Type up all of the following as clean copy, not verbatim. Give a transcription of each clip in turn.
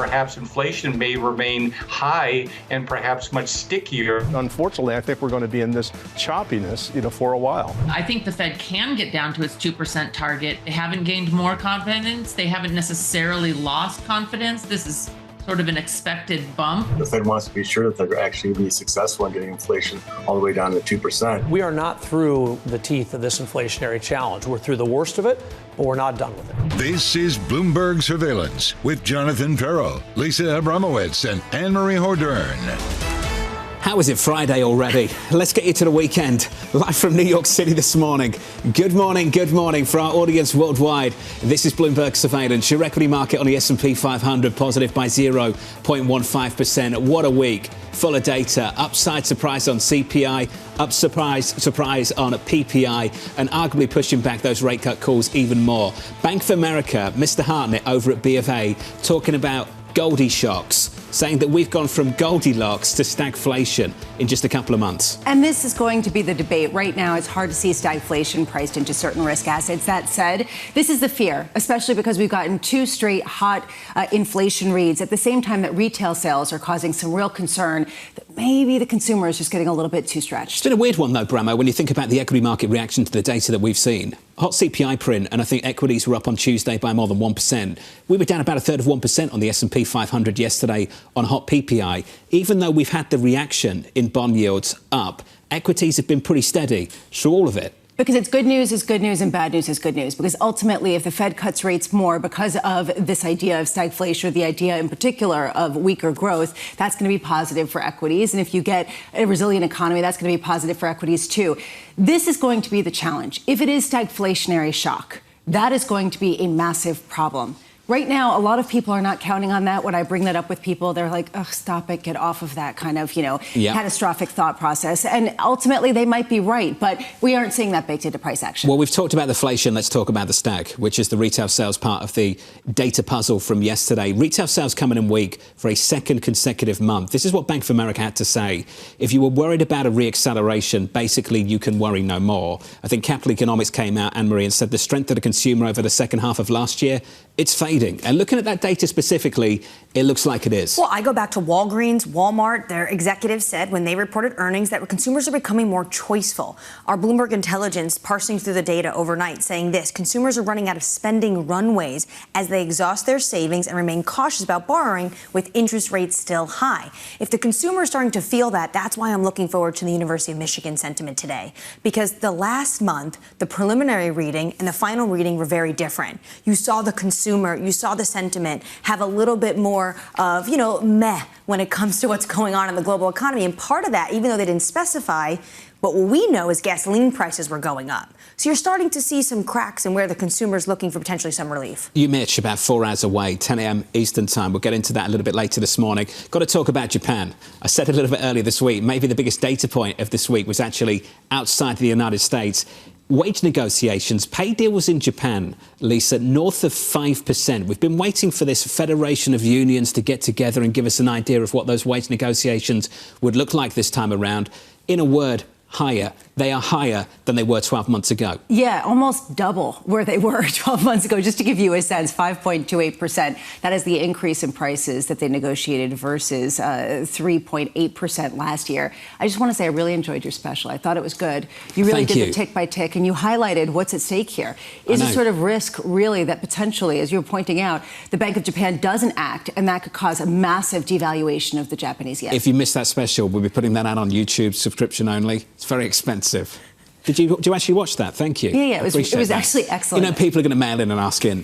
perhaps inflation may remain high and perhaps much stickier. Unfortunately, I think we're going to be in this choppiness, for a while. I think the Fed can get down to its 2% target. They haven't gained more confidence. They haven't necessarily lost confidence. This is sort of an expected bump. The Fed wants to be sure that they're actually be successful in getting inflation all the way down to 2%. We are not through the teeth of this inflationary challenge. We're through the worst of it, but we're not done with it. This is Bloomberg Surveillance with Jonathan Ferro, Lisa Abramowicz, and Annmarie Hordern. How is it Friday already? Let's get you to the weekend. Live from New York City this morning. Good morning for our audience worldwide. This is Bloomberg Surveillance. Your equity market on the S&P 500 positive by 0.15%. What a week. Full of data. Upside surprise on CPI. Up surprise on PPI. And arguably pushing back those rate cut calls even more. Bank of America, Mr. Hartnett over at B of A, talking about Goldie shocks, saying that we've gone from Goldilocks to stagflation in just a couple of months. And this is going to be the debate. Right now, it's hard to see stagflation priced into certain risk assets. That said, this is the fear, especially because we've gotten two straight hot inflation reads at the same time that retail sales are causing some real concern that maybe the consumer is just getting a little bit too stretched. It's been a weird one, though, Bramo, when you think about the equity market reaction to the data that we've seen. Hot CPI print, and I think equities were up on Tuesday by more than 1%. We were down about a third of 1% on the S&P 500 yesterday on hot PPI. Even though we've had the reaction in bond yields up, equities have been pretty steady through all of it. Because it's good news is good news and bad news is good news. Because ultimately, if the Fed cuts rates more because of this idea of stagflation, or the idea in particular of weaker growth, that's going to be positive for equities. And if you get a resilient economy, that's going to be positive for equities too. This is going to be the challenge. If it is stagflationary shock, that is going to be a massive problem. Right now, a lot of people are not counting on that. When I bring that up with people, they're like, oh, stop it, get off of that kind of, catastrophic thought process. And ultimately, they might be right, but we aren't seeing that baked into price action. Well, we've talked about deflation. Let's talk about the stag, which is the retail sales part of the data puzzle from yesterday. Retail sales coming in weak for a second consecutive month. This is what Bank of America had to say. If you were worried about a reacceleration, basically you can worry no more. I think Capital Economics came out, Annmarie, and said the strength of the consumer over the second half of last year, it's fading. And looking at that data specifically, it looks like it is. Well, I go back to Walgreens, Walmart. Their executives said when they reported earnings that consumers are becoming more choiceful. Our Bloomberg Intelligence parsing through the data overnight saying this: consumers are running out of spending runways as they exhaust their savings and remain cautious about borrowing with interest rates still high. If the consumer is starting to feel that, that's why I'm looking forward to the University of Michigan sentiment today. Because the last month, the preliminary reading and the final reading were very different. You saw the consumer, you saw the sentiment have a little bit more of, meh when it comes to what's going on in the global economy. And part of that, even though they didn't specify, but what we know is gasoline prices were going up. So you're starting to see some cracks in where the consumer's looking for potentially some relief. You, Mitch, about 4 hours away, 10 a.m. Eastern time. We'll get into that a little bit later this morning. Got to talk about Japan. I said a little bit earlier this week, maybe the biggest data point of this week was actually outside the United States. Wage negotiations, pay deals in Japan, Lisa, north of 5%. We've been waiting for this federation of unions to get together and give us an idea of what those wage negotiations would look like this time around. In a word, higher. They are higher than they were 12 months ago. Yeah, almost double where they were 12 months ago. Just to give you a sense, 5.28%. That is the increase in prices that they negotiated versus 3.8% last year. I just want to say I really enjoyed your special. I thought it was good. You really did the tick by tick, and you highlighted what's at stake here. Is a sort of risk, really, that potentially, as you were pointing out, the Bank of Japan doesn't act, and that could cause a massive devaluation of the Japanese yen. If you missed that special, we'll be putting that out on YouTube, subscription only. It's very expensive. Did you actually watch that? Thank you. Yeah, it was actually excellent. People are going to mail in and ask in,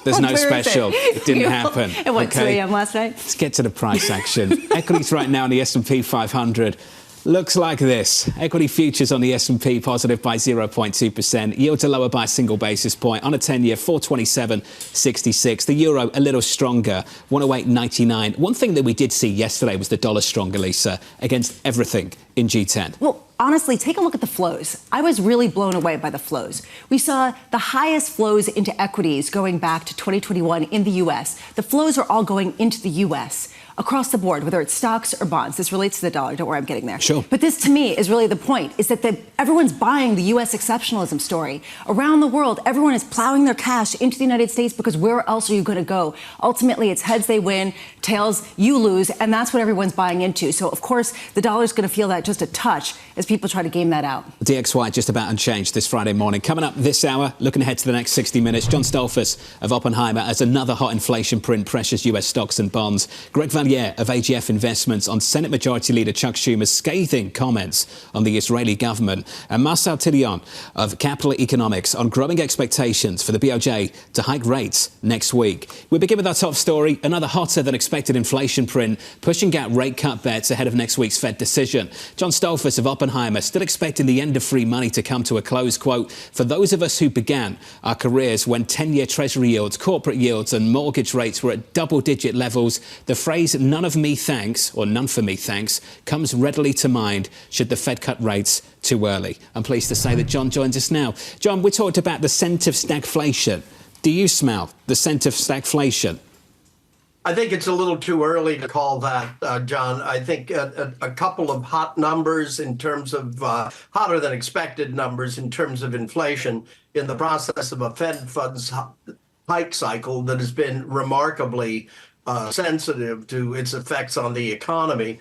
there's no special. It didn't happen. At what, 2 a.m. last night? Let's get to the price action. Equities right now on the S&P 500 looks like this. Equity futures on the S&P positive by 0.2%. Yields are lower by a single basis point. On a 10-year, 427.66. The euro a little stronger, 108.99. One thing that we did see yesterday was the dollar stronger, Lisa, against everything in G10. Well, honestly, take a look at the flows. I was really blown away by the flows. We saw the highest flows into equities going back to 2021 in the U.S. The flows are all going into the U.S. across the board, whether it's stocks or bonds. This relates to the dollar. Don't worry, I'm getting there. Sure. But this, to me, is really the point, is that everyone's buying the U.S. exceptionalism story. Around the world, everyone is plowing their cash into the United States because where else are you going to go? Ultimately, it's heads they win, tails you lose, and that's what everyone's buying into. So, of course, the dollar's going to feel that just a touch as people try to game that out. DXY just about unchanged this Friday morning. Coming up this hour, looking ahead to the next 60 minutes, John Stolfus of Oppenheimer as another hot inflation print pressures U.S. stocks and bonds. Greg Valliere of AGF Investments on Senate Majority Leader Chuck Schumer's scathing comments on the Israeli government. And Marcel Tillion of Capital Economics on growing expectations for the BOJ to hike rates next week. We begin with our top story, another hotter than expected inflation print, pushing out rate cut bets ahead of next week's Fed decision. John Stolfus of Oppenheimer still expecting the end of free money to come to a close. Quote, for those of us who began our careers when 10-year Treasury yields, corporate yields and mortgage rates were at double-digit levels, the phrase none of me thanks, or none for me thanks, comes readily to mind should the Fed cut rates too early. I'm pleased to say that John joins us now. John, we talked about the scent of stagflation. Do you smell the scent of stagflation? I think it's a little too early to call that, John. I think a couple of hot numbers in terms of hotter than expected numbers in terms of inflation in the process of a Fed funds hike cycle that has been remarkably sensitive to its effects on the economy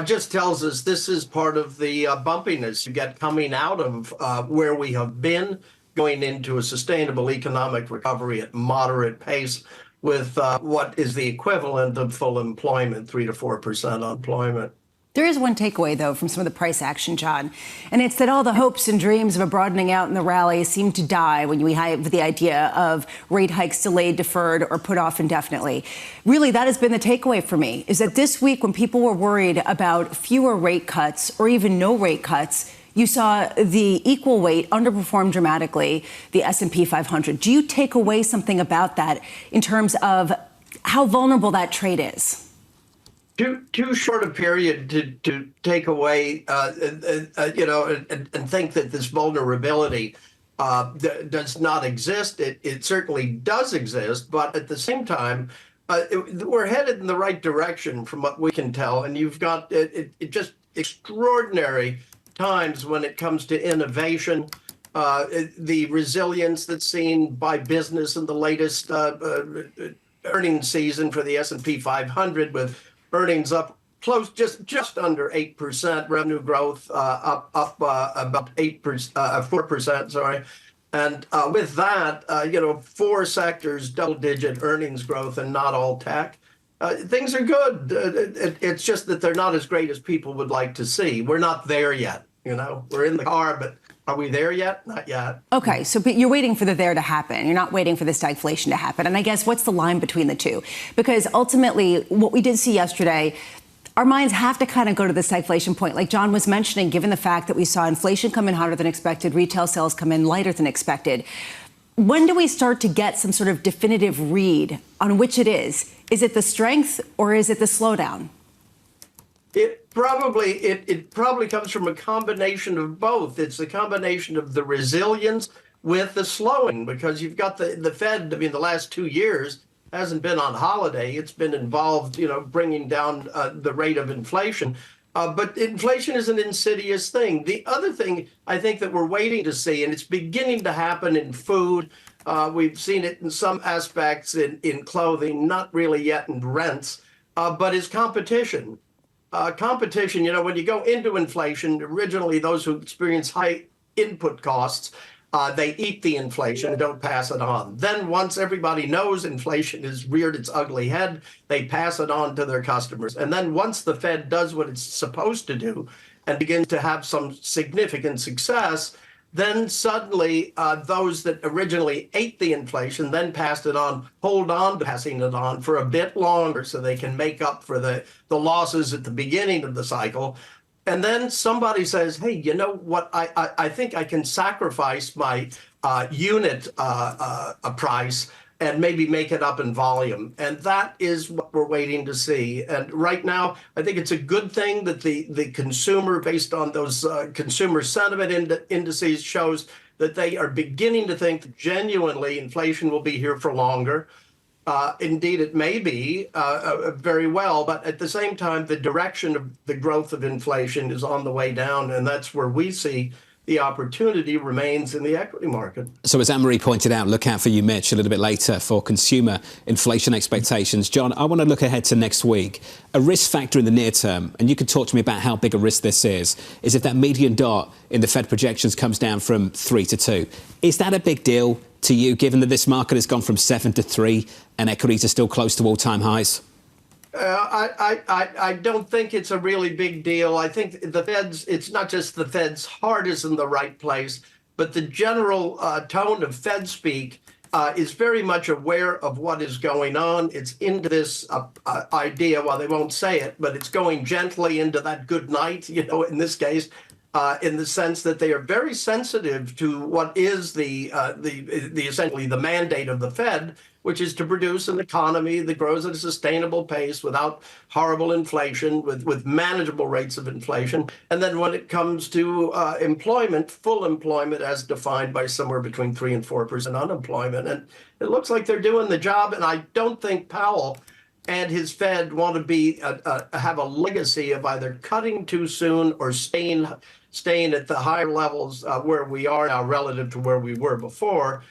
just tells us this is part of the bumpiness you get coming out of where we have been, going into a sustainable economic recovery at moderate pace with what is the equivalent of full employment, 3 to 4% unemployment. There is one takeaway, though, from some of the price action, John, and it's that all the hopes and dreams of a broadening out in the rally seem to die when you have the idea of rate hikes delayed, deferred, or put off indefinitely. Really, that has been the takeaway for me, is that this week when people were worried about fewer rate cuts or even no rate cuts, you saw the equal weight underperform dramatically, the S&P 500. Do you take away something about that in terms of how vulnerable that trade is? Too short a period to take away, and think that this vulnerability does not exist. It certainly does exist, but at the same time, we're headed in the right direction from what we can tell. And you've got it just extraordinary times when it comes to innovation, the resilience that's seen by business in the latest earnings season for the S&P 500 with earnings up close, just under 8%, revenue growth up about 4%, sorry. And with that, 4 sectors, double-digit earnings growth, and not all tech. Things are good. It's just that they're not as great as people would like to see. We're not there yet. We're in the car, but are we there yet? Not yet. Okay, but you're waiting for the there to happen. You're not waiting for the stagflation to happen. And I guess what's the line between the two? Because ultimately, what we did see yesterday, our minds have to kind of go to the stagflation point. Like John was mentioning, given the fact that we saw inflation come in hotter than expected, retail sales come in lighter than expected. When do we start to get some sort of definitive read on which it is? Is it the strength or is it the slowdown? It probably comes from a combination of both. It's a combination of the resilience with the slowing, because you've got the Fed, the last 2 years hasn't been on holiday. It's been involved, bringing down the rate of inflation. But inflation is an insidious thing. The other thing I think that we're waiting to see, and it's beginning to happen in food, we've seen it in some aspects in clothing, not really yet in rents, but is competition. Competition, when you go into inflation, originally those who experience high input costs, they eat the inflation and don't pass it on. Then once everybody knows inflation has reared its ugly head, they pass it on to their customers. And then once the Fed does what it's supposed to do and begins to have some significant success, then suddenly those that originally ate the inflation then passed it on, hold on to passing it on for a bit longer so they can make up for the losses at the beginning of the cycle. And then somebody says, hey, you know what, I think I can sacrifice my unit price and maybe make it up in volume. And that is what we're waiting to see. And right now, I think it's a good thing that the consumer, based on those consumer sentiment indices, shows that they are beginning to think that genuinely inflation will be here for longer. Indeed, it may be very well, but at the same time, the direction of the growth of inflation is on the way down, and that's where we see the opportunity remains in the equity market. So as Annmarie pointed out, look out for you, Mitch, a little bit later for consumer inflation expectations. John, I want to look ahead to next week. A risk factor in the near term, and you could talk to me about how big a risk this is if that median dot in the Fed projections comes down from 3 to 2. Is that a big deal to you, given that this market has gone from 7 to 3 and equities are still close to all-time highs? I don't think it's a really big deal. I think it's not just the Fed's heart is in the right place, but the general tone of Fed speak is very much aware of what is going on. It's into this idea, well, they won't say it, but it's going gently into that good night, in this case, in the sense that they are very sensitive to what is the essentially the mandate of the Fed, which is to produce an economy that grows at a sustainable pace without horrible inflation, with manageable rates of inflation. And then when it comes to employment, full employment as defined by somewhere between 3 and 4% unemployment. And it looks like they're doing the job. And I don't think Powell and his Fed want to have a legacy of either cutting too soon or staying at the higher levels where we are now relative to where we were before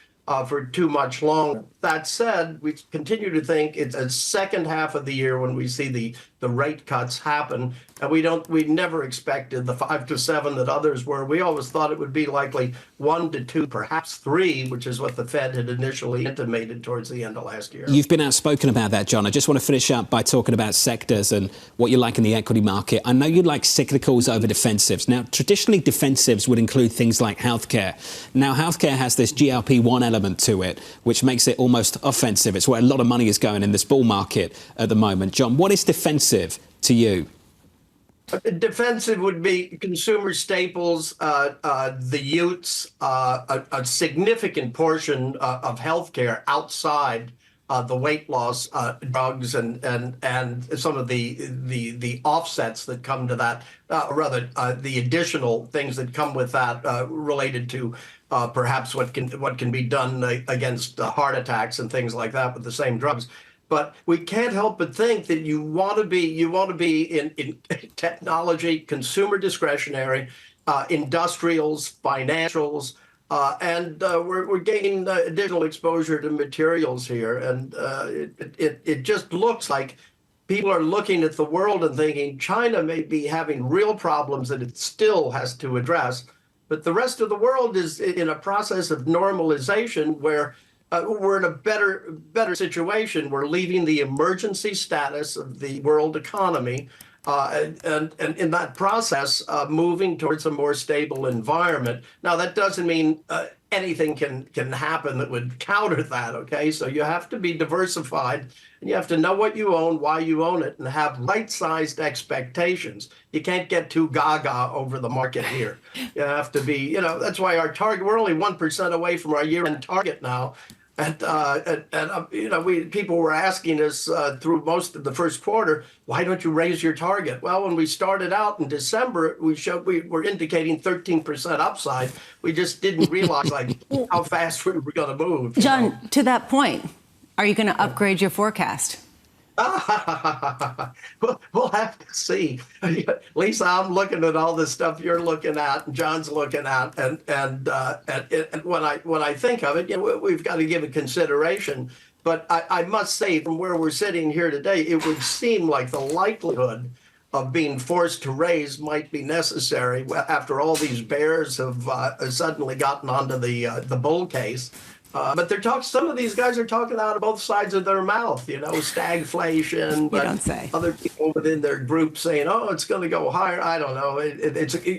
for too much longer. That said, we continue to think it's a second half of the year when we see the rate cuts happen, and we never expected the 5 to 7 that others were. We always thought it would be likely 1 to 2, perhaps 3, which is what the Fed had initially intimated towards the end of last year. You've been outspoken about that, John. I just want to finish up by talking about sectors and what you like in the equity market. I know you like cyclicals over defensives. Now, traditionally, defensives would include things like healthcare. Now, healthcare has this GLP-1 element to it, which makes it almost offensive. It's where a lot of money is going in this bull market at the moment. John, what is defensive to you? Defensive would be consumer staples, the Utes, a significant portion of healthcare outside the weight loss drugs and some of the offsets that come to that, the additional things that come with that related to perhaps what can be done against heart attacks and things like that with the same drugs. But we can't help but think that you want to be in technology, consumer discretionary, industrials, financials, and we're gaining additional exposure to materials here. And it just looks like people are looking at the world and thinking China may be having real problems that it still has to address. But the rest of the world is in a process of normalization where we're in a better situation. We're leaving the emergency status of the world economy, and in that process, moving towards a more stable environment. Now, that doesn't mean anything can happen that would counter that, okay? So you have to be diversified, and you have to know what you own, why you own it, and have right-sized expectations. You can't get too gaga over the market here. You have to be, that's why our target, we're only 1% away from our year-end target now. And people were asking us through most of the first quarter, why don't you raise your target? Well, when we started out in December, we were indicating 13% upside. We just didn't realize how fast we were going to move. John, to that point, are you going to upgrade your forecast? We'll have to see. Lisa, I'm looking at all the stuff you're looking at, and John's looking at, and when I think of it, we've got to give it consideration. But I must say, from where we're sitting here today, it would seem like the likelihood of being forced to raise might be necessary after all these bears have suddenly gotten onto the bull case. But some of these guys are talking out of both sides of their mouth, stagflation. But don't say. Other people within their group saying, oh, it's going to go higher. I don't know.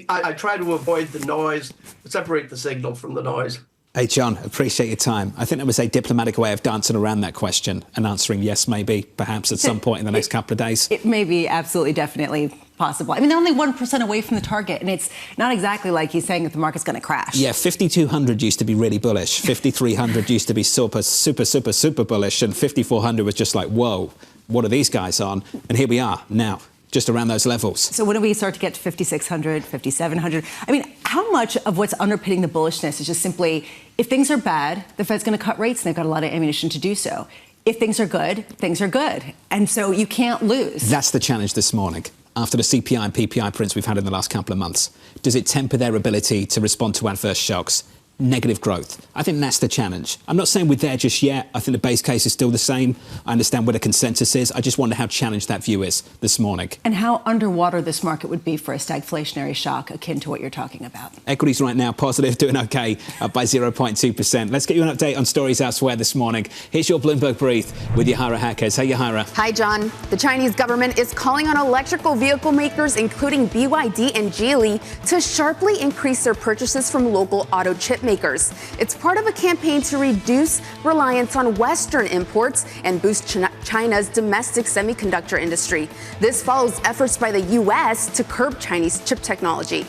I try to avoid the noise, separate the signal from the noise. Hey, John, appreciate your time. I think that was a diplomatic way of dancing around that question and answering yes, maybe, perhaps at some point in the next couple of days. It may be absolutely, definitely possible. I mean, they're only 1% away from the target, and it's not exactly like he's saying that the market's going to crash. Yeah, 5,200 used to be really bullish. 5,300 used to be super bullish, and 5,400 was just like, whoa, what are these guys on? And here we are now, just around those levels. So when do we start to get to 5,600, 5,700? I mean, how much of what's underpinning the bullishness is just simply, if things are bad, the Fed's going to cut rates, and they've got a lot of ammunition to do so. if things are good, things are good. And so you can't lose. That's the challenge this morning. After the CPI and PPI prints we've had in the last couple of months, does it temper their ability to respond to adverse shocks? Negative growth. I think that's the challenge. I'm not saying we're there just yet. I think the base case is still the same. I understand where the consensus is. I just wonder how challenged that view is this morning. And how underwater this market would be for a stagflationary shock akin to what you're talking about. Equities right now positive, doing okay, up by 0.2%. Let's get you an update on stories elsewhere this morning. Here's your Bloomberg Brief with Yahara Hackers. Hey, Yahara. Hi, John. The Chinese government is calling on electrical vehicle makers, including BYD and Geely, to sharply increase their purchases from local auto chip makers. It's part of a campaign to reduce reliance on Western imports and boost China's domestic semiconductor industry. This follows efforts by the U.S. to curb Chinese chip technology.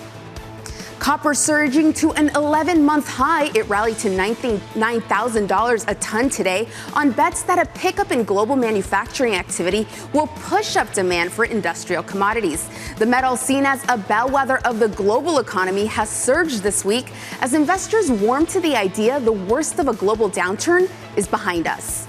Copper surging to an 11-month high. It rallied to $9,000 a ton today on bets that a pickup in global manufacturing activity will push up demand for industrial commodities. The metal, seen as a bellwether of the global economy, has surged this week as investors warm to the idea the worst of a global downturn is behind us.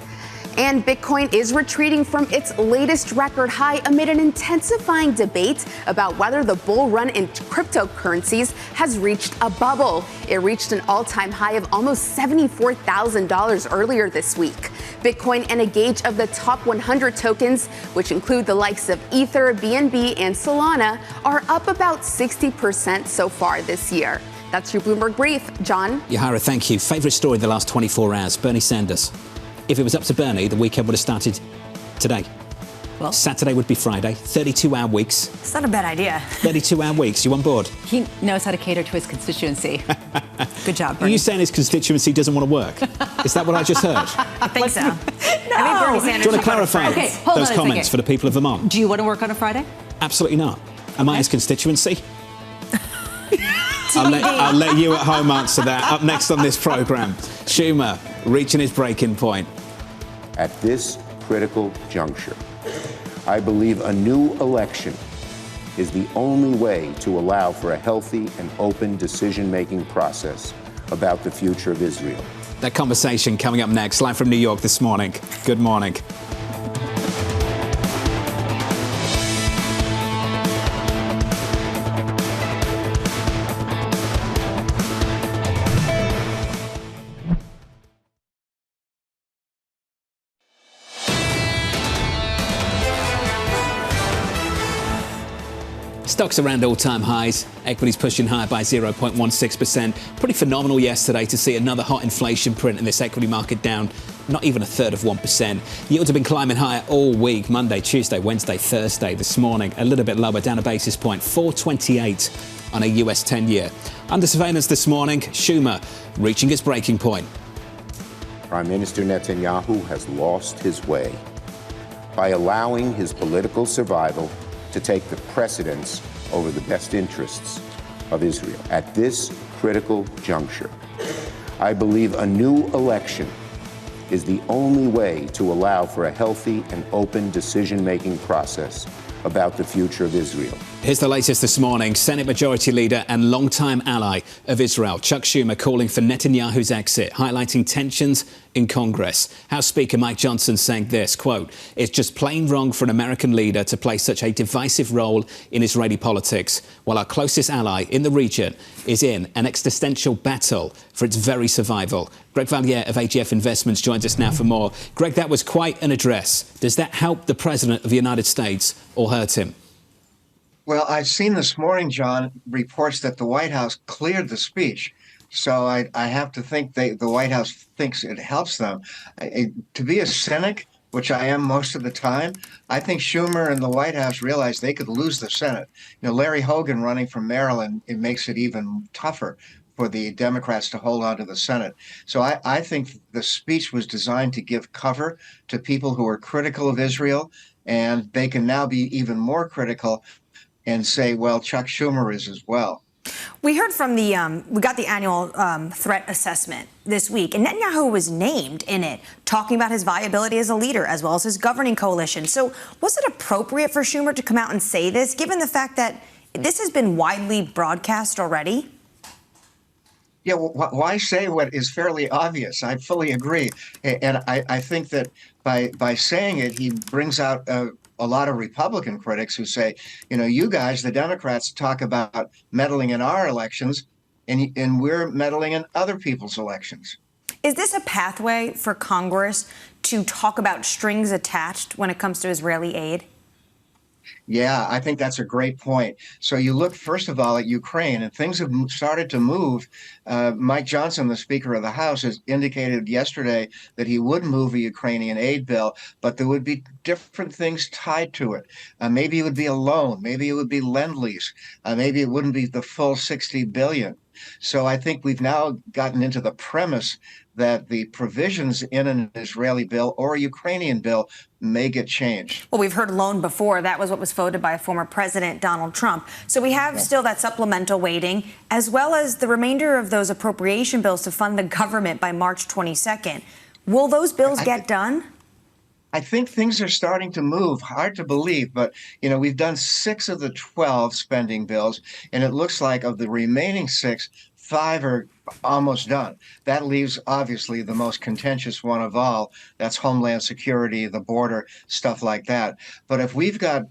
And Bitcoin is retreating from its latest record high amid an intensifying debate about whether the bull run in cryptocurrencies has reached a bubble. It reached an all-time high of almost $74,000 earlier this week. Bitcoin and a gauge of the top 100 tokens, which include the likes of Ether, BNB, and Solana, are up about 60% so far this year. That's your Bloomberg Brief. John? Yahara, thank you. Favorite story of the last 24 hours, Bernie Sanders. If it was up to Bernie, the weekend would have started today. Well, Saturday would be Friday. 32-hour weeks. It's not a bad idea. 32-hour weeks. You on board? he knows how to cater to his constituency. Good job, Are Bernie. you saying his constituency doesn't want to work? Is that what I just heard? I think so. No. I think Bernie Sanders Do you want should to clarify Okay, hold those on a comments second. for the people of Vermont? Do you want to work on a Friday? Absolutely not. Am I his constituency? I'll let you at home answer that. Up next on this programme, Schumer reaching his breaking point. At this critical juncture, I believe a new election is the only way to allow for a healthy and open decision-making process about the future of Israel. That conversation coming up next, live from New York this morning. Good morning. Stocks around all-time highs. Equities pushing higher by 0.16%. Pretty phenomenal yesterday to see another hot inflation print in this equity market down not even a third of 1%. Yields have been climbing higher all week. Monday, Tuesday, Wednesday, Thursday. This morning, a little bit lower, down a basis point. 428 on a US 10-year. Under surveillance this morning, Schumer reaching its breaking point. Prime Minister Netanyahu has lost his way by allowing his political survival to take the precedence over the best interests of Israel. At this critical juncture, I believe a new election is the only way to allow for a healthy and open decision-making process about the future of Israel. Here's the latest this morning. Senate Majority Leader and longtime ally of Israel, Chuck Schumer, calling for Netanyahu's exit, highlighting tensions in Congress. House Speaker Mike Johnson saying this, quote, "It's just plain wrong for an American leader to play such a divisive role in Israeli politics, while our closest ally in the region is in an existential battle for its very survival." Greg Valliere of AGF Investments joins us now for more. Greg, that was quite an address. Does that help the President of the United States or hurt him? Well, I've seen this morning, John, reports that the White House cleared the speech. So I have to think the White House thinks it helps them. To be a cynic, which I am most of the time, I think Schumer and the White House realized they could lose the Senate. You know, Larry Hogan running from Maryland, it makes it even tougher for the Democrats to hold on to the Senate. So I think the speech was designed to give cover to people who are critical of Israel, and they can now be even more critical and say, well, Chuck Schumer is as well. We heard from we got the annual threat assessment this week, and Netanyahu was named in it, talking about his viability as a leader as well as his governing coalition. So was it appropriate for Schumer to come out and say this, given the fact that this has been widely broadcast already? Yeah, why say what is fairly obvious? I fully agree. And I think that by saying it, he brings out a lot of Republican critics who say, you guys, the Democrats, talk about meddling in our elections, and we're meddling in other people's elections. Is this a pathway for Congress to talk about strings attached when it comes to Israeli aid? Yeah, I think that's a great point. So you look, first of all, at Ukraine, and things have started to move. Mike Johnson, the Speaker of the House, has indicated yesterday that he would move a Ukrainian aid bill, but there would be different things tied to it. Maybe it would be a loan. Maybe it would be lend-lease. Maybe it wouldn't be the full $60 billion. So I think we've now gotten into the premise that the provisions in an Israeli bill or a Ukrainian bill may get changed. Well, we've heard loan before. That was what was voted by former President Donald Trump. So we have still that supplemental waiting, as well as the remainder of those appropriation bills to fund the government by March 22nd. Will those bills get done? I think things are starting to move. Hard to believe, but we've done 6 of the 12 spending bills, and it looks like of the remaining 6, 5 are almost done. That leaves obviously the most contentious one of all. That's Homeland Security, the border, stuff like that. But if we've got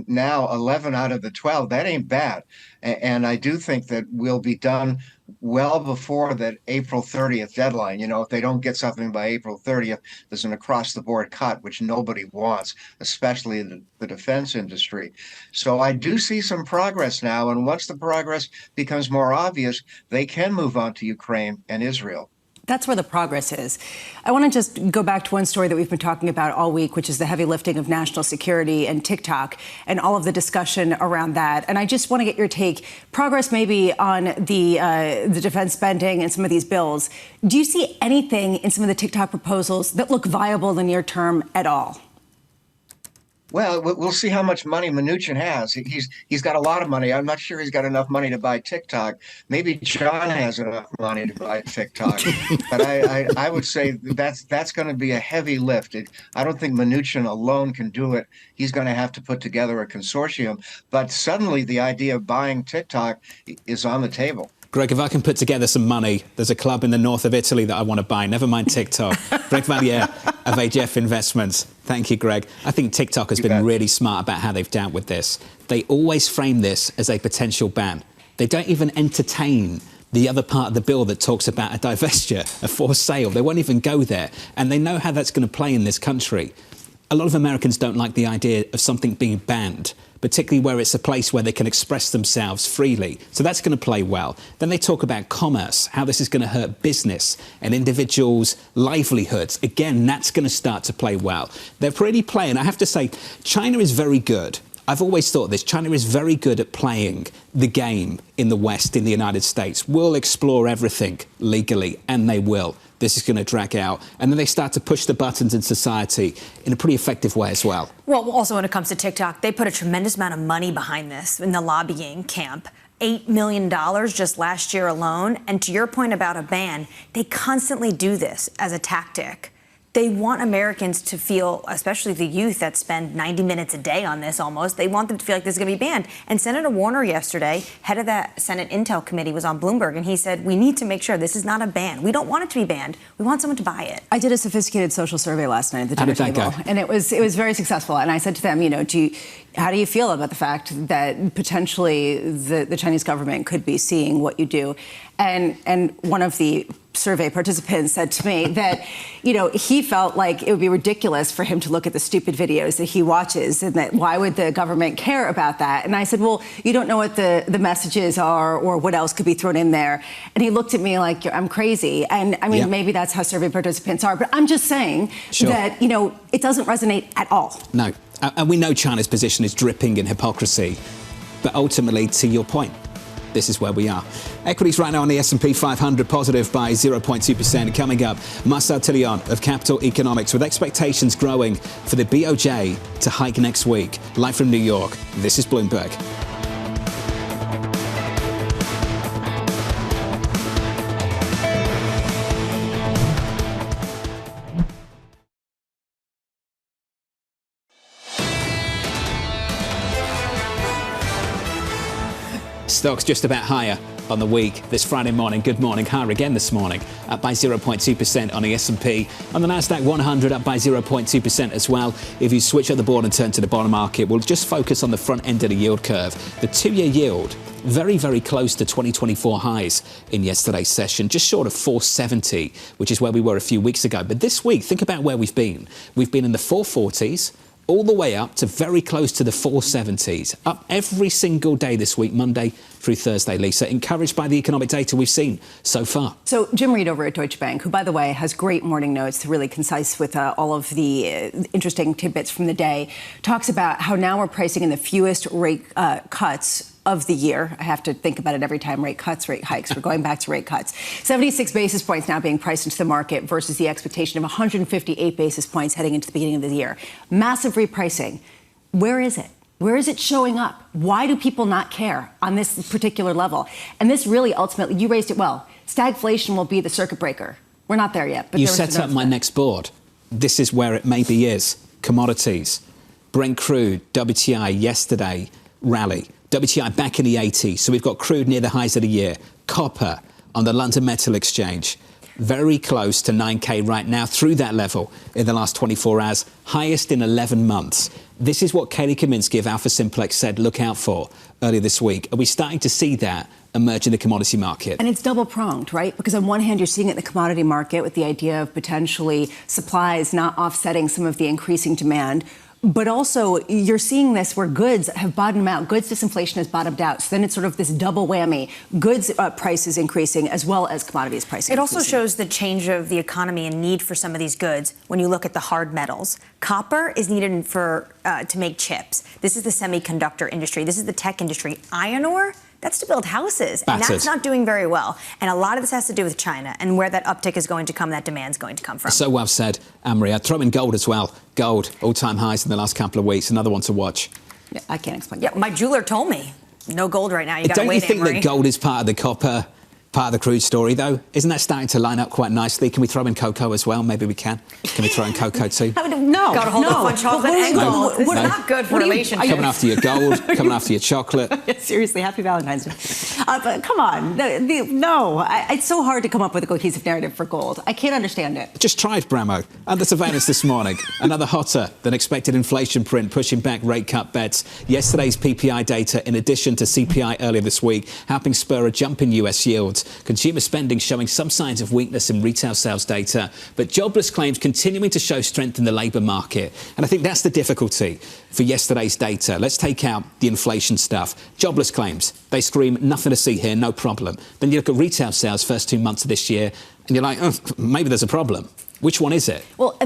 now 11 out of the 12, that ain't bad. And I do think that we'll be done well before that April 30th deadline. If they don't get something by April 30th, there's an across-the-board cut, which nobody wants, especially the defense industry. So I do see some progress now, and once the progress becomes more obvious, they can move on to Ukraine and Israel. That's where the progress is. I want to just go back to one story that we've been talking about all week, which is the heavy lifting of national security and TikTok and all of the discussion around that. And I just want to get your take. Progress maybe on the defense spending and some of these bills. Do you see anything in some of the TikTok proposals that look viable in the near term at all? Well, we'll see how much money Mnuchin has. He's got a lot of money. I'm not sure he's got enough money to buy TikTok. Maybe John has enough money to buy TikTok. But I would say that's going to be a heavy lift. I don't think Mnuchin alone can do it. He's going to have to put together a consortium. But suddenly the idea of buying TikTok is on the table. Greg, if I can put together some money, there's a club in the north of Italy that I want to buy. Never mind TikTok. Greg Valliere of AGF Investments. Thank you, Greg. I think TikTok has been really smart about how they've dealt with this. They always frame this as a potential ban. They don't even entertain the other part of the bill that talks about a divestiture, a forced sale. They won't even go there. And they know how that's going to play in this country. A lot of Americans don't like the idea of something being banned, particularly where it's a place where they can express themselves freely. So that's going to play well. Then they talk about commerce, how this is going to hurt business and individuals' livelihoods. Again, that's going to start to play well. They're pretty playing. I have to say, China is very good. I've always thought this. China is very good at playing the game in the West, in the United States. We'll explore everything legally, and they will. This is going to drag out. And then they start to push the buttons in society in a pretty effective way as well. Well, also when it comes to TikTok, they put a tremendous amount of money behind this in the lobbying camp. $8 million just last year alone. And to your point about a ban, they constantly do this as a tactic. They want Americans to feel, especially the youth that spend 90 minutes a day on this almost, they want them to feel like this is going to be banned. And Senator Warner yesterday, head of that Senate Intel Committee, was on Bloomberg, and he said, we need to make sure this is not a ban. We don't want it to be banned. We want someone to buy it. I did a sophisticated social survey last night at the dinner table, and it was very successful. And I said to them, how do you feel about the fact that potentially the Chinese government could be seeing what you do? And one of the survey participants said to me that, he felt like it would be ridiculous for him to look at the stupid videos that he watches, and that why would the government care about that? And I said, well, you don't know what the messages are or what else could be thrown in there. And he looked at me like I'm crazy. And I mean, maybe that's how survey participants are. But I'm just saying that, it doesn't resonate at all. No. And we know China's position is dripping in hypocrisy. But ultimately, to your point, this is where we are. Equities right now on the S&P 500 positive by 0.2%. Coming up, Marcel Tillion of Capital Economics with expectations growing for the BOJ to hike next week. Live from New York, this is Bloomberg. Stocks just about higher on the week this Friday morning. Good morning. Higher again this morning, up by 0.2% on the S&P. On the Nasdaq 100, up by 0.2% as well. If you switch up the board and turn to the bond market, we'll just focus on the front end of the yield curve. The 2-year yield, very, very close to 2024 highs in yesterday's session, just short of 470, which is where we were a few weeks ago. But this week, think about where we've been. We've been in the 440s, all the way up to very close to the 470s, up every single day this week, Monday through Thursday, Lisa, encouraged by the economic data we've seen so far. So Jim Reed over at Deutsche Bank, who, by the way, has great morning notes, really concise with all of the interesting tidbits from the day, talks about how now we're pricing in the fewest rate cuts of the year. I have to think about it every time. Rate cuts, rate hikes. We're going back to rate cuts. 76 basis points now being priced into the market versus the expectation of 158 basis points heading into the beginning of the year. Massive repricing. Where is it? Where is it showing up? Why do people not care on this particular level? And this really ultimately, you raised it well. Stagflation will be the circuit breaker. We're not there yet. But you set up my next board. This is where it maybe is. Commodities. Brent crude, WTI yesterday, rally. WTI back in the 80s, so we've got crude near the highs of the year. Copper on the London Metal Exchange, very close to 9K right now, through that level in the last 24 hours, highest in 11 months. This is what Katie Kaminsky of Alpha Simplex said look out for earlier this week. Are we starting to see that emerge in the commodity market? And it's double-pronged, right? Because on one hand, you're seeing it in the commodity market with the idea of potentially supplies not offsetting some of the increasing demand. But also, you're seeing this where goods have bottomed out. Goods disinflation has bottomed out. So then it's sort of this double whammy. Goods prices increasing as well as commodities pricing. It also shows the change of the economy and need for some of these goods when you look at the hard metals. Copper is needed for to make chips. This is the semiconductor industry. This is the tech industry. Iron ore, that's to build houses. And that's not doing very well. And a lot of this has to do with China and where that uptick is going to come, that demand's going to come from. So well said, Annmarie. I'd throw in gold as well. Gold, all-time highs in the last couple of weeks. Another one to watch. Yeah, I can't explain. Yeah, my jeweler told me, no gold right now. You got to wait, Don't you think Annmarie. that gold is part of the copper, part of the crude story, though? Isn't that starting to line up quite nicely? Can we throw in cocoa as well? Maybe we can. Can we throw in cocoa too? No. Got to hold up on chocolate and gold. It's No. not good for relationships. Coming after your gold, coming after your chocolate. Seriously, happy Valentine's Day. But come on. It's so hard to come up with a cohesive narrative for gold. I can't understand it. Just tried, Bramo. Under surveillance this morning. Another hotter than expected inflation print pushing back rate cut bets. Yesterday's PPI data, in addition to CPI earlier this week, helping spur a jump in US yields. Consumer spending showing some signs of weakness in retail sales data, but jobless claims continuing to show strength in the labour market. And I think that's the difficulty for yesterday's data. Let's take out the inflation stuff. Jobless claims, they scream nothing to see here, no problem. Then you look at retail sales first 2 months of this year, and you're like, oh, maybe there's a problem. Which one is it? Well,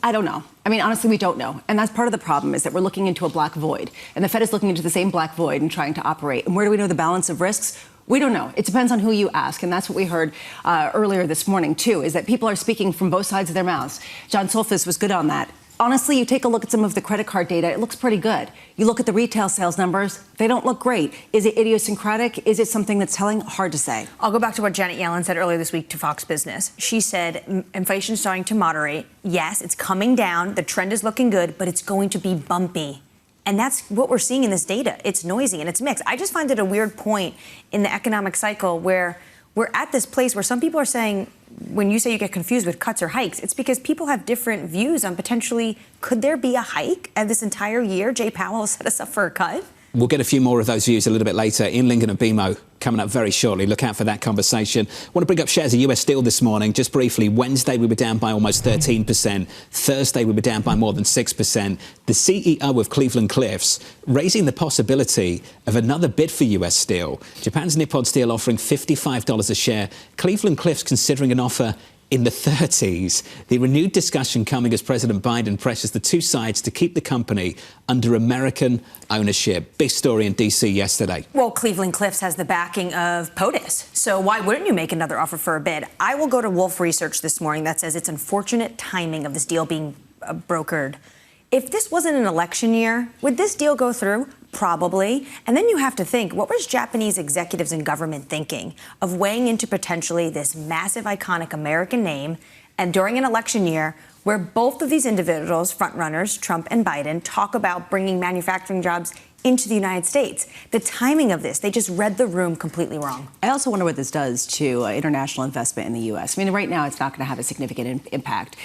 I don't know. I mean, honestly, we don't know. And that's part of the problem, is that we're looking into a black void. And the Fed is looking into the same black void and trying to operate. And where do we know the balance of risks? We don't know. It depends on who you ask. And that's what we heard earlier this morning, too, is that people are speaking from both sides of their mouths. John Solfis was good on that. Honestly, you take a look at some of the credit card data, it looks pretty good. You look at the retail sales numbers, they don't look great. Is it idiosyncratic? Is it something that's telling? Hard to say. I'll go back to what Janet Yellen said earlier this week to Fox Business. She said inflation is starting to moderate. Yes, it's coming down. The trend is looking good, but it's going to be bumpy. And that's what we're seeing in this data. It's noisy and it's mixed. I just find it a weird point in the economic cycle where we're at this place where some people are saying, when you say you get confused with cuts or hikes, it's because people have different views on potentially, could there be a hike? And this entire year, Jay Powell set us up for a cut? We'll get a few more of those views a little bit later. Ian Lingen and BMO coming up very shortly. Look out for that conversation. I want to bring up shares of US Steel this morning. Just briefly, Wednesday we were down by almost 13%. Thursday we were down by more than 6%. The CEO of Cleveland Cliffs raising the possibility of another bid for US Steel. Japan's Nippon Steel offering $55 a share. Cleveland Cliffs considering an offer in the 30s. The renewed discussion coming as President Biden pressures the two sides to keep the company under American ownership. Big story in D.C. yesterday. Well, Cleveland Cliffs has the backing of POTUS, so why wouldn't you make another offer for a bid? I will go to Wolf Research this morning that says it's unfortunate timing of this deal being brokered. If this wasn't an election year, would this deal go through? Probably. And then you have to think, what was Japanese executives and government thinking of weighing into potentially this massive, iconic American name, and during an election year where both of these individuals, frontrunners, Trump and Biden, talk about bringing manufacturing jobs into the United States. The timing of this, they just read the room completely wrong. I also wonder what this does to international investment in the U.S. I mean, right now it's not going to have a significant impact.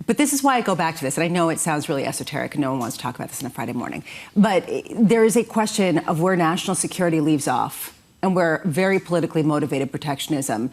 But this is why I go back to this, and I know it sounds really esoteric and no one wants to talk about this on a Friday morning. But there is a question of where national security leaves off and where very politically motivated protectionism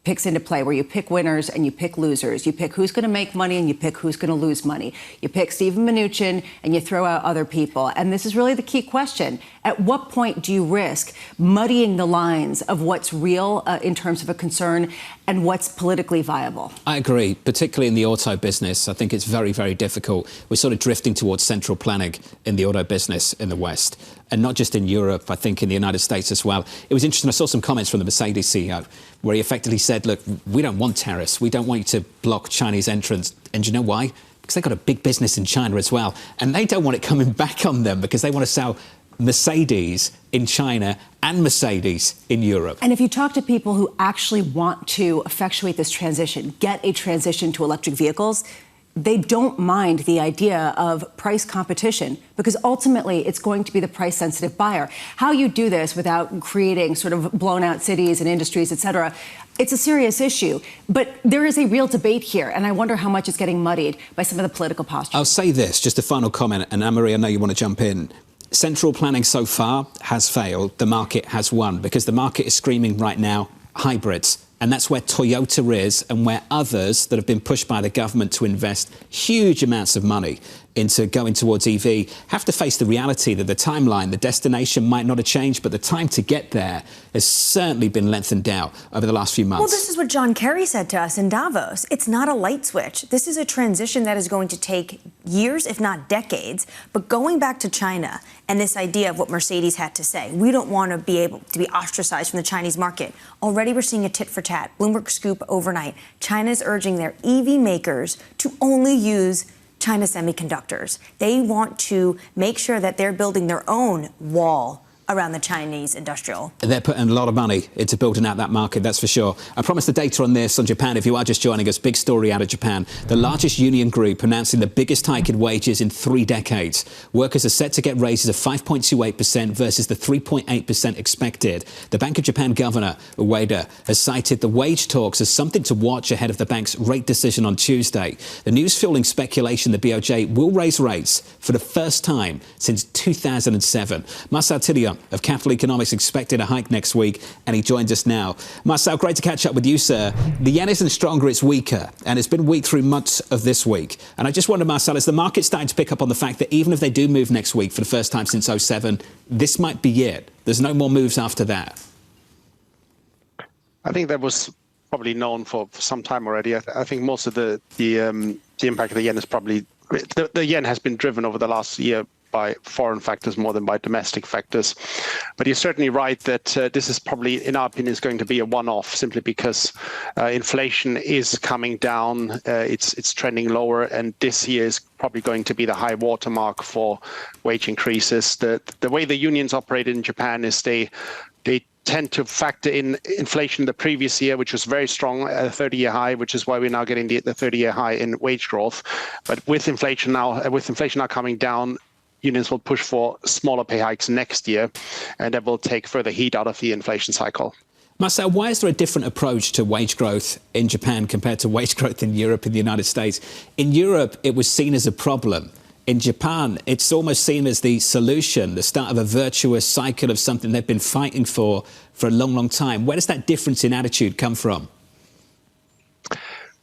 picks into play, where you pick winners and you pick losers. You pick who's going to make money and you pick who's going to lose money. You pick Stephen Mnuchin and you throw out other people. And this is really the key question. At what point do you risk muddying the lines of what's real in terms of a concern and what's politically viable? I agree, particularly in the auto business. I think it's very, very difficult. We're sort of drifting towards central planning in the auto business in the West, and not just in Europe, I think in the United States as well. It was interesting. I saw some comments from the Mercedes CEO where he effectively said, look, we don't want tariffs. We don't want you to block Chinese entrance. And do you know why? Because they've got a big business in China as well. And they don't want it coming back on them because they want to sell Mercedes in China and Mercedes in Europe. And if you talk to people who actually want to effectuate this transition, get a transition to electric vehicles, they don't mind the idea of price competition because ultimately it's going to be the price-sensitive buyer. How you do this without creating sort of blown-out cities and industries, et cetera, it's a serious issue. But there is a real debate here, and I wonder how much is getting muddied by some of the political postures. I'll say this, just a final comment, and Annmarie, I know you want to jump in. Central planning so far has failed. The market has won because the market is screaming right now, hybrids. And that's where Toyota is and where others that have been pushed by the government to invest huge amounts of money into going towards EV have to face the reality that the timeline, the destination might not have changed, but the time to get there has certainly been lengthened out over the last few months. Well, this is what John Kerry said to us in Davos. It's not a light switch. This is a transition that is going to take years, if not decades. But going back to China and this idea of what Mercedes had to say, we don't want to be able to be ostracized from the Chinese market. Already we're seeing a tit for tat. Bloomberg scoop overnight. China is urging their EV makers to only use China semiconductors. They want to make sure that they're building their own wall around the Chinese industrial. They're putting a lot of money into building out that market, that's for sure. I promised the data on this on Japan. If you are just joining us, big story out of Japan. The largest union group announcing the biggest hike in wages in 3 decades. Workers are set to get raises of 5.28% versus the 3.8% expected. The Bank of Japan Governor, Ueda, has cited the wage talks as something to watch ahead of the bank's rate decision on Tuesday. The news fueling speculation the BOJ will raise rates for the first time since 2007. Marcel Tillion of Capital Economics expected a hike next week, and he joins us now. Marcel, great to catch up with you, sir. The yen isn't stronger, it's weaker, and it's been weak through much of this week. And I just wonder, Marcel, is the market starting to pick up on the fact that even if they do move next week for the first time since 2007, this might be it? There's no more moves after that? I think that was probably known for some time already. I think most of the impact of the yen is probably... The yen has been driven over the last year by foreign factors more than by domestic factors. But you're certainly right that this is probably, in our opinion, is going to be a one-off simply because inflation is coming down, it's trending lower, and this year is probably going to be the high watermark for wage increases. The way the unions operate in Japan is they tend to factor in inflation the previous year, which was very strong at a 30-year high, which is why we're now getting the 30-year high in wage growth. But with inflation now coming down, unions will push for smaller pay hikes next year, and that will take further heat out of the inflation cycle. Marcel, why is there a different approach to wage growth in Japan compared to wage growth in Europe and the United States? In Europe, it was seen as a problem. In Japan, it's almost seen as the solution, the start of a virtuous cycle of something they've been fighting for a long, long time. Where does that difference in attitude come from?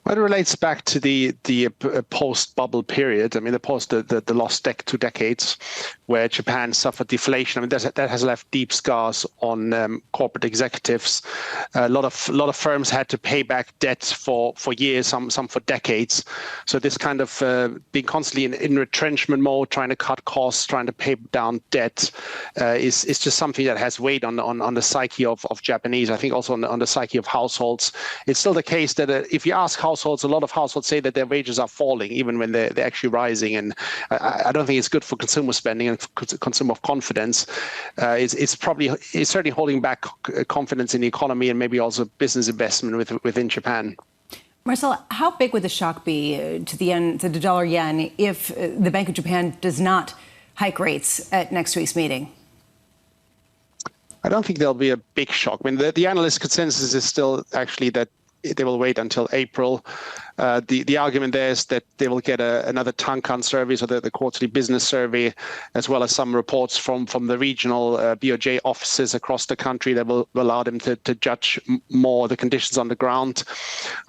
Well, it relates back to the post-bubble period. I mean, the lost 2 decades where Japan suffered deflation. I mean, that has left deep scars on corporate executives. A lot of firms had to pay back debt for years, some for decades. So this kind of being constantly in retrenchment mode, trying to cut costs, trying to pay down debt is just something that has weighed on the psyche of Japanese. I think also on the psyche of households. It's still the case that if you ask households, a lot of households say that their wages are falling even when they're actually rising, and I don't think it's good for consumer spending and consumer confidence. It's certainly holding back confidence in the economy and maybe also business investment within Japan. Marcel, how big would the shock be to the dollar yen if the Bank of Japan does not hike rates at next week's meeting? I don't think there'll be a big shock. I mean, the analyst consensus is still actually that they will wait until April. The argument there is that they will get another Tankan survey, so the quarterly business survey, as well as some reports from the regional BOJ offices across the country that will allow them to judge more the conditions on the ground.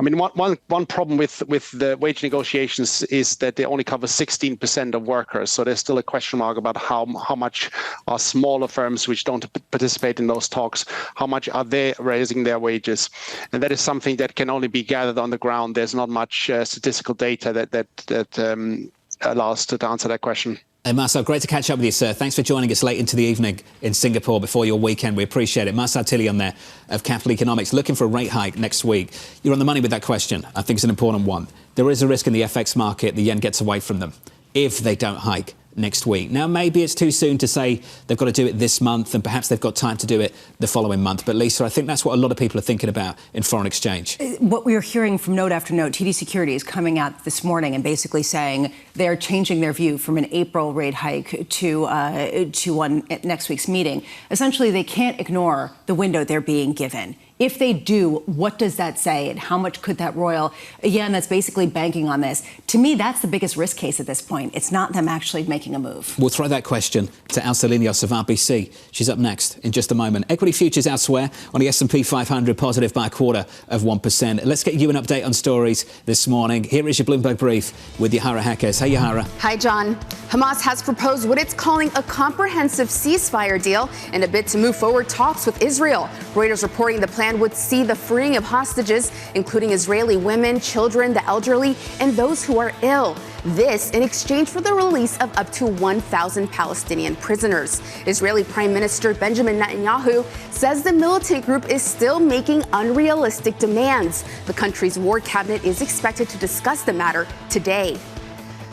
I mean, one problem with the wage negotiations is that they only cover 16% of workers. So there's still a question mark about how much are smaller firms which don't participate in those talks, how much are they raising their wages? And that is something that can only be gathered on the ground. There's not much statistical data that allows to answer that question. Hey, Marcel, great to catch up with you, sir. Thanks for joining us late into the evening in Singapore before your weekend. We appreciate it. Marcel Tillion there of Capital Economics, looking for a rate hike next week. You're on the money with that question. I think it's an important one. There is a risk in the FX market the yen gets away from them if they don't hike next week. Now, maybe it's too soon to say they've got to do it this month and perhaps they've got time to do it the following month. But, Lisa, I think that's what a lot of people are thinking about in foreign exchange. What we are hearing from note after note, TD Securities coming out this morning and basically saying they're changing their view from an April rate hike to one at next week's meeting. Essentially, they can't ignore the window they're being given. If they do, what does that say? And how much could that roil a yen that's basically banking on this? To me, that's the biggest risk case at this point. It's not them actually making a move. We'll throw that question to Elsa Linios of RBC. She's up next in just a moment. Equity futures elsewhere on the S&P 500 positive by 0.25%. Let's get you an update on stories this morning. Here is your Bloomberg Brief with Yahara Hakez. Hey, Yahara. Hi, John. Hamas has proposed what it's calling a comprehensive ceasefire deal in a bid to move forward talks with Israel. Reuters reporting the plan would see the freeing of hostages, including Israeli women, children, the elderly, and those who are ill. This in exchange for the release of up to 1,000 Palestinian prisoners. Israeli Prime Minister Benjamin Netanyahu says the militant group is still making unrealistic demands. The country's war cabinet is expected to discuss the matter today.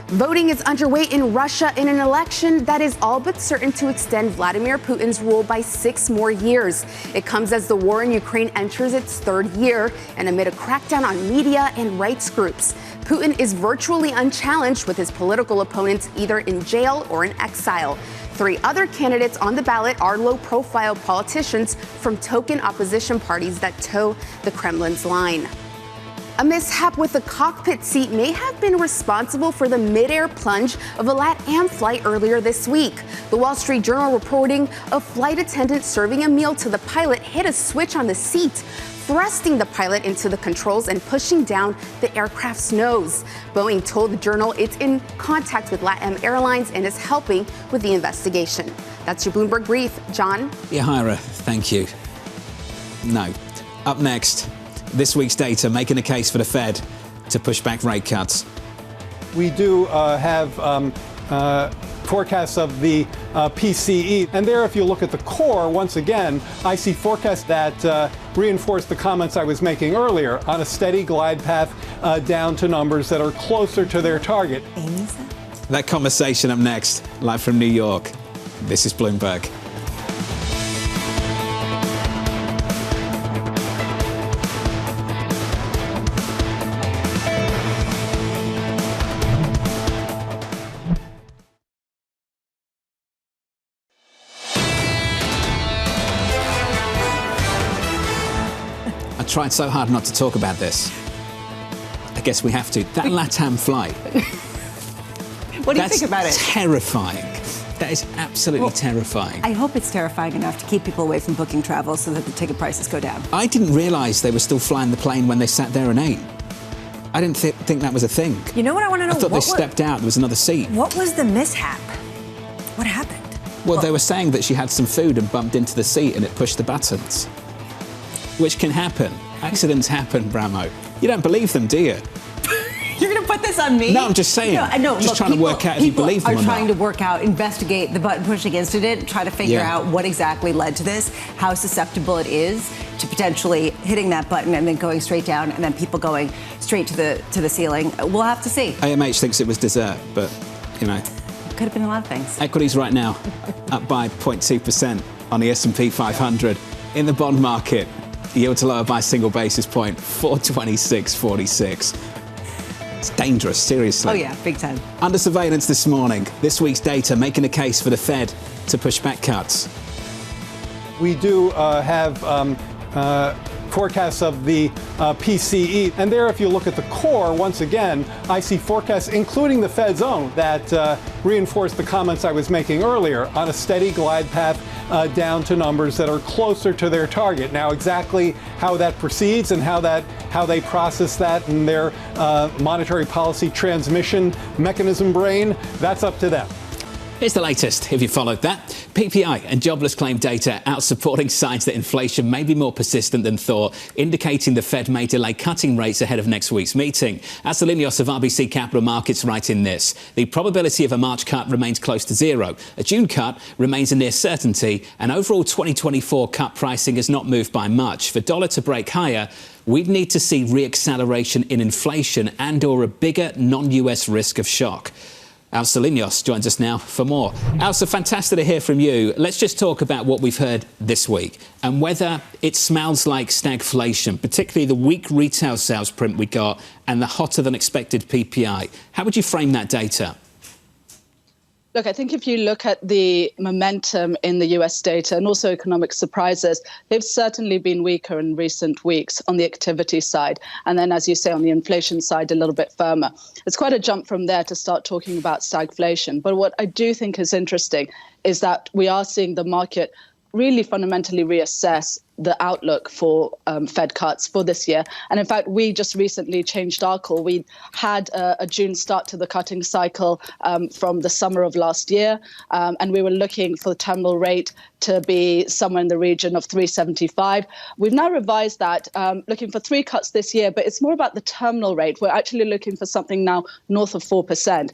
Voting is underway in Russia in an election that is all but certain to extend Vladimir Putin's rule by 6 more years. It comes as the war in Ukraine enters its 3rd year and amid a crackdown on media and rights groups. Putin is virtually unchallenged, with his political opponents either in jail or in exile. 3 other candidates on the ballot are low-profile politicians from token opposition parties that toe the Kremlin's line. A mishap with the cockpit seat may have been responsible for the mid-air plunge of a LATAM flight earlier this week. The Wall Street Journal reporting a flight attendant serving a meal to the pilot hit a switch on the seat, thrusting the pilot into the controls and pushing down the aircraft's nose. Boeing told the Journal it's in contact with LATAM Airlines and is helping with the investigation. That's your Bloomberg Brief. John? Yahara, thank you. No. Up next, this week's data making a case for the Fed to push back rate cuts. We do have forecasts of the PCE. And there, if you look at the core, once again, I see forecasts that reinforce the comments I was making earlier on a steady glide path down to numbers that are closer to their target. That conversation up next, live from New York. This is Bloomberg. I tried so hard not to talk about this. I guess we have to. That LATAM flight. What do you think about it? That's terrifying. That is absolutely terrifying. I hope it's terrifying enough to keep people away from booking travel so that the ticket prices go down. I didn't realise they were still flying the plane when they sat there and ate. I didn't think that was a thing. You know what I want to know? I thought they stepped out. There was another seat. What was the mishap? What happened? Well, they were saying that she had some food and bumped into the seat and it pushed the buttons. Which can happen. Accidents happen, Bramo. You don't believe them, do you? You're going to put this on me? No, I'm just saying. No, just trying to work out if you believe them or not. People are trying to work out, investigate the button pushing incident, try to figure out what exactly led to this, how susceptible it is to potentially hitting that button and then going straight down, and then people going straight to the ceiling. We'll have to see. AMH thinks it was dessert, but, you know. It could have been a lot of things. Equities right now up by 0.2% on the S&P 500. In the bond market, yield to lower by a single basis point, 426.46. It's dangerous, seriously. Oh, yeah, big time. Under surveillance this morning, this week's data making a case for the Fed to push back cuts. we do have forecasts of the PCE. And there, if you look at the core, once again, I see forecasts, including the Fed's own, that reinforce the comments I was making earlier on a steady glide path down to numbers that are closer to their target. Now, exactly how that proceeds and how they process that in their monetary policy transmission mechanism brain, that's up to them. Here's the latest, if you followed that. PPI and jobless claim data out supporting signs that inflation may be more persistent than thought, indicating the Fed may delay cutting rates ahead of next week's meeting. Asalinios of RBC Capital Markets writing this. The probability of a March cut remains close to zero. A June cut remains a near certainty, and overall 2024 cut pricing has not moved by much. For dollar to break higher, we'd need to see re-acceleration in inflation and/or a bigger non-US risk of shock. Asalinios joins us now for more. Alsa, fantastic to hear from you. Let's just talk about what we've heard this week and whether it smells like stagflation, particularly the weak retail sales print we got and the hotter than expected PPI. How would you frame that data? Look, I think if you look at the momentum in the US data and also economic surprises, they've certainly been weaker in recent weeks on the activity side. And then, as you say, on the inflation side, a little bit firmer. It's quite a jump from there to start talking about stagflation. But what I do think is interesting is that we are seeing the market really fundamentally reassess the outlook for Fed cuts for this year. And in fact, we just recently changed our call. We had a June start to the cutting cycle from the summer of last year. And we were looking for the terminal rate to be somewhere in the region of 375. We've now revised that, looking for 3 cuts this year, but it's more about the terminal rate. We're actually looking for something now north of 4%,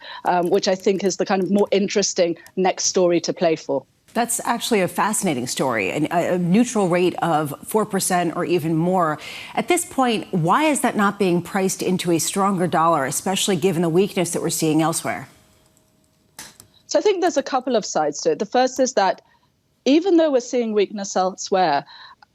which I think is the kind of more interesting next story to play for. That's actually a fascinating story, a neutral rate of 4% or even more. At this point, why is that not being priced into a stronger dollar, especially given the weakness that we're seeing elsewhere? So I think there's a couple of sides to it. The first is that even though we're seeing weakness elsewhere,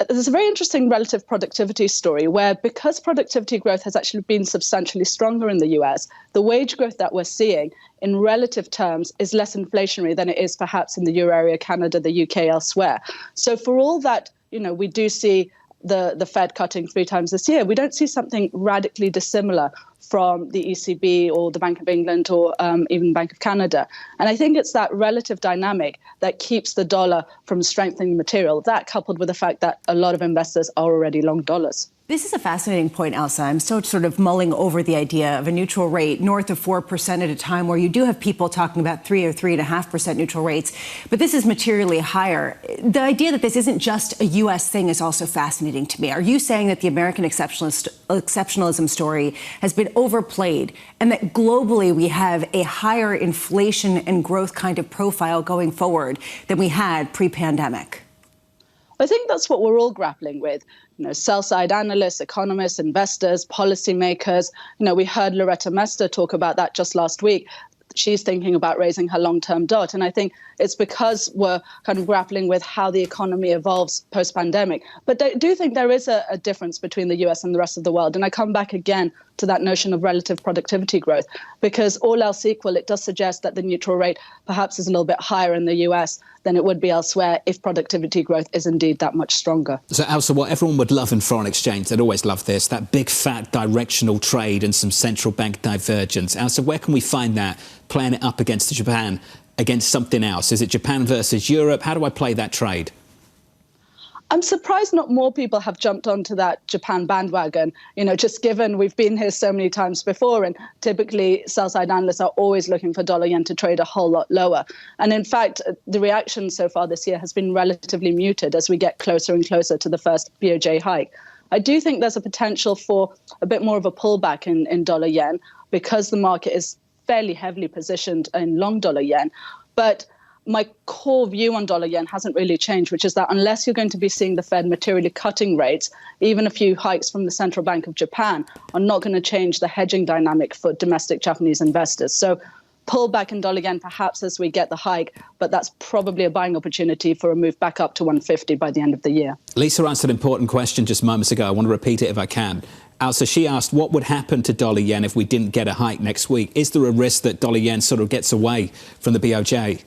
there's a very interesting relative productivity story where, because productivity growth has actually been substantially stronger in the US, the wage growth that we're seeing in relative terms is less inflationary than it is perhaps in the euro area, Canada, the UK, elsewhere. So for all that, we do see the Fed cutting 3 times this year, we don't see something radically dissimilar from the ECB or the Bank of England or even Bank of Canada. And I think it's that relative dynamic that keeps the dollar from strengthening material, that coupled with the fact that a lot of investors are already long dollars. This is a fascinating point, Elsa. I'm still sort of mulling over the idea of a neutral rate north of 4% at a time where you do have people talking about 3 or 3.5% neutral rates, but this is materially higher. The idea that this isn't just a U.S. thing is also fascinating to me. Are you saying that the American exceptionalism story has been overplayed and that globally we have a higher inflation and growth kind of profile going forward than we had pre-pandemic? I think that's what we're all grappling with. Sell-side analysts, economists, investors, policymakers. We heard Loretta Mester talk about that just last week. She's thinking about raising her long-term dot. And I think it's because we're kind of grappling with how the economy evolves post-pandemic. But I do think there is a difference between the US and the rest of the world. And I come back again to that notion of relative productivity growth, because all else equal, it does suggest that the neutral rate perhaps is a little bit higher in the US than it would be elsewhere if productivity growth is indeed that much stronger. So, Elsa, what everyone would love in foreign exchange, they'd always love this, that big, fat directional trade and some central bank divergence. Elsa, where can we find that, playing it up against Japan, against something else? Is it Japan versus Europe? How do I play that trade? I'm surprised not more people have jumped onto that Japan bandwagon, just given we've been here so many times before, and typically sell-side analysts are always looking for dollar yen to trade a whole lot lower. And in fact, the reaction so far this year has been relatively muted as we get closer and closer to the first BOJ hike. I do think there's a potential for a bit more of a pullback in dollar yen because the market is fairly heavily positioned in long dollar yen. But my core view on dollar yen hasn't really changed, which is that unless you're going to be seeing the Fed materially cutting rates, even a few hikes from the Central Bank of Japan are not going to change the hedging dynamic for domestic Japanese investors. So pull back in dollar yen perhaps as we get the hike, but that's probably a buying opportunity for a move back up to 150 by the end of the year. Lisa answered an important question just moments ago. I want to repeat it if I can. Elsa, she asked what would happen to dollar yen if we didn't get a hike next week. Is there a risk that dollar yen sort of gets away from the BOJ?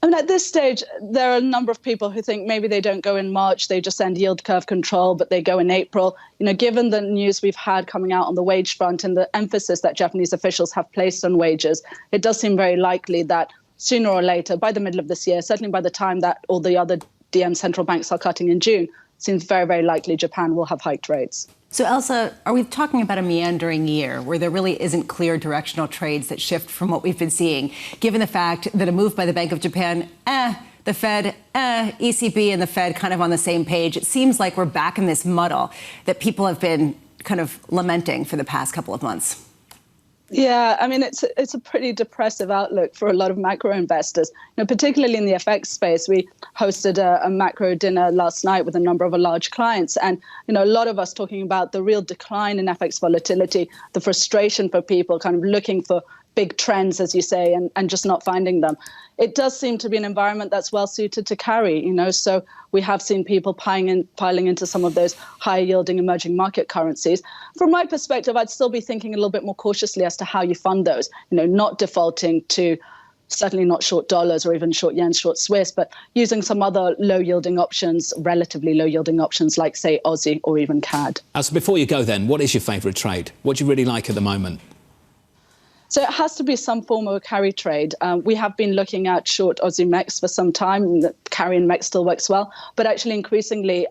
I mean, at this stage, there are a number of people who think maybe they don't go in March, they just end yield curve control, but they go in April. You know, given the news we've had coming out on the wage front and the emphasis that Japanese officials have placed on wages, it does seem very likely that sooner or later, by the middle of this year, certainly by the time that all the other DM central banks are cutting in June, seems very, very likely Japan will have hiked rates. So, Elsa, are we talking about a meandering year where there really isn't clear directional trades that shift from what we've been seeing, given the fact that a move by the Bank of Japan, the Fed, ECB and the Fed kind of on the same page? It seems like we're back in this muddle that people have been kind of lamenting for the past couple of months. Yeah, I mean, it's a pretty depressive outlook for a lot of macro investors, you know, particularly in the FX space. We hosted a macro dinner last night with a number of our large clients. And, you know, a lot of us talking about the real decline in FX volatility, the frustration for people kind of looking for big trends, as you say, and just not finding them. It does seem to be an environment that's well suited to carry, you know, so we have seen people piling into some of those high yielding emerging market currencies. From my perspective, I'd still be thinking a little bit more cautiously as to how you fund those, you know, not defaulting to certainly not short dollars or even short yen, short Swiss, but using some other low yielding options, relatively low yielding options like, say, Aussie or even CAD. So before you go then, what is your favourite trade? What do you really like at the moment? So it has to be some form of a carry trade. We have been looking at short Aussie MEX for some time. The carry in MEX still works well, but actually increasingly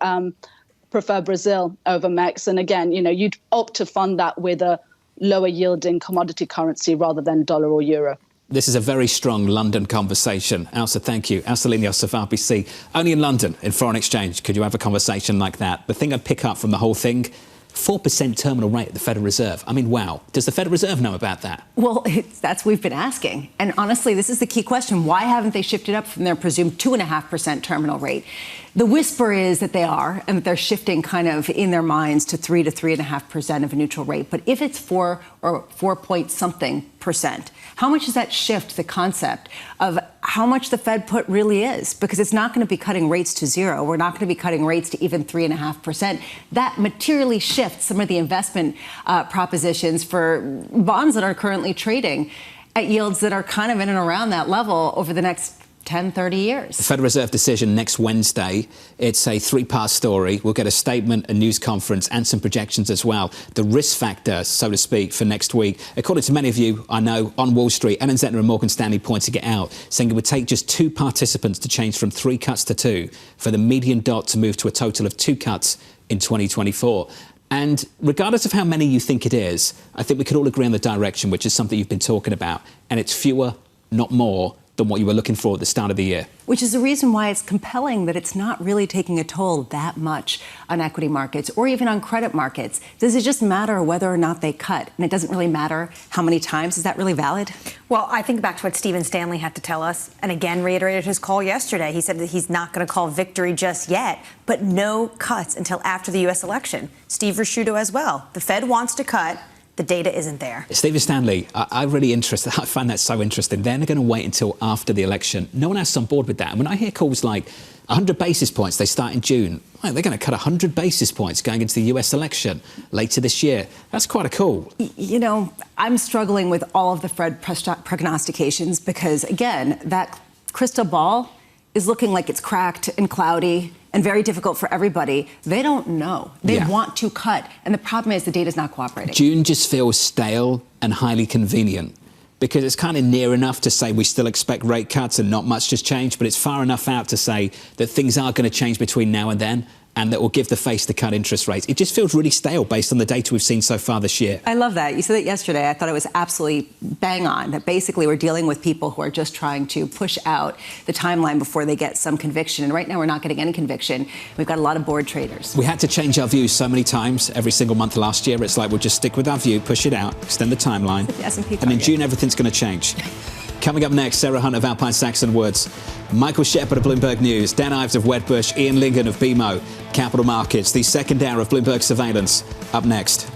prefer Brazil over MEX. And again, you know, you'd opt to fund that with a lower yielding commodity currency rather than dollar or euro. This is a very strong London conversation. Elsa, thank you. Elsa Linios of RBC. Only in London, in foreign exchange, could you have a conversation like that? The thing I'd pick up from the whole thing, 4% terminal rate at the Federal Reserve. I mean, wow. Does the Federal Reserve know about that? Well, that's what we've been asking. And honestly, this is the key question. Why haven't they shifted up from their presumed 2.5% terminal rate? The whisper is that they are, and that they're shifting kind of in their minds to 3 to 3.5% of a neutral rate. But if it's 4 or 4 point something percent, how much does that shift the concept of how much the Fed put really is? Because it's not going to be cutting rates to zero. We're not going to be cutting rates to even 3.5%. That materially shifts some of the investment propositions for bonds that are currently trading at yields that are kind of in and around that level over the next 10, 30 years. The Federal Reserve decision next Wednesday. It's a three-part story. We'll get a statement, a news conference, and some projections as well. The risk factor, so to speak, for next week. According to many of you, I know, on Wall Street, Ellen Zentner and Morgan Stanley pointing it out, saying it would take just 2 participants to change from 3 cuts to 2 for the median dot to move to a total of 2 cuts in 2024. And regardless of how many you think it is, I think we could all agree on the direction, which is something you've been talking about. And it's fewer, not more, than what you were looking for at the start of the year. Which is the reason why it's compelling that it's not really taking a toll that much on equity markets or even on credit markets. Does it just matter whether or not they cut? And it doesn't really matter how many times. Is that really valid? Well, I think back to what Stephen Stanley had to tell us, and again reiterated his call yesterday. He said that he's not going to call victory just yet, but no cuts until after the U.S. election. Steve Risciuto as well. The Fed wants to cut. The data isn't there. Stephen Stanley, I find that so interesting. They're going to wait until after the election. No one else is on board with that. And when I hear calls like 100 basis points, they start in June. Well, they're going to cut 100 basis points going into the US election later this year. That's quite a call. You know, I'm struggling with all of the Fed prognostications because, again, that crystal ball is looking like it's cracked and cloudy and very difficult for everybody. They don't know. They want to cut. And the problem is the data's not cooperating. June just feels stale and highly convenient because it's kind of near enough to say we still expect rate cuts and not much has changed, but it's far enough out to say that things are going to change between now and then and that will give the face to cut interest rates. It just feels really stale based on the data we've seen so far this year. I love that. You said that yesterday. I thought it was absolutely bang on, that basically we're dealing with people who are just trying to push out the timeline before they get some conviction. And right now we're not getting any conviction. We've got a lot of bored traders. We had to change our views so many times every single month last year. It's like we'll just stick with our view, push it out, extend the timeline. And in June, everything's going to change. Coming up next, Sarah Hunt of Alpine Saxon Woods, Michael Shepard of Bloomberg News, Dan Ives of Wedbush, Ian Lingen of BMO Capital Markets. The second hour of Bloomberg Surveillance up next.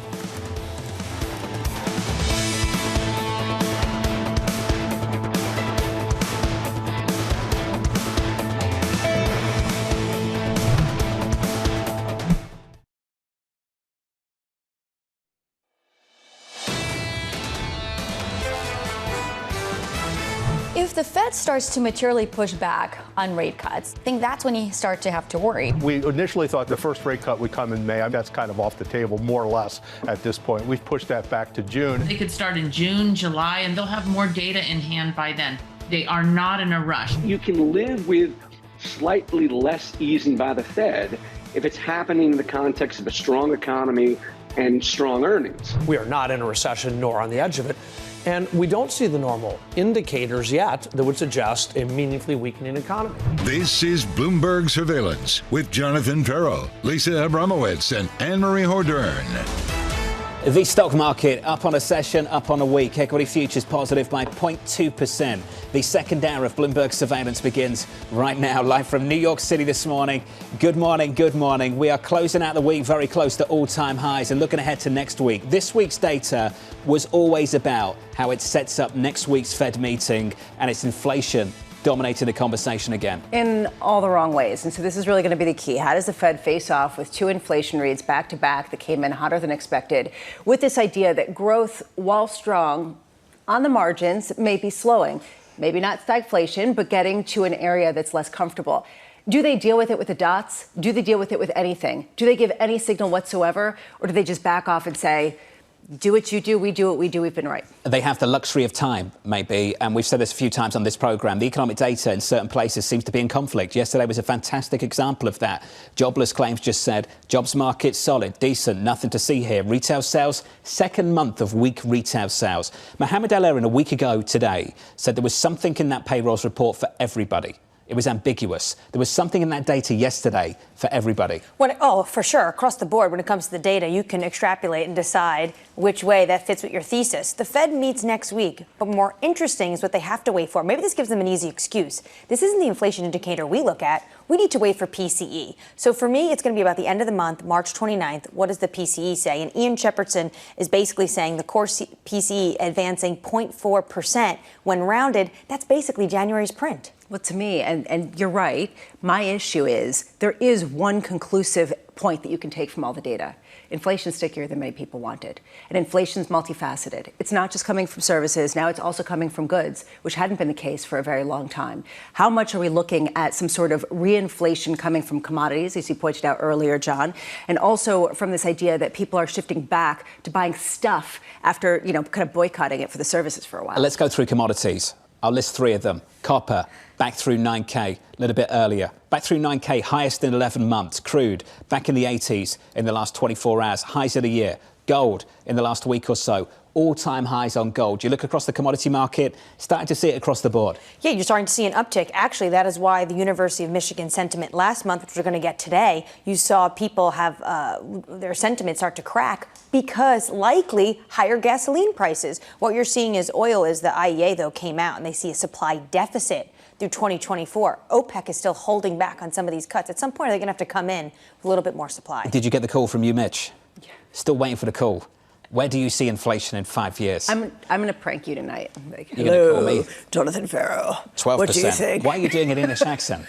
If the Fed starts to materially push back on rate cuts, I think that's when you start to have to worry. We initially thought the first rate cut would come in May. That's kind of off the table, more or less, at this point. We've pushed that back to June. They could start in June, July, and they'll have more data in hand by then. They are not in a rush. You can live with slightly less easing by the Fed if it's happening in the context of a strong economy and strong earnings. We are not in a recession nor on the edge of it. And we don't see the normal indicators yet that would suggest a meaningfully weakening economy. This is Bloomberg Surveillance with Jonathan Ferro, Lisa Abramowicz, and Annmarie Hordern. The stock market up on a session, up on a week. Equity futures positive by 0.2%. The second hour of Bloomberg Surveillance begins right now, live from New York City this morning. Good morning, good morning. We are closing out the week very close to all-time highs and looking ahead to next week. This week's data was always about how it sets up next week's Fed meeting and its inflation dominating the conversation again. In all the wrong ways. And so this is really going to be the key. How does the Fed face off with two inflation reads back to back that came in hotter than expected, with this idea that growth, while strong on the margins, may be slowing? Maybe not stagflation, but getting to an area that's less comfortable. Do they deal with it with the dots? Do they deal with it with anything? Do they give any signal whatsoever? Or do they just back off and say, do what you do, we do what we do, we've been right? They have the luxury of time, maybe, and we've said this a few times on this programme. The economic data in certain places seems to be in conflict. Yesterday was a fantastic example of that. Jobless claims just said, jobs market solid, decent, nothing to see here. Retail sales, second month of weak retail sales. Mohamed El-Erian a week ago today said there was something in that payrolls report for everybody. It was ambiguous. There was something in that data yesterday for everybody. For sure. Across the board, when it comes to the data, you can extrapolate and decide which way that fits with your thesis. The Fed meets next week, but more interesting is what they have to wait for. Maybe this gives them an easy excuse. This isn't the inflation indicator we look at. We need to wait for PCE. So for me, it's going to be about the end of the month, March 29th. What does the PCE say? And Ian Shepardson is basically saying the core PCE advancing 0.4%. When rounded, that's basically January's print. Well, to me, and you're right, my issue is there is one conclusive point that you can take from all the data. Inflation's stickier than many people wanted. And inflation's multifaceted. It's not just coming from services. Now it's also coming from goods, which hadn't been the case for a very long time. How much are we looking at some sort of reinflation coming from commodities, as you pointed out earlier, John, and also from this idea that people are shifting back to buying stuff after, kind of boycotting it for the services for a while? Let's go through commodities. I'll list three of them. Copper, back through 9K, a little bit earlier. Back through 9K, highest in 11 months. Crude, back in the 80s in the last 24 hours, highs of the year. Gold, in the last week or so, all-time highs on gold. You look across the commodity market, starting to see it across the board. Yeah, you're starting to see an uptick. Actually, that is why the University of Michigan sentiment last month, which we're going to get today, you saw people have their sentiment start to crack because likely higher gasoline prices. What you're seeing is oil is the IEA, though, came out and they see a supply deficit through 2024. OPEC is still holding back on some of these cuts. At some point, they're going to have to come in with a little bit more supply. Did you get the call from you, Mitch? Yeah. Still waiting for the call. Where do you see inflation in 5 years? I'm going to prank you tonight. Like, you're going to call me? Jonathan Ferro. 12%. What do you think? Why are you doing it in English accent?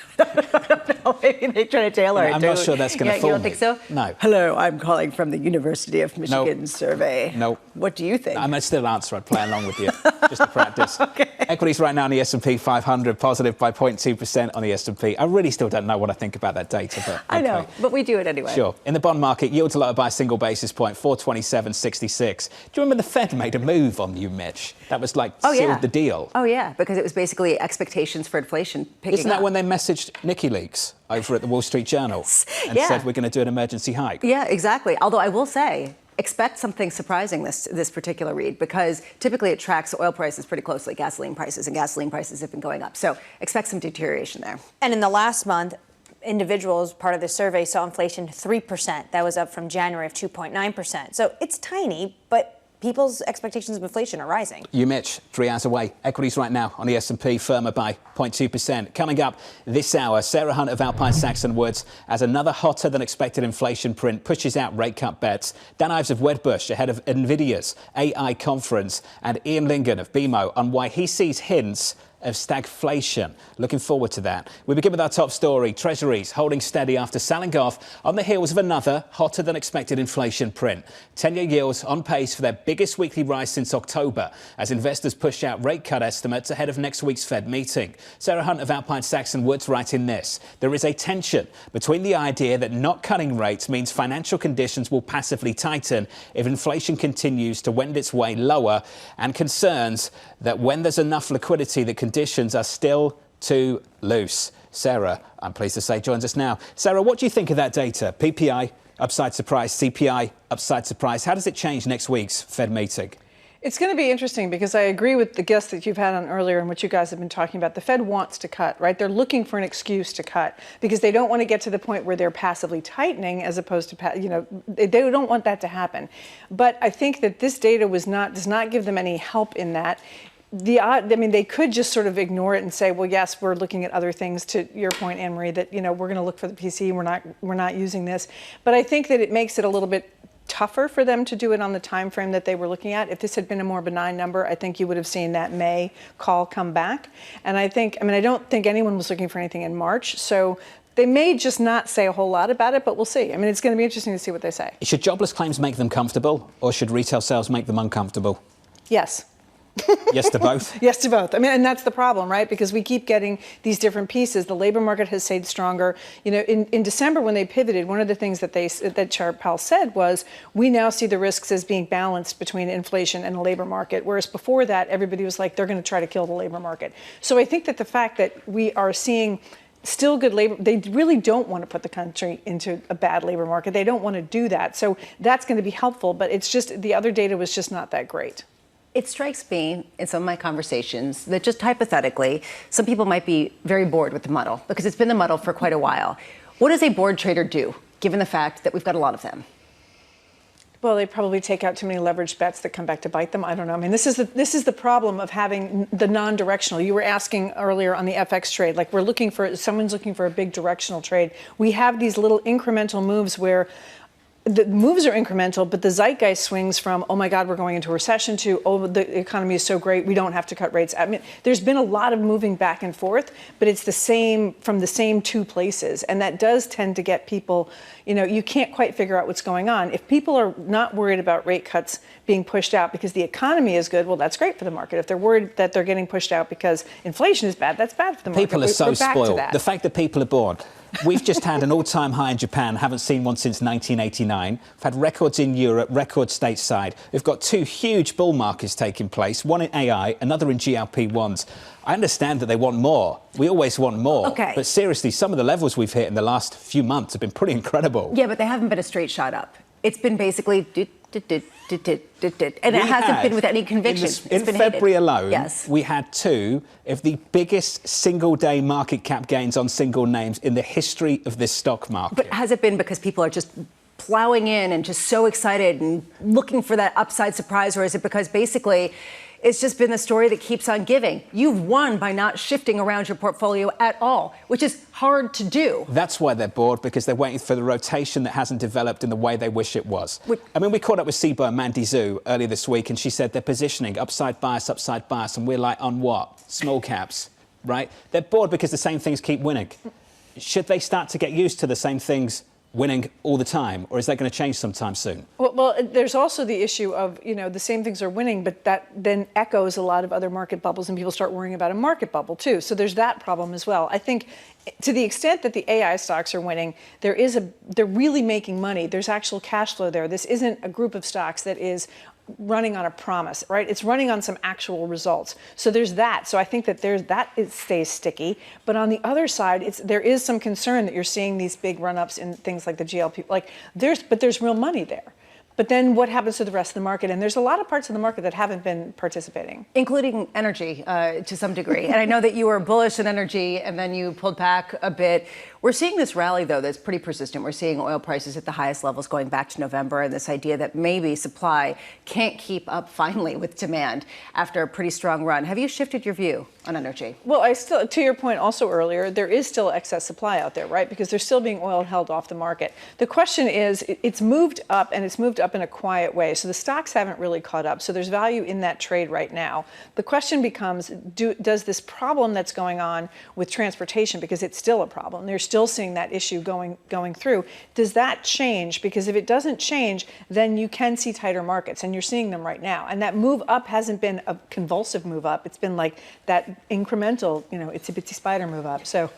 No, maybe they're trying to tailor it. I'm not sure that's going to fool me. You don't think so? No. Hello, I'm calling from the University of Michigan survey. No. What do you think? I'm going to still answer. I'd play along with you, just to practice. Okay. Equities right now on the S&P 500, positive by 0.2% on the S&P. I really still don't know what I think about that data, but okay. I know, but we do it anyway. Sure. In the bond market, yields are lower by a single basis point, 427.66. Do you remember the Fed made a move on you, Mitch? That was sealed the deal. Oh, yeah, because it was basically expectations for inflation picking up. Isn't that when they messaged WikiLeaks over at the Wall Street Journal and said we're going to do an emergency hike? Yeah, exactly. Although I will say, expect something surprising this particular read, because typically it tracks oil prices pretty closely, gasoline prices, and gasoline prices have been going up. So expect some deterioration there. And in the last month, individuals, part of the survey, saw inflation 3%. That was up from January of 2.9%. So it's tiny, but people's expectations of inflation are rising. You, Mitch, 3 hours away. Equities right now on the S&P firmer by 0.2%. Coming up this hour, Sarah Hunt of Alpine Saxon Woods as another hotter than expected inflation print pushes out rate cut bets. Dan Ives of Wedbush ahead of Nvidia's AI conference, and Ian Lingen of BMO on why he sees hints of stagflation. Looking forward to that. We begin with our top story. Treasuries holding steady after selling off on the heels of another hotter than expected inflation print. 10-year yields on pace for their biggest weekly rise since October as investors push out rate cut estimates ahead of next week's Fed meeting. Sarah Hunt of Alpine Sachs and Woods writing this. There is a tension between the idea that not cutting rates means financial conditions will passively tighten if inflation continues to wend its way lower, and concerns that when there's enough liquidity, the conditions are still too loose. Sarah, I'm pleased to say, joins us now. Sarah, what do you think of that data? PPI, upside surprise, CPI, upside surprise. How does it change next week's Fed meeting? It's going to be interesting because I agree with the guests that you've had on earlier and what you guys have been talking about. The Fed wants to cut, right? They're looking for an excuse to cut because they don't want to get to the point where they're passively tightening as opposed to, they don't want that to happen. But I think that this data does not give them any help in that. They could just sort of ignore it and say, well, yes, we're looking at other things, to your point, Annmarie, that, we're going to look for the PCE, we're not using this. But I think that it makes it a little bit tougher for them to do it on the time frame that they were looking at. If this had been a more benign number, I think you would have seen that May call come back. And I don't think anyone was looking for anything in March. So they may just not say a whole lot about it, but we'll see. It's going to be interesting to see what they say. Should jobless claims make them comfortable, or should retail sales make them uncomfortable? Yes. Yes to both? Yes to both. And that's the problem, right? Because we keep getting these different pieces. The labor market has stayed stronger. In December when they pivoted, one of the things that Chair Powell said was, we now see the risks as being balanced between inflation and the labor market. Whereas before that, everybody was like, they're going to try to kill the labor market. So I think that the fact that we are seeing still good labor, they really don't want to put the country into a bad labor market. They don't want to do that. So that's going to be helpful. But it's just, the other data was just not that great. It strikes me in some of my conversations that just hypothetically, some people might be very bored with the muddle because it's been the muddle for quite a while. What does a bored trader do, given the fact that we've got a lot of them? Well, they probably take out too many leveraged bets that come back to bite them. I don't know. This is the problem of having the non-directional. You were asking earlier on the FX trade, like someone's looking for a big directional trade. We have these little incremental moves where the moves are incremental, but the zeitgeist swings from, oh my God, we're going into a recession, to, oh, the economy is so great, we don't have to cut rates. There's been a lot of moving back and forth, but it's the same from the same two places. And that does tend to get people, you can't quite figure out what's going on. If people are not worried about rate cuts being pushed out because the economy is good, well, that's great for the market. If they're worried that they're getting pushed out because inflation is bad, that's bad for the market. People are so spoiled. The fact that people are bored. We've just had an all-time high in Japan, haven't seen one since 1989. We've had records in Europe, records stateside. We've got two huge bull markets taking place, one in AI, another in GLP-1s. I understand that they want more. We always want more. Okay. But seriously, some of the levels we've hit in the last few months have been pretty incredible. Yeah, but they haven't been a straight shot up. It's been basically and it hasn't been with any conviction. In February alone, yes, we had two of the biggest single-day market cap gains on single names in the history of this stock market. But has it been because people are just plowing in and just so excited and looking for that upside surprise, or is it because basically it's just been the story that keeps on giving? You've won by not shifting around your portfolio at all, which is hard to do. That's why they're bored, because they're waiting for the rotation that hasn't developed in the way they wish it was. We caught up with CBOE Mandy Zhu earlier this week, and she said they're positioning upside bias, and we're like, on what? Small caps, right? They're bored because the same things keep winning. Should they start to get used to the same things winning all the time, or is that going to change sometime soon? Well, there's also the issue of, the same things are winning, but that then echoes a lot of other market bubbles, and people start worrying about a market bubble too. So there's that problem as well. I think to the extent that the AI stocks are winning, they're really making money. There's actual cash flow there. This isn't a group of stocks that is running on a promise, right? It's running on some actual results. So there's that. So I think that it stays sticky. But on the other side, there is some concern that you're seeing these big run-ups in things like the GLP. There's real money there. But then what happens to the rest of the market? And there's a lot of parts of the market that haven't been participating. Including energy to some degree. And I know that you were bullish in energy and then you pulled back a bit. We're seeing this rally, though, that's pretty persistent. We're seeing oil prices at the highest levels going back to November, and this idea that maybe supply can't keep up finally with demand after a pretty strong run. Have you shifted your view on energy? Well, to your point also earlier, there is still excess supply out there, right? Because there's still being oil held off the market. The question is, it's moved up, and it's moved up in a quiet way. So the stocks haven't really caught up. So there's value in that trade right now. The question becomes, does this problem that's going on with transportation, because it's still a problem, they're still seeing that issue going through, does that change? Because if it doesn't change, then you can see tighter markets, and you're seeing them right now. And that move up hasn't been a convulsive move up. It's been like that incremental, itsy bitsy spider move up. So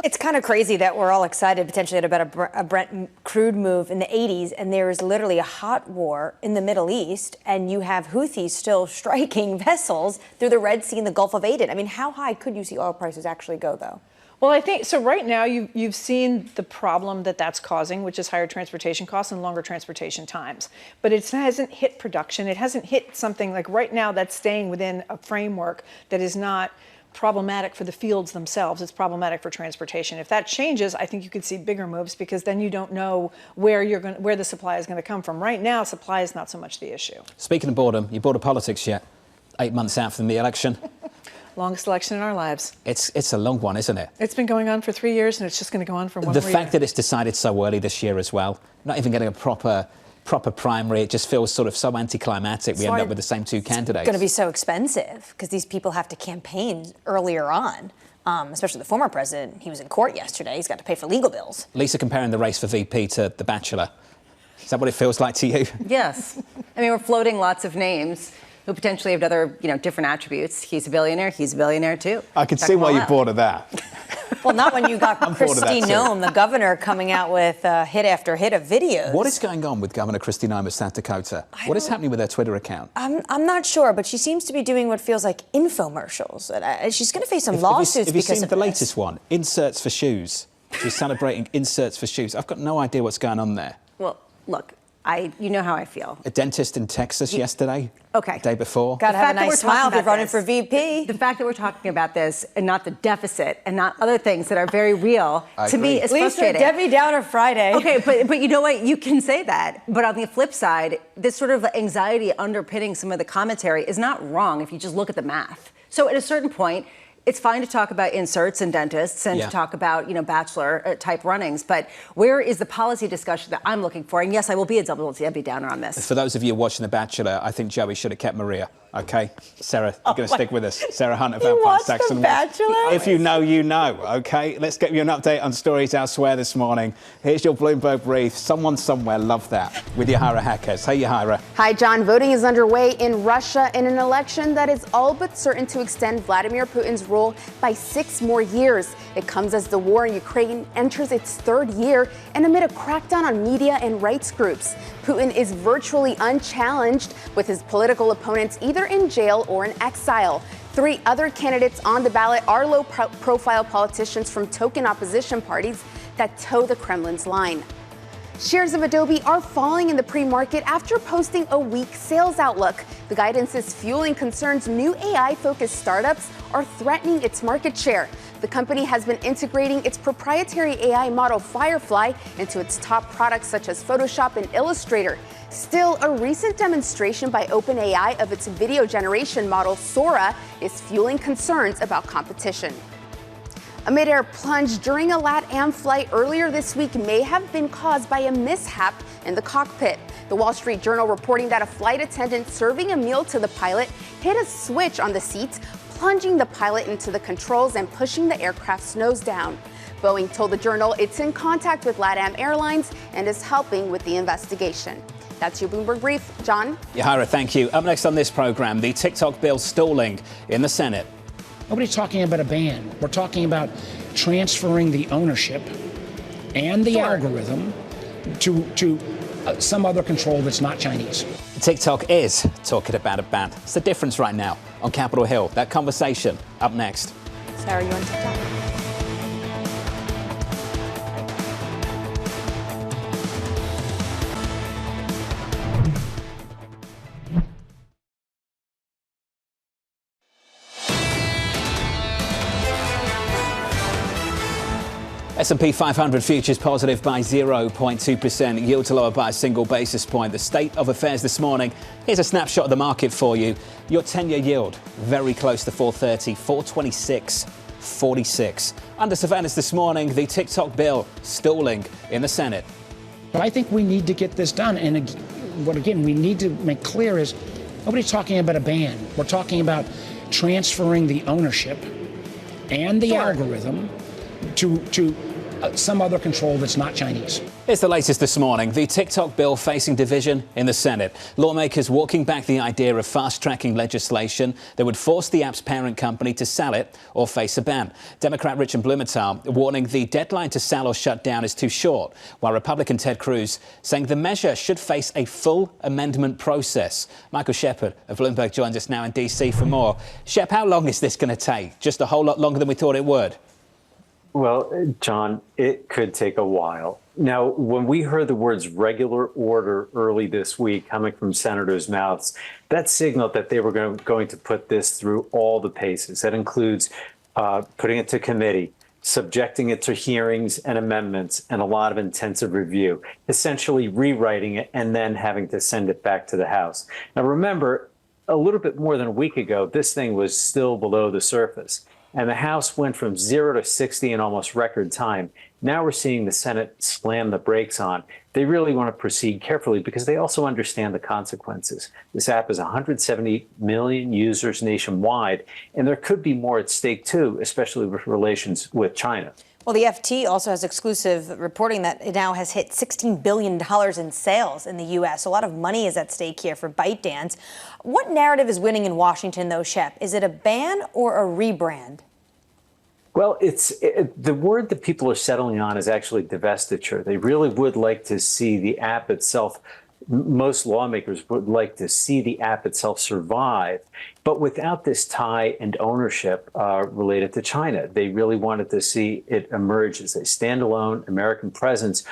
it's kind of crazy that we're all excited potentially about a Brent crude move in the 80s, and there is literally a hot war in the Middle East, and you have Houthis still striking vessels through the Red Sea and the Gulf of Aden. I mean, how high could you see oil prices actually go, though? Well, I think so. Right now, you've seen the problem that's causing, which is higher transportation costs and longer transportation times. But it hasn't hit production. It hasn't hit something like right now that's staying within a framework that is not problematic for the fields themselves. It's problematic for transportation. If that changes, I think you could see bigger moves, because then you don't know where the supply is going to come from. Right now, supply is not so much the issue. Speaking of boredom, you bored of politics yet? 8 months out from the election. Longest election in our lives. It's a long one, isn't it? It's been going on for 3 years, and it's just going to go on for one more year. year. The fact that it's decided so early this year as well, not even getting a proper primary, it just feels sort of so anticlimactic. We end up with the same two candidates. It's going to be so expensive because these people have to campaign earlier on, especially the former president. He was in court yesterday. He's got to pay for legal bills. Lisa, comparing the race for VP to The Bachelor, is that what it feels like to you? Yes. I mean, we're floating lots of names who potentially have other, different attributes. He's a billionaire too. I can see why you're bored of that. Well, not when you got Kristi Noem, the governor, coming out with hit after hit of videos. What is going on with Governor Kristi Noem of South Dakota? What is happening with her Twitter account? I'm not sure, but she seems to be doing what feels like infomercials. She's going to face some lawsuits because of this. Have you seen the latest one? Inserts for shoes. She's celebrating inserts for shoes. I've got no idea what's going on there. Well, look, you know how I feel. A dentist in Texas yesterday. Okay. The day before. Got to have a nice smile if you're running for VP. The fact that we're talking about this and not the deficit and not other things that are very real, to me, is frustrating. Lisa, Debbie Downer Friday. Okay, but you know what? You can say that. But on the flip side, this sort of anxiety underpinning some of the commentary is not wrong if you just look at the math. So at a certain point, it's fine to talk about inserts and dentists and to talk about, bachelor type runnings, but where is the policy discussion that I'm looking for? And yes, I will be a double Debbie Downer on this. For those of you watching The Bachelor, I think Joey should have kept Maria. Okay, Sarah, you're going to stick with us. Sarah Hunt of Alpine Saxon. The Bachelor? If you know, you know. Okay, let's get you an update on stories elsewhere this morning. Here's your Bloomberg brief. Someone somewhere loved that with Yahira Hackers. Hey, Yahira. Hi, John. Voting is underway in Russia in an election that is all but certain to extend Vladimir Putin's rule by 6 more years. It comes as the war in Ukraine enters its 3rd year and amid a crackdown on media and rights groups. Putin is virtually unchallenged, with his political opponents either in jail or in exile. 3 other candidates on the ballot are low-profile politicians from token opposition parties that toe the Kremlin's line. Shares of Adobe are falling in the pre-market after posting a weak sales outlook. The guidance is fueling concerns new AI-focused startups are threatening its market share. The company has been integrating its proprietary AI model Firefly into its top products such as Photoshop and Illustrator. Still, a recent demonstration by OpenAI of its video generation model Sora is fueling concerns about competition. A mid-air plunge during a LATAM flight earlier this week may have been caused by a mishap in the cockpit. The Wall Street Journal reporting that a flight attendant serving a meal to the pilot hit a switch on the seat, plunging the pilot into the controls and pushing the aircraft's nose down. Boeing told the Journal it's in contact with LATAM Airlines and is helping with the investigation. That's your Bloomberg Brief. John? Yahira, thank you. Up next on this program, the TikTok bill stalling in the Senate. Nobody's talking about a ban. We're talking about transferring the ownership and the algorithm to some other control that's not Chinese. TikTok is talking about a ban. It's the difference right now on Capitol Hill. That conversation up next. Sarah, you on TikTok? S&P 500 futures positive by 0.2%, yield to lower by a single basis point. The state of affairs this morning. Here's a snapshot of the market for you. Your 10-year yield very close to 430, 426.46. Under surveillance this morning, the TikTok bill stalling in the Senate. But I think we need to get this done. And what, again, we need to make clear is nobody's talking about a ban. We're talking about transferring the ownership and the algorithm to some other control that's not Chinese. Here's the latest this morning. The TikTok bill facing division in the Senate. Lawmakers walking back the idea of fast-tracking legislation that would force the app's parent company to sell it or face a ban. Democrat Richard Blumenthal warning the deadline to sell or shut down is too short, while Republican Ted Cruz saying the measure should face a full amendment process. Michael Shepard of Bloomberg joins us now in D.C. for more. Shep, how long is this going to take? Just a whole lot longer than we thought it would. Well, John, it could take a while. Now, when we heard the words regular order early this week coming from senators' mouths, that signaled that they were going to put this through all the paces. That includes putting it to committee, subjecting it to hearings and amendments, and a lot of intensive review, essentially rewriting it and then having to send it back to the House. Now, remember, a little bit more than a week ago, this thing was still below the surface. And the House went from 0 to 60 in almost record time. Now we're seeing the Senate slam the brakes on. They really want to proceed carefully because they also understand the consequences. This app has 170 million users nationwide, and there could be more at stake, too, especially with relations with China. Well, the FT also has exclusive reporting that it now has hit $16 billion in sales in the U.S. A lot of money is at stake here for ByteDance. What narrative is winning in Washington, though, Shep? Is it a ban or a rebrand? Well, the word that people are settling on is actually divestiture. They really would like to see the app itself. Most lawmakers would like to see the app itself survive, but without this tie and ownership related to China. They really wanted to see it emerge as a standalone American presence,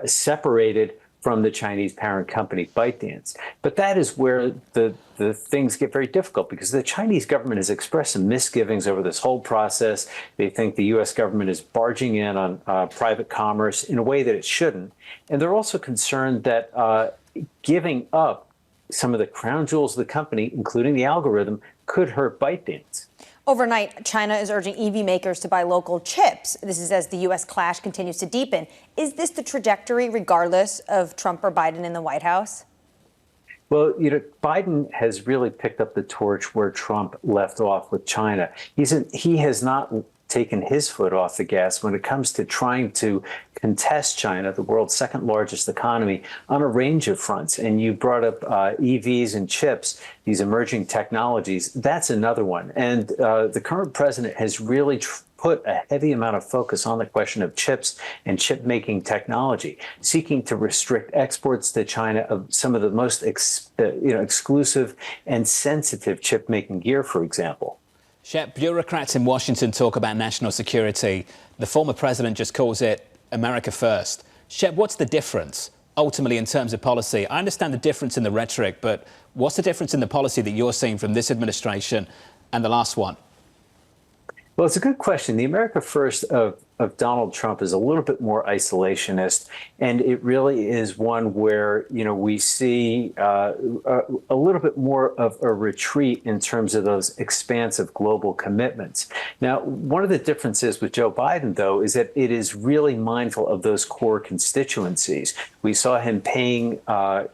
separated from the Chinese parent company, ByteDance. But that is where the things get very difficult because the Chinese government has expressed some misgivings over this whole process. They think the U.S. government is barging in on private commerce in a way that it shouldn't. And they're also concerned that giving up some of the crown jewels of the company, including the algorithm, could hurt ByteDance. Overnight, China is urging EV makers to buy local chips. This is as the U.S. clash continues to deepen. Is this the trajectory regardless of Trump or Biden in the White House? Well, Biden has really picked up the torch where Trump left off with China. He has not taken his foot off the gas when it comes to trying to contest China, the world's second largest economy, on a range of fronts. And you brought up EVs and chips, these emerging technologies. That's another one. And the current president has really put a heavy amount of focus on the question of chips and chip-making technology, seeking to restrict exports to China of some of the most exclusive and sensitive chip-making gear, for example. Shep, bureaucrats in Washington talk about national security. The former president just calls it America first. Shep, what's the difference ultimately in terms of policy? I understand the difference in the rhetoric, but what's the difference in the policy that you're seeing from this administration and the last one? Well, it's a good question. The America First of Donald Trump is a little bit more isolationist, and it really is one where, we see a little bit more of a retreat in terms of those expansive global commitments. Now, one of the differences with Joe Biden, though, is that it is really mindful of those core constituencies. We saw him paying, a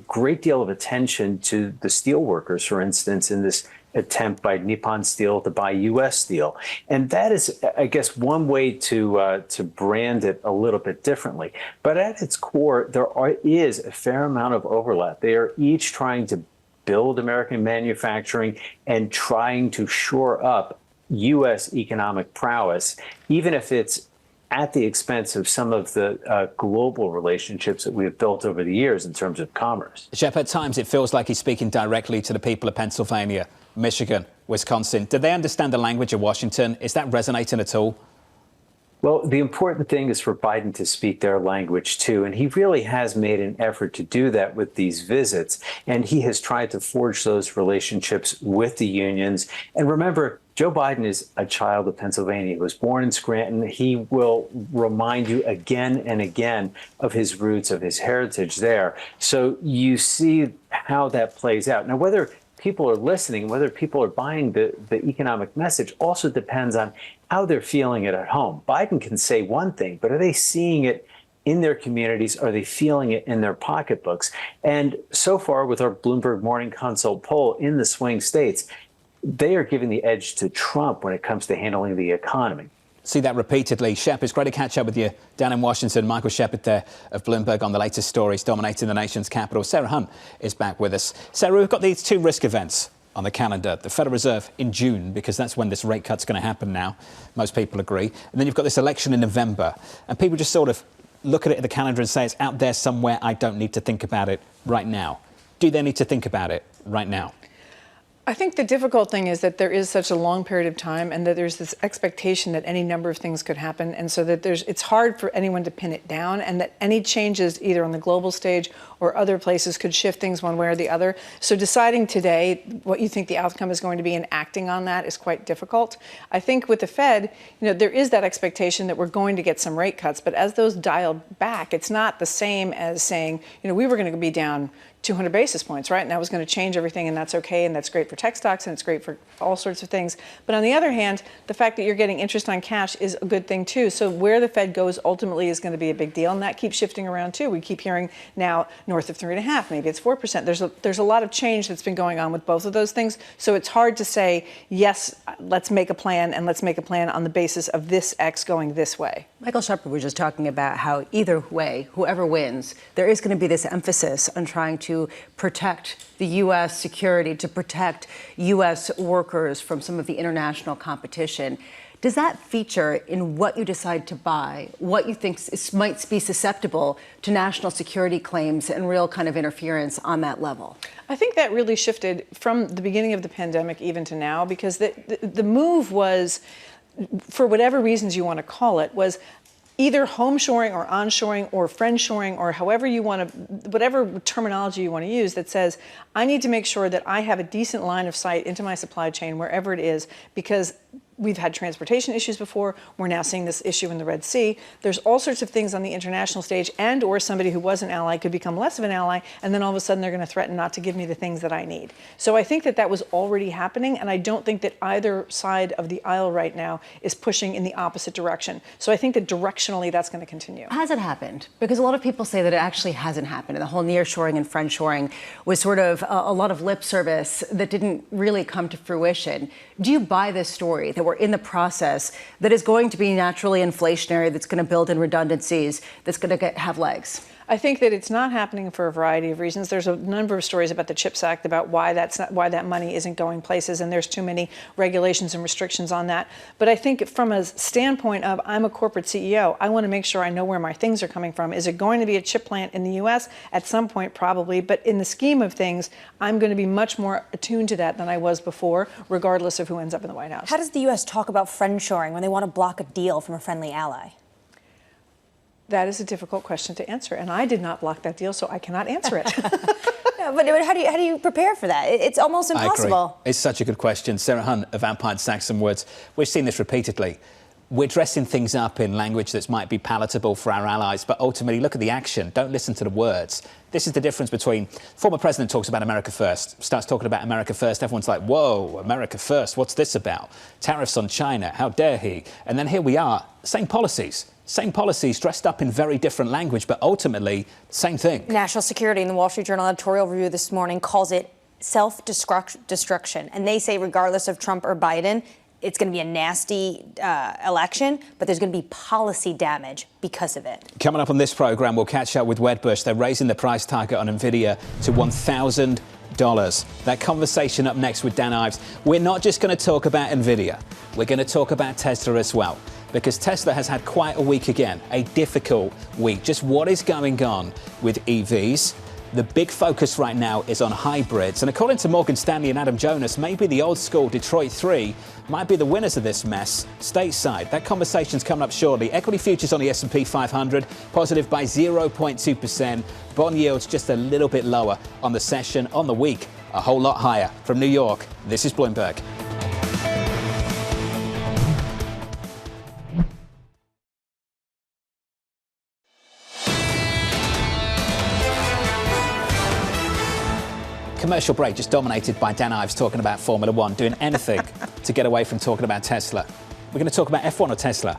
great deal of attention to the steel workers, for instance, in this attempt by Nippon Steel to buy U.S. steel. And that is, I guess, one way to brand it a little bit differently. But at its core, there is a fair amount of overlap. They are each trying to build American manufacturing and trying to shore up U.S. economic prowess, even if it's at the expense of some of the global relationships that we have built over the years in terms of commerce. Shep, at times it feels like he's speaking directly to the people of Pennsylvania, Michigan, Wisconsin. Do they understand the language of Washington? Is that resonating at all? Well, the important thing is for Biden to speak their language, too. And he really has made an effort to do that with these visits. And he has tried to forge those relationships with the unions. And remember, Joe Biden is a child of Pennsylvania. He was born in Scranton. He will remind you again and again of his roots, of his heritage there. So you see how that plays out. Now, whether people are listening, whether people are buying the economic message also depends on how they're feeling it at home. Biden can say one thing, but are they seeing it in their communities? Are they feeling it in their pocketbooks? And so far, with our Bloomberg Morning Consult poll in the swing states, they are giving the edge to Trump when it comes to handling the economy. See that repeatedly. Shep, it's great to catch up with you down in Washington. Michael Shepard there of Bloomberg on the latest stories dominating the nation's capital. Sarah Hunt is back with us. Sarah, we've got these two risk events on the calendar. The Federal Reserve in June, because that's when this rate cut's going to happen now. Most people agree. And then you've got this election in November. And people just sort of look at it at the calendar and say it's out there somewhere. I don't need to think about it right now. Do they need to think about it right now? I think the difficult thing is that there is such a long period of time and that there's this expectation that any number of things could happen. And so that it's hard for anyone to pin it down, and that any changes either on the global stage or other places could shift things one way or the other. So deciding today what you think the outcome is going to be and acting on that is quite difficult. I think with the Fed, there is that expectation that we're going to get some rate cuts, but as those dialed back, it's not the same as saying, we were going to be down 200 basis points, right? And that was going to change everything, and that's okay, and that's great for tech stocks, and it's great for all sorts of things. But on the other hand, the fact that you're getting interest on cash is a good thing, too. So where the Fed goes ultimately is going to be a big deal, and that keeps shifting around, too. We keep hearing now north of 3.5%, maybe it's 4%. There's a lot of change that's been going on with both of those things. So it's hard to say, yes, let's make a plan, and let's make a plan on the basis of this X going this way. Michael Shepard was just talking about how either way, whoever wins, there is going to be this emphasis on trying to protect the U.S. security, to protect U.S. workers from some of the international competition. Does that feature in what you decide to buy, what you think might be susceptible to national security claims and real kind of interference on that level? I think that really shifted from the beginning of the pandemic even to now, because the move was, for whatever reasons you want to call it, was either home shoring or onshoring or friend shoring or however you want to, whatever terminology you want to use, that says, I need to make sure that I have a decent line of sight into my supply chain wherever it is, because we've had transportation issues before. We're now seeing this issue in the Red Sea. There's all sorts of things on the international stage, and or somebody who was an ally could become less of an ally, and then all of a sudden they're going to threaten not to give me the things that I need. So I think that was already happening, and I don't think that either side of the aisle right now is pushing in the opposite direction. So I think that directionally that's going to continue. Has it happened? Because a lot of people say that it actually hasn't happened, and the whole nearshoring and friendshoring was sort of a lot of lip service that didn't really come to fruition. Do you buy this story that we're in the process that is going to be naturally inflationary, that's going to build in redundancies, that's going to have legs? I think that it's not happening for a variety of reasons. There's a number of stories about the CHIPS Act, about why that money isn't going places, and there's too many regulations and restrictions on that. But I think from a standpoint of, I'm a corporate CEO, I want to make sure I know where my things are coming from. Is it going to be a chip plant in the U.S.? At some point, probably. But in the scheme of things, I'm going to be much more attuned to that than I was before, regardless of who ends up in the White House. How does the U.S. talk about friendshoring when they want to block a deal from a friendly ally? That is a difficult question to answer, and I did not block that deal, so I cannot answer it. No, but how do you prepare for that? It's almost impossible. I agree. It's such a good question. Sarah Hunt of Empire Saxon Woods. We've seen this repeatedly. We're dressing things up in language that might be palatable for our allies, but ultimately look at the action. Don't listen to the words. This is the difference between former president talks about America first, starts talking about America first. Everyone's like, whoa, America first. What's this about? Tariffs on China. How dare he? And then here we are, same policies. Same policies dressed up in very different language, but ultimately, same thing. National security in the Wall Street Journal editorial review this morning calls it self-destruction. And they say regardless of Trump or Biden, it's going to be a nasty election, but there's going to be policy damage because of it. Coming up on this program, we'll catch up with Wedbush. They're raising the price target on Nvidia to $1,000. That conversation up next with Dan Ives. We're not just going to talk about Nvidia. We're going to talk about Tesla as well, because Tesla has had quite a week again, a difficult week. Just what is going on with EVs? The big focus right now is on hybrids. And according to Morgan Stanley and Adam Jonas, maybe the old school Detroit 3 might be the winners of this mess stateside. That conversation's coming up shortly. Equity futures on the S&P 500, positive by 0.2%. Bond yields just a little bit lower on the session. On the week, a whole lot higher. From New York, this is Bloomberg. Commercial break just dominated by Dan Ives talking about Formula One, doing anything to get away from talking about Tesla. We're going to talk about F1 or Tesla?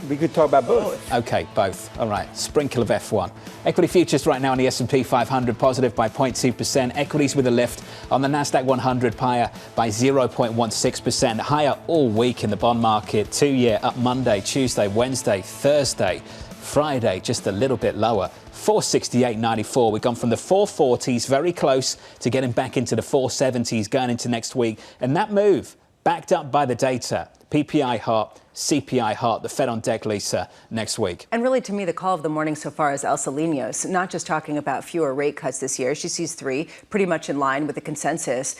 We could talk about both. Okay, both. All right, sprinkle of F1. Equity futures right now on the S&P 500 positive by 0.2%. Equities with a lift on the Nasdaq 100 higher by 0.16%. Higher all week in the bond market. 2-year up Monday, Tuesday, Wednesday, Thursday. Friday just a little bit lower. 468.94. We've gone from the 440s, very close to getting back into the 470s going into next week. And that move backed up by the data. PPI hot, CPI hot, the Fed on deck, Lisa, next week. And really, to me, the call of the morning so far is Elsa Linios, not just talking about fewer rate cuts this year. She sees 3, pretty much in line with the consensus,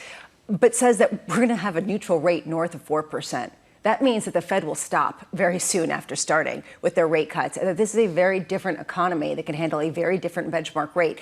but says that we're going to have a neutral rate north of 4%. That means that the Fed will stop very soon after starting with their rate cuts, and that this is a very different economy that can handle a very different benchmark rate.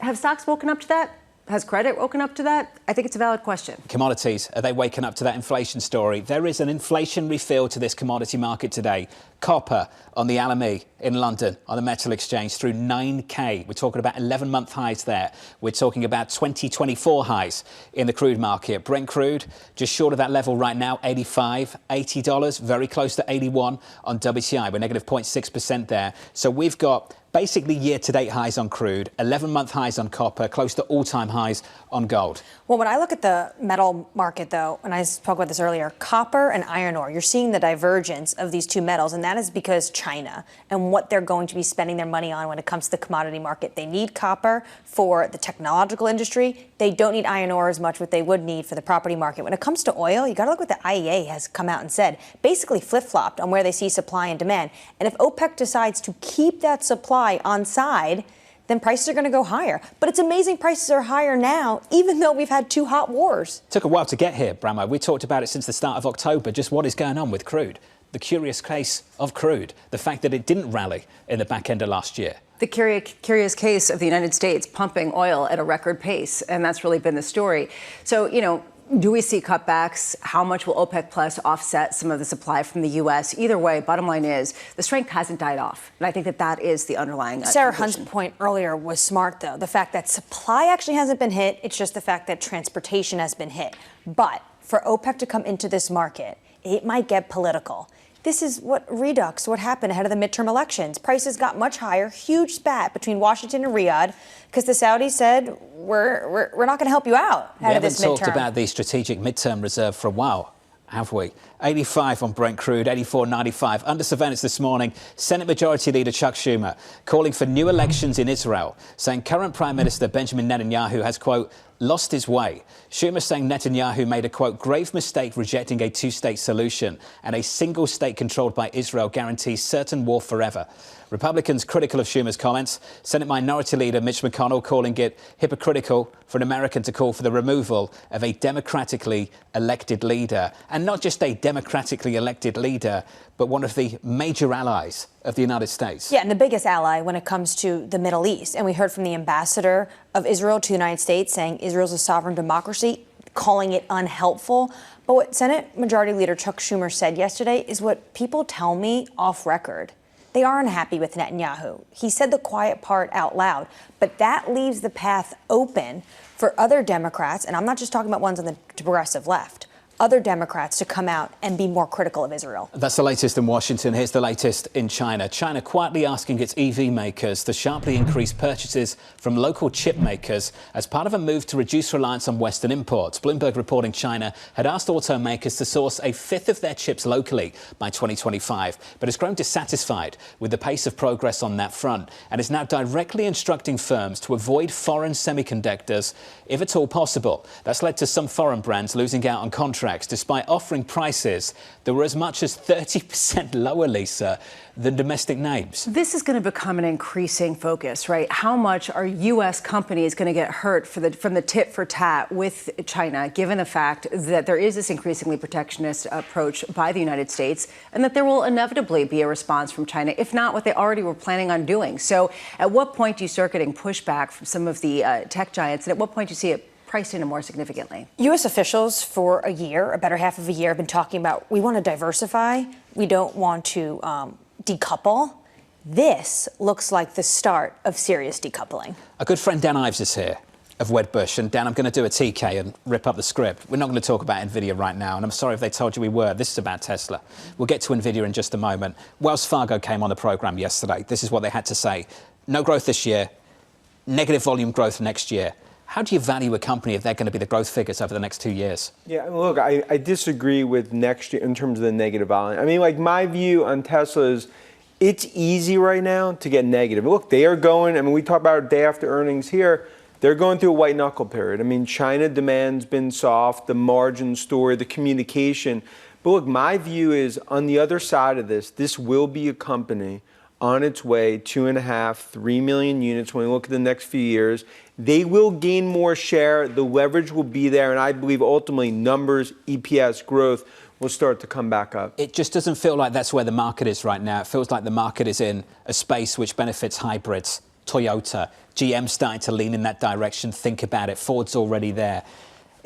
Have stocks woken up to that? Has credit woken up to that? I think it's a valid question. Commodities, are they waking up to that inflation story? There is an inflationary feel to this commodity market today. Copper on the LME in London on the metal exchange through 9K. We're talking about 11-month highs there. We're talking about 2024 highs in the crude market. Brent crude just short of that level right now, $85, $80, very close to 81 on WTI. We're negative 0.6% there. So we've got basically year-to-date highs on crude, 11-month highs on copper, close to all-time highs on gold. Well, when I look at the metal market, though, and I spoke about this earlier, copper and iron ore, you're seeing the divergence of these two metals, and that is because China and what they're going to be spending their money on when it comes to the commodity market. They need copper for the technological industry. They don't need iron ore as much what they would need for the property market. When it comes to oil, you got to look what the IEA has come out and said, basically flip-flopped on where they see supply and demand. And if OPEC decides to keep that supply on side, then prices are going to go higher. But it's amazing prices are higher now, even though we've had 2 hot wars. Took a while to get here, Bramo. We talked about it since the start of October, just what is going on with crude. The curious case of crude, the fact that it didn't rally in the back end of last year. The curious case of the United States pumping oil at a record pace, and that's really been the story. So, do we see cutbacks? How much will OPEC Plus offset some of the supply from the U.S.? Either way, bottom line is the strength hasn't died off. And I think that is the underlying Sarah Hunt's point earlier was smart, though. The fact that supply actually hasn't been hit. It's just the fact that transportation has been hit. But for OPEC to come into this market, it might get political. This is what happened ahead of the midterm elections. Prices got much higher, huge spat between Washington and Riyadh, because the Saudis said, we're not going to help you out ahead of this midterm. We haven't talked about the strategic midterm reserve for a while, have we? 85 on Brent crude, 84.95. Under surveillance this morning, Senate Majority Leader Chuck Schumer calling for new elections in Israel, saying current Prime Minister Benjamin Netanyahu has, quote, lost his way. Schumer saying Netanyahu made a, quote, grave mistake rejecting a 2-state solution, and a single state controlled by Israel guarantees certain war forever. Republicans critical of Schumer's comments. Senate Minority Leader Mitch McConnell calling it hypocritical for an American to call for the removal of a democratically elected leader. And not just a democratically elected leader, but one of the major allies of the United States. Yeah, and the biggest ally when it comes to the Middle East. And we heard from the ambassador of Israel to the United States saying Israel's a sovereign democracy, calling it unhelpful. But what Senate Majority Leader Chuck Schumer said yesterday is what people tell me off record. They are unhappy with Netanyahu. He said the quiet part out loud, but that leaves the path open for other Democrats, and I'm not just talking about ones on the progressive left, other Democrats to come out and be more critical of Israel. That's the latest in Washington. Here's the latest in China. China quietly asking its EV makers to sharply increase purchases from local chip makers as part of a move to reduce reliance on Western imports. Bloomberg reporting China had asked automakers to source a fifth of their chips locally by 2025, but has grown dissatisfied with the pace of progress on that front and is now directly instructing firms to avoid foreign semiconductors if at all possible. That's led to some foreign brands losing out on contracts contracts despite offering prices that were as much as 30% lower, Lisa, than domestic names. This is going to become an increasing focus, right? How much are U.S. companies going to get hurt from the tit for tat with China, given the fact that there is this increasingly protectionist approach by the United States, and that there will inevitably be a response from China, if not what they already were planning on doing? So at what point do you start getting pushback from some of the tech giants, and at what point do you see it priced in more significantly? U.S. officials for a year, a better half of a year, have been talking about, we want to diversify. We don't want to decouple. This looks like the start of serious decoupling. A good friend, Dan Ives, is here of Wedbush. And Dan, I'm going to do a TK and rip up the script. We're not going to talk about Nvidia right now, and I'm sorry if they told you we were. This is about Tesla. We'll get to Nvidia in just a moment. Wells Fargo came on the programme yesterday. This is what they had to say. No growth this year, negative volume growth next year. How do you value a company if they're going to be the growth figures over the next 2 years? Yeah, look, I disagree with next year in terms of the negative volume. I mean, like, my view on Tesla is it's easy right now to get negative. Look, they are going, I mean, we talk about it day after earnings here. They're going through a white knuckle period. I mean, China demand's been soft, the margin story, the communication. But look, my view is on the other side of this will be a company on its way 2.5, 3 million units when we look at the next few years. They will gain more share. The leverage will be there. And I believe ultimately numbers, EPS growth will start to come back up. It just doesn't feel like that's where the market is right now. It feels like the market is in a space which benefits hybrids. Toyota, GM starting to lean in that direction. Think about it. Ford's already there.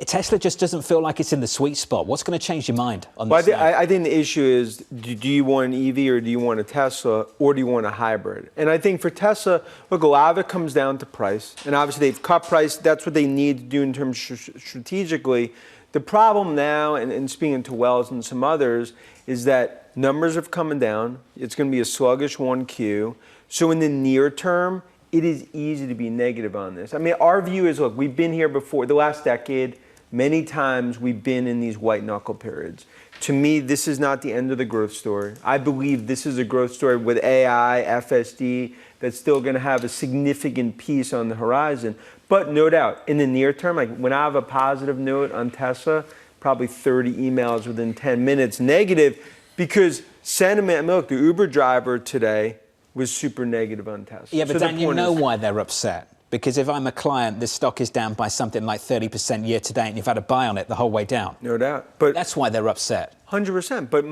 Tesla just doesn't feel like it's in the sweet spot. What's going to change your mind on this? Well, I think the issue is, do you want an EV or do you want a Tesla or do you want a hybrid? And I think for Tesla, look, a lot of it comes down to price. And obviously they've cut price. That's what they need to do in terms strategically. The problem now, and speaking to Wells and some others, is that numbers have come down. It's going to be a sluggish 1Q. So in the near term, it is easy to be negative on this. I mean, our view is, look, we've been here before. The last decade, many times we've been in these white knuckle periods. To me, this is not the end of the growth story. I believe this is a growth story with AI, FSD, that's still going to have a significant piece on the horizon. But no doubt, in the near term, like when I have a positive note on Tesla, probably 30 emails within 10 minutes negative, because sentiment, I mean, look, the Uber driver today was super negative on Tesla. Yeah, but Dan, you know why they're upset. Because if I'm a client, this stock is down by something like 30% year to date, and you've had a buy on it the whole way down. No doubt. But that's why they're upset. 100%. But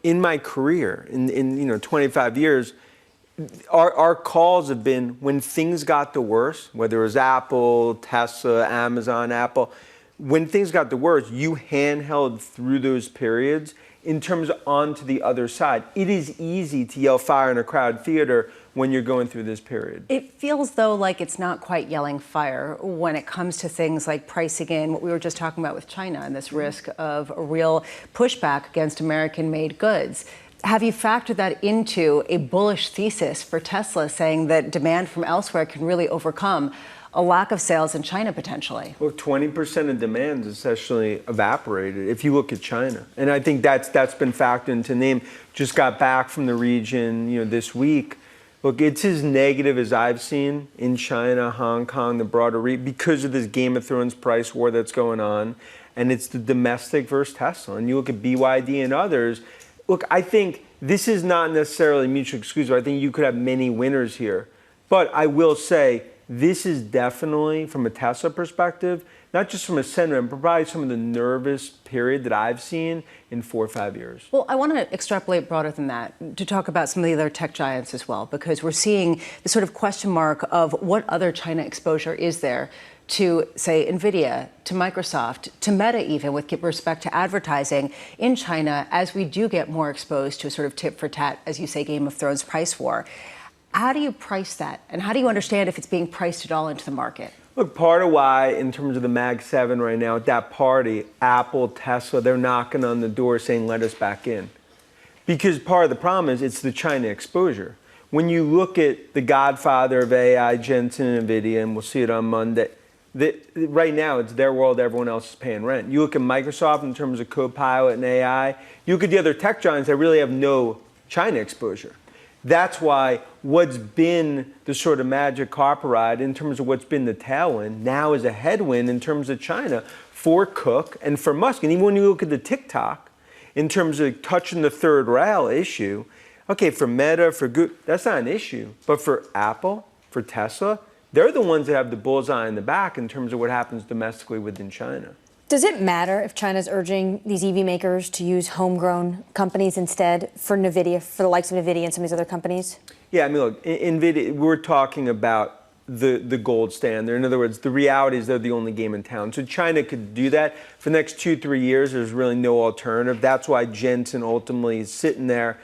in my career, in 25 years, our calls have been when things got the worst, whether it was Apple, Tesla, Amazon, Apple, when things got the worst, you handheld through those periods in terms of onto the other side. It is easy to yell fire in a crowded theater when you're going through this period. It feels, though, like it's not quite yelling fire when it comes to things like pricing in what we were just talking about with China and this risk of a real pushback against American-made goods. Have you factored that into a bullish thesis for Tesla, saying that demand from elsewhere can really overcome a lack of sales in China potentially? Well, 20% of demand is essentially evaporated if you look at China. And I think that's been factored into name. Just got back from the region, this week. Look, it's as negative as I've seen in China, Hong Kong, the broader region, because of this Game of Thrones price war that's going on. And it's the domestic versus Tesla. And you look at BYD and others. Look, I think this is not necessarily mutually exclusive. I think you could have many winners here. But I will say, this is definitely, from a Tesla perspective, not just from a sentiment, but probably some of the nervous period that I've seen in 4 or 5 years. Well, I want to extrapolate broader than that to talk about some of the other tech giants as well, because we're seeing the sort of question mark of what other China exposure is there to, say, Nvidia, to Microsoft, to Meta even, with respect to advertising in China, as we do get more exposed to a sort of tit for tat, as you say, Game of Thrones price war. How do you price that? And how do you understand if it's being priced at all into the market? Look, part of why, in terms of the Mag 7 right now, at that party, Apple, Tesla, they're knocking on the door saying, let us back in. Because part of the problem is it's the China exposure. When you look at the godfather of AI, Jensen and Nvidia, and we'll see it on Monday, right now it's their world, everyone else is paying rent. You look at Microsoft in terms of Copilot and AI, you look at the other tech giants that really have no China exposure. That's why what's been the sort of magic carpet ride in terms of what's been the tailwind now is a headwind in terms of China for Cook and for Musk. And even when you look at the TikTok, in terms of touching the third rail issue, okay, for Meta, for Google, that's not an issue. But for Apple, for Tesla, they're the ones that have the bullseye in the back in terms of what happens domestically within China. Does it matter if China's urging these EV makers to use homegrown companies instead for Nvidia, for the likes of Nvidia and some of these other companies? Yeah, I mean, look, Nvidia, we're talking about the gold standard. In other words, the reality is they're the only game in town. So China could do that. For the next 2-3 years, there's really no alternative. That's why Jensen ultimately is sitting there.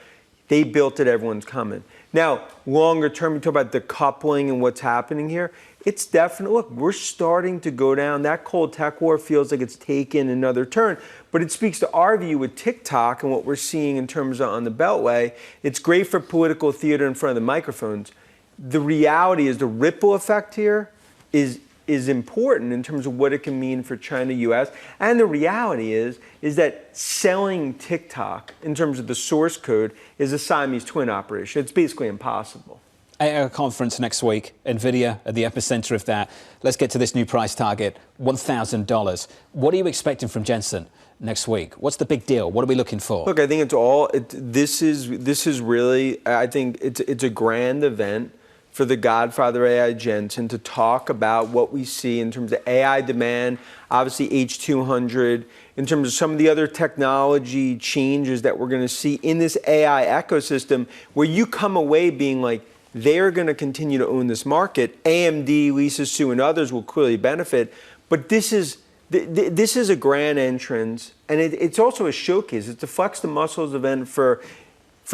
They built it, everyone's coming. Now, longer term, you talk about the coupling and what's happening here. It's definitely, look, we're starting to go down. That cold tech war feels like it's taken another turn. But it speaks to our view with TikTok and what we're seeing in terms of on the Beltway. It's great for political theater in front of the microphones. The reality is the ripple effect here is important in terms of what it can mean for China, U.S. And the reality is that selling TikTok in terms of the source code is a Siamese twin operation. It's basically impossible. At our conference next week, Nvidia at the epicenter of that. Let's get to this new price target, $1,000. What are you expecting from Jensen next week? What's the big deal? What are we looking for? Look, I think it's all. This is really. I think it's a grand event for the Godfather AI Jensen to talk about what we see in terms of AI demand, obviously H200, in terms of some of the other technology changes that we're going to see in this AI ecosystem, where you come away being like, they're going to continue to own this market. AMD, Lisa Su, and others will clearly benefit. But this is a grand entrance, and it's also a showcase. It's a Flex the Muscles event for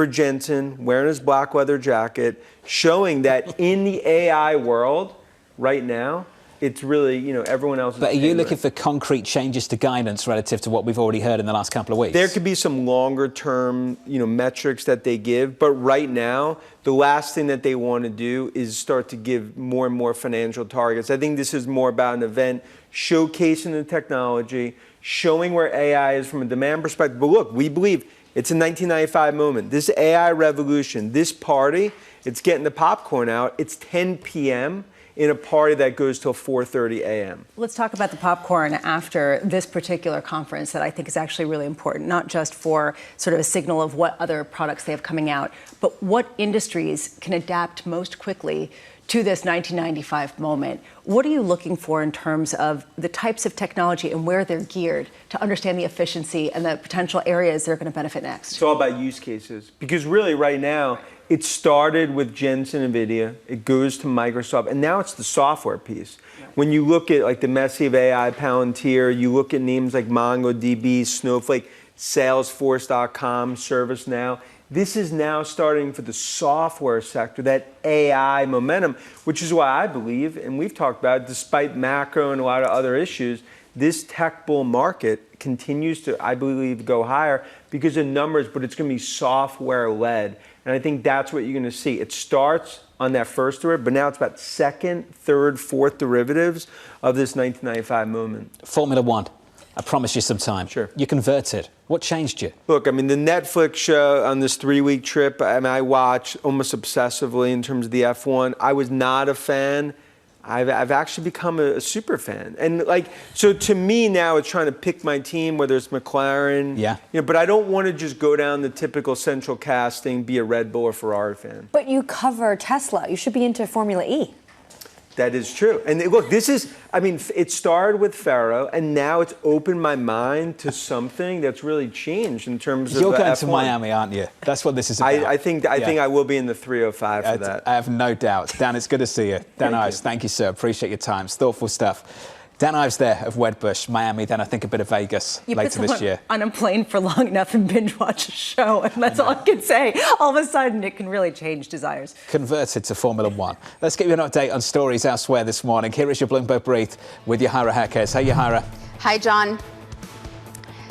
Jensen, wearing his black leather jacket, showing that in the AI world right now, it's really, everyone else is. But are you looking for concrete changes to guidance relative to what we've already heard in the last couple of weeks? There could be some longer term, metrics that they give, but right now, the last thing that they want to do is start to give more and more financial targets. I think this is more about an event showcasing the technology, showing where AI is from a demand perspective. But look, we believe it's a 1995 moment. This AI revolution, this party, it's getting the popcorn out. It's 10 p.m. in a party that goes till 4:30 a.m. Let's talk about the popcorn after this particular conference that I think is actually really important, not just for sort of a signal of what other products they have coming out, but what industries can adapt most quickly to this 1995 moment. What are you looking for in terms of the types of technology and where they're geared to understand the efficiency and the potential areas they're going to benefit next? It's all about use cases. Because really right now, it started with Jensen, Nvidia, it goes to Microsoft, and now it's the software piece. When you look at like the massive AI Palantir, you look at names like MongoDB, Snowflake, Salesforce.com, ServiceNow, this is now starting for the software sector, that AI momentum, which is why I believe, and we've talked about it, despite macro and a lot of other issues, this tech bull market continues to, I believe, go higher because of numbers, but it's going to be software-led. And I think that's what you're going to see. It starts on that first derivative, but now it's about second, third, fourth derivatives of this 1995 moment. Formula One. I promise you some time. Sure. You converted. What changed you? Look, I mean, the Netflix show on this 3-week trip, I watch almost obsessively in terms of the F1. I was not a fan. I've actually become a super fan. And so to me now it's trying to pick my team, whether it's McLaren. Yeah. But I don't want to just go down the typical central casting, be a Red Bull or Ferrari fan. But you cover Tesla. You should be into Formula E. That is true. And look, it started with Ferro, and now it's opened my mind to something that's really changed in terms of You're going F1. to Miami, aren't you? That's what this is about. I think I will be in the 305 for that. I have no doubt. Dan, it's good to see you. Dan Ives, thank you, sir. Appreciate your time. It's thoughtful stuff. Dan Ives there of Wedbush, Miami, then I think a bit of Vegas later this year. On a plane for long enough and binge watch a show, and that's all I can say. All of a sudden, it can really change desires. Converted to Formula One. Let's give you an update on stories elsewhere this morning. Here is your Bloomberg Brief with Yahara Herkes. Hey, Yahara. Hi, John.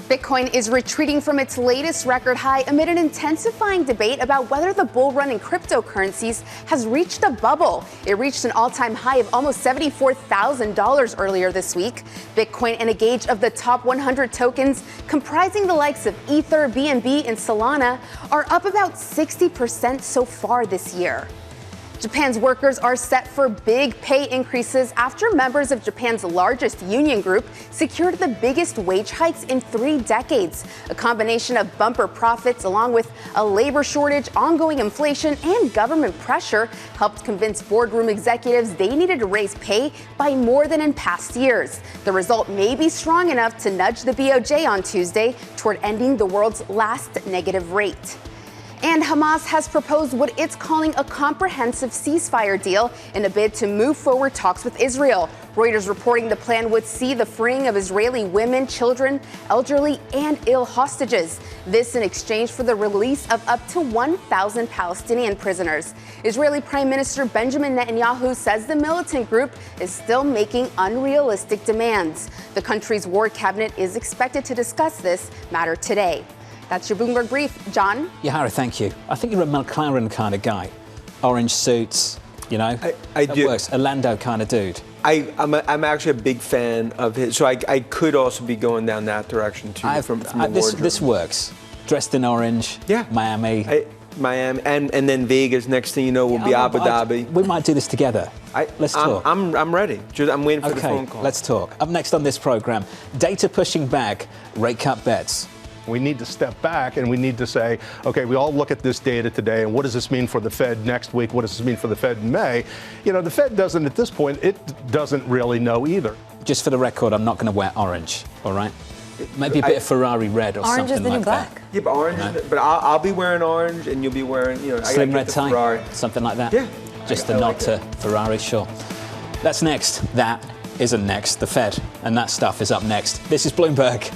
Bitcoin is retreating from its latest record high amid an intensifying debate about whether the bull run in cryptocurrencies has reached a bubble. It reached an all-time high of almost $74,000 earlier this week. Bitcoin and a gauge of the top 100 tokens, comprising the likes of Ether, BNB, and Solana, are up about 60% so far this year. Japan's workers are set for big pay increases after members of Japan's largest union group secured the biggest wage hikes in 3 decades. A combination of bumper profits along with a labor shortage, ongoing inflation, and government pressure helped convince boardroom executives they needed to raise pay by more than in past years. The result may be strong enough to nudge the BOJ on Tuesday toward ending the world's last negative rate. And Hamas has proposed what it's calling a comprehensive ceasefire deal in a bid to move forward talks with Israel. Reuters reporting the plan would see the freeing of Israeli women, children, elderly, and ill hostages. This in exchange for the release of up to 1,000 Palestinian prisoners. Israeli Prime Minister Benjamin Netanyahu says the militant group is still making unrealistic demands. The country's war cabinet is expected to discuss this matter today. That's your Bloomberg Brief. John? Yahara, thank you. I think you're a McLaren kind of guy. Orange suits, you know. I do. Works. A Lando kind of dude. I'm actually a big fan of his. So I could also be going down that direction too. This works. Dressed in orange. Yeah. Miami. Miami and then Vegas. Next thing you know, will be Abu Dhabi. We might do this together. Let's talk. I'm ready. I'm waiting for the phone call. Let's talk. Up next on this program, data pushing back, rate cut bets. We need to step back and we need to say, okay, we all look at this data today and what does this mean for the Fed next week? What does this mean for the Fed in May? You know, the Fed doesn't, at this point, it doesn't really know either. Just for the record, I'm not going to wear orange, all right? Maybe a bit of Ferrari red or orange something is the like new that. black. Yeah, but orange. But I'll be wearing orange and you'll be wearing, slim red tie, Ferrari. something like that. Yeah. Just a nod to Ferrari, sure. That's next. That isn't next. The Fed and that stuff is up next. This is Bloomberg.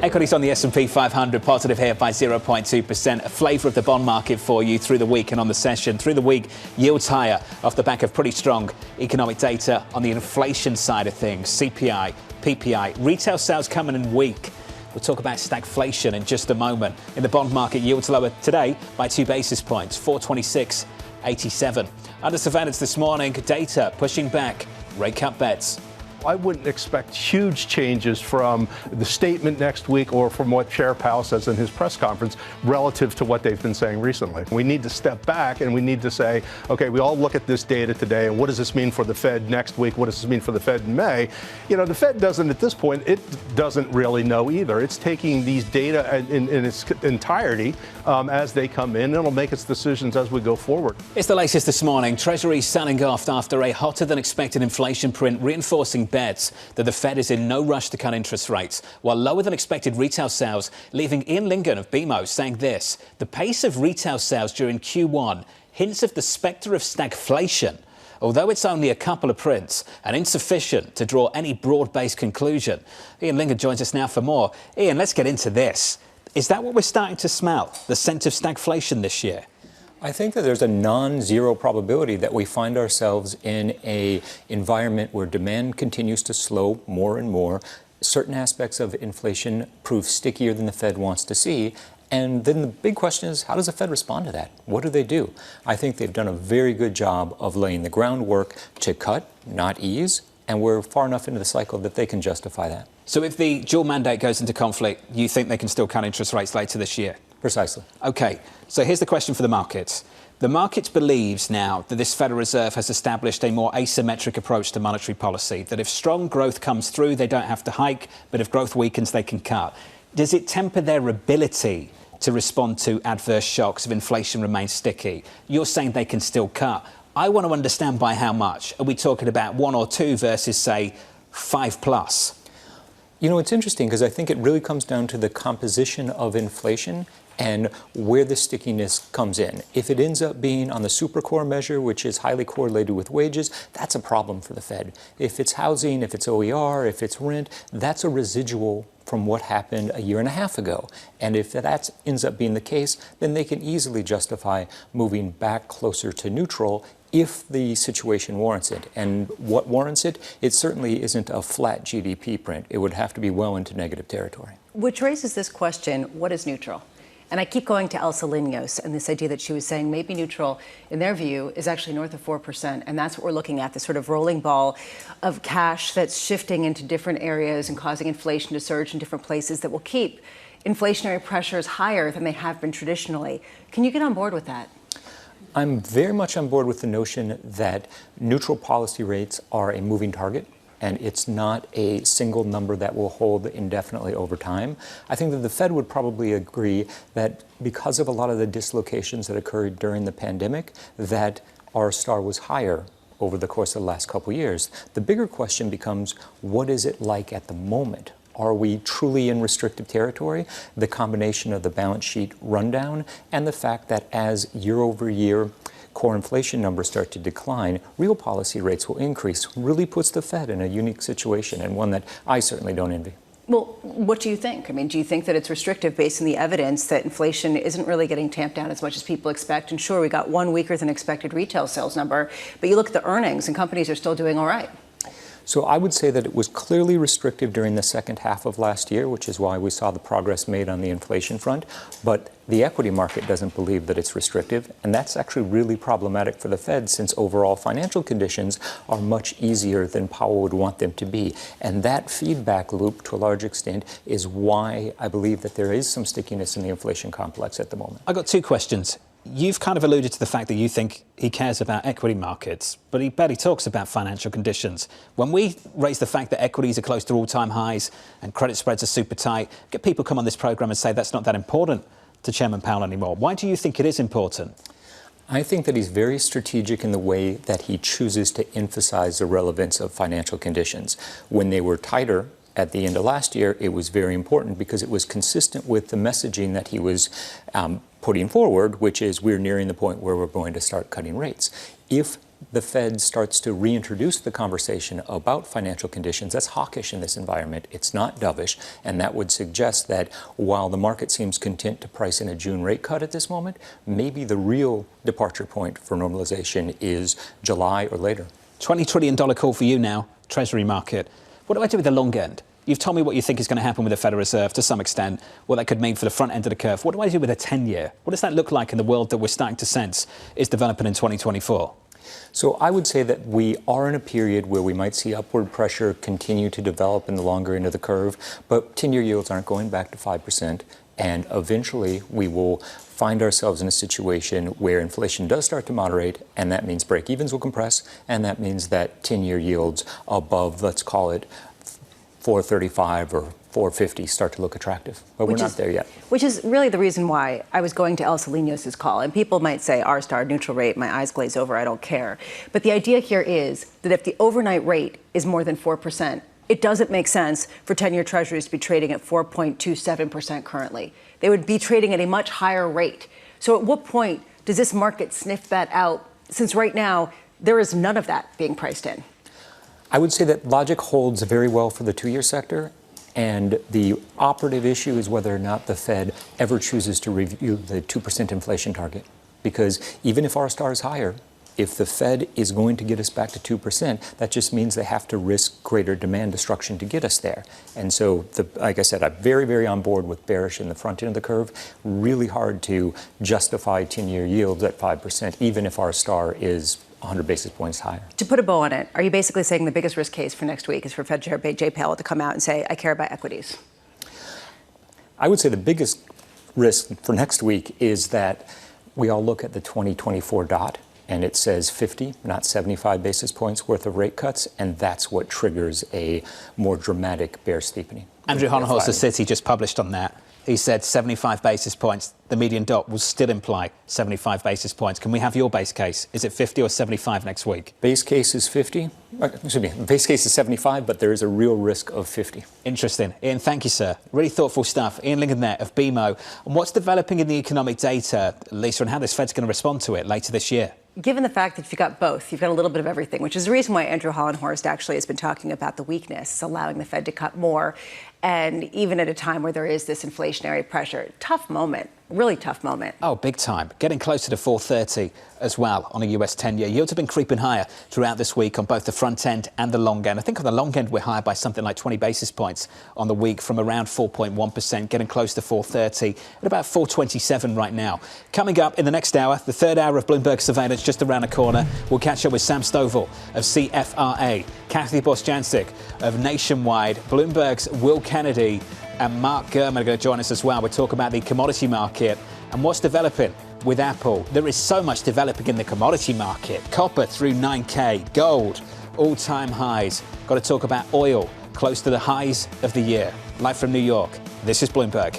Equities on the S&P 500 positive here by 0.2%. A flavour of the bond market for you through the week and on the session. Through the week, yields higher off the back of pretty strong economic data on the inflation side of things. CPI, PPI, retail sales coming in weak. We'll talk about stagflation in just a moment. In the bond market, yields lower today by 2 basis points, 426.87. Under surveillance this morning, data pushing back rate cut bets. I wouldn't expect huge changes from the statement next week or from what Chair Powell says in his press conference relative to what they've been saying recently. We need to step back and we need to say, okay, we all look at this data today and what does this mean for the Fed next week? What does this mean for the Fed in May? You know, the Fed doesn't, at this point, it doesn't really know either. It's taking these data in its entirety as they come in, and it'll make its decisions as we go forward. It's the latest this morning. Treasury selling off after a hotter than expected inflation print, reinforcing bets that the Fed is in no rush to cut interest rates, while lower than expected retail sales, leaving Ian Lingen of BMO saying this: the pace of retail sales during Q1 hints of the spectre of stagflation, although it's only a couple of prints and insufficient to draw any broad-based conclusion. Ian Lingen joins us now for more. Ian, let's get into this. Is that what we're starting to smell, the scent of stagflation this year? I think that there's a non-zero probability that we find ourselves in an environment where demand continues to slow more and more. Certain aspects of inflation prove stickier than the Fed wants to see. And then the big question is, how does the Fed respond to that? What do? I think they've done a very good job of laying the groundwork to cut, not ease. And we're far enough into the cycle that they can justify that. So if the dual mandate goes into conflict, you think they can still cut interest rates later this year? Precisely. OK, so here's the question for the markets. The market believes now that this Federal Reserve has established a more asymmetric approach to monetary policy, that if strong growth comes through, they don't have to hike, but if growth weakens, they can cut. Does it temper their ability to respond to adverse shocks if inflation remains sticky? You're saying they can still cut. I want to understand by how much. Are we talking about 1 or 2 versus, say, 5+? You know, it's interesting because I think it really comes down to the composition of inflation and where the stickiness comes in. If it ends up being on the supercore measure, which is highly correlated with wages, that's a problem for the Fed. If it's housing, if it's OER, if it's rent, that's a residual from what happened a year and a half ago. And if that ends up being the case, then they can easily justify moving back closer to neutral if the situation warrants it. And what warrants it? It certainly isn't a flat GDP print. It would have to be well into negative territory. Which raises this question, what is neutral? And I keep going to Elsa Linios and this idea that she was saying maybe neutral, in their view, is actually north of 4%. And that's what we're looking at, the sort of rolling ball of cash that's shifting into different areas and causing inflation to surge in different places that will keep inflationary pressures higher than they have been traditionally. Can you get on board with that? I'm very much on board with the notion that neutral policy rates are a moving target, and it's not a single number that will hold indefinitely over time. I think that the Fed would probably agree that because of a lot of the dislocations that occurred during the pandemic, that our star was higher over the course of the last couple of years. The bigger question becomes, what is it like at the moment? Are we truly in restrictive territory? The combination of the balance sheet rundown and the fact that as year over year core inflation numbers start to decline, real policy rates will increase, really puts the Fed in a unique situation, and one that I certainly don't envy. Well, what do you think? I mean, do you think that it's restrictive based on the evidence that inflation isn't really getting tamped down as much as people expect? And sure, we got one weaker than expected retail sales number, but you look at the earnings and companies are still doing all right. So I would say that it was clearly restrictive during the second half of last year, which is why we saw the progress made on the inflation front. But the equity market doesn't believe that it's restrictive, and that's actually really problematic for the Fed since overall financial conditions are much easier than Powell would want them to be. And that feedback loop, to a large extent, is why I believe that there is some stickiness in the inflation complex at the moment. I got two questions. You've kind of alluded to the fact that you think he cares about equity markets, but he barely talks about financial conditions. When we raise the fact that equities are close to all-time highs and credit spreads are super tight, get people come on this program and say that's not that important to Chairman Powell anymore. Why do you think it is important? I think that he's very strategic in the way that he chooses to emphasize the relevance of financial conditions. When they were tighter at the end of last year, it was very important because it was consistent with the messaging that he was putting forward, which is we're nearing the point where we're going to start cutting rates. If the Fed starts to reintroduce the conversation about financial conditions, that's hawkish in this environment. It's not dovish, and that would suggest that while the market seems content to price in a June rate cut at this moment, maybe the real departure point for normalization is July or later. $20 trillion call for you now, Treasury market. What do I do with the long end? You've told me what you think is going to happen with the Federal Reserve to some extent, what that could mean for the front end of the curve. What do I do with a 10-year? What does that look like in the world that we're starting to sense is developing in 2024? So I would say that we are in a period where we might see upward pressure continue to develop in the longer end of the curve, but 10-year yields aren't going back to 5%, and eventually we will find ourselves in a situation where inflation does start to moderate, and that means break-evens will compress, and that means that 10-year yields above, let's call it, 435 or 450 start to look attractive, but we're not there yet. Which is really the reason why I was going to Elsa Linios' call. And people might say, R-star, neutral rate, my eyes glaze over, I don't care. But the idea here is that if the overnight rate is more than 4%, it doesn't make sense for 10-year treasuries to be trading at 4.27% currently. They would be trading at a much higher rate. So at what point does this market sniff that out? Since right now, there is none of that being priced in. I would say that logic holds very well for the two-year sector, and the operative issue is whether or not the Fed ever chooses to review the 2% inflation target. Because even if R-star is higher, if the Fed is going to get us back to 2%, that just means they have to risk greater demand destruction to get us there. And so, like I said, I'm very, very on board with bearish in the front end of the curve. Really hard to justify 10-year yields at 5%, even if R-star is 100 basis points higher. To put a bow on it, are you basically saying the biggest risk case for next week is for Fed Chair Jay Powell to come out and say, I care about equities? I would say the biggest risk for next week is that we all look at the 2024 dot and it says 50, not 75 basis points worth of rate cuts, and that's what triggers a more dramatic bear steepening. Andrew Honohorst of Citi just published on that. He said 75 basis points. The median dot will still imply 75 basis points. Can we have your base case? Is it 50 or 75 next week? Base case is 50. Excuse me. Base case is 75, but there is a real risk of 50. Interesting. Ian, thank you, sir. Really thoughtful stuff. Ian Lincoln there of BMO. And what's developing in the economic data, Lisa, and how this Fed's going to respond to it later this year? Given the fact that you've got both, you've got a little bit of everything, which is the reason why Andrew Hollenhorst actually has been talking about the weakness, allowing the Fed to cut more. And even at a time where there is this inflationary pressure, tough moment, really tough moment. Oh, big time. Getting closer to 430 as well on a US 10-year. Yields have been creeping higher throughout this week on both the front end and the long end. I think on the long end, we're higher by something like 20 basis points on the week from around 4.1%, getting close to 430 at about 427 right now. Coming up in the next hour, the third hour of Bloomberg Surveillance just around the corner. We'll catch up with Sam Stovall of CFRA, Kathy Bostjancic of Nationwide, Bloomberg's Will Kennedy, and Mark Gurman are going to join us as well. We'll talk about the commodity market and what's developing with Apple. There is so much developing in the commodity market. Copper through 9K, gold, all-time highs. Got to talk about oil, close to the highs of the year. Live from New York, this is Bloomberg.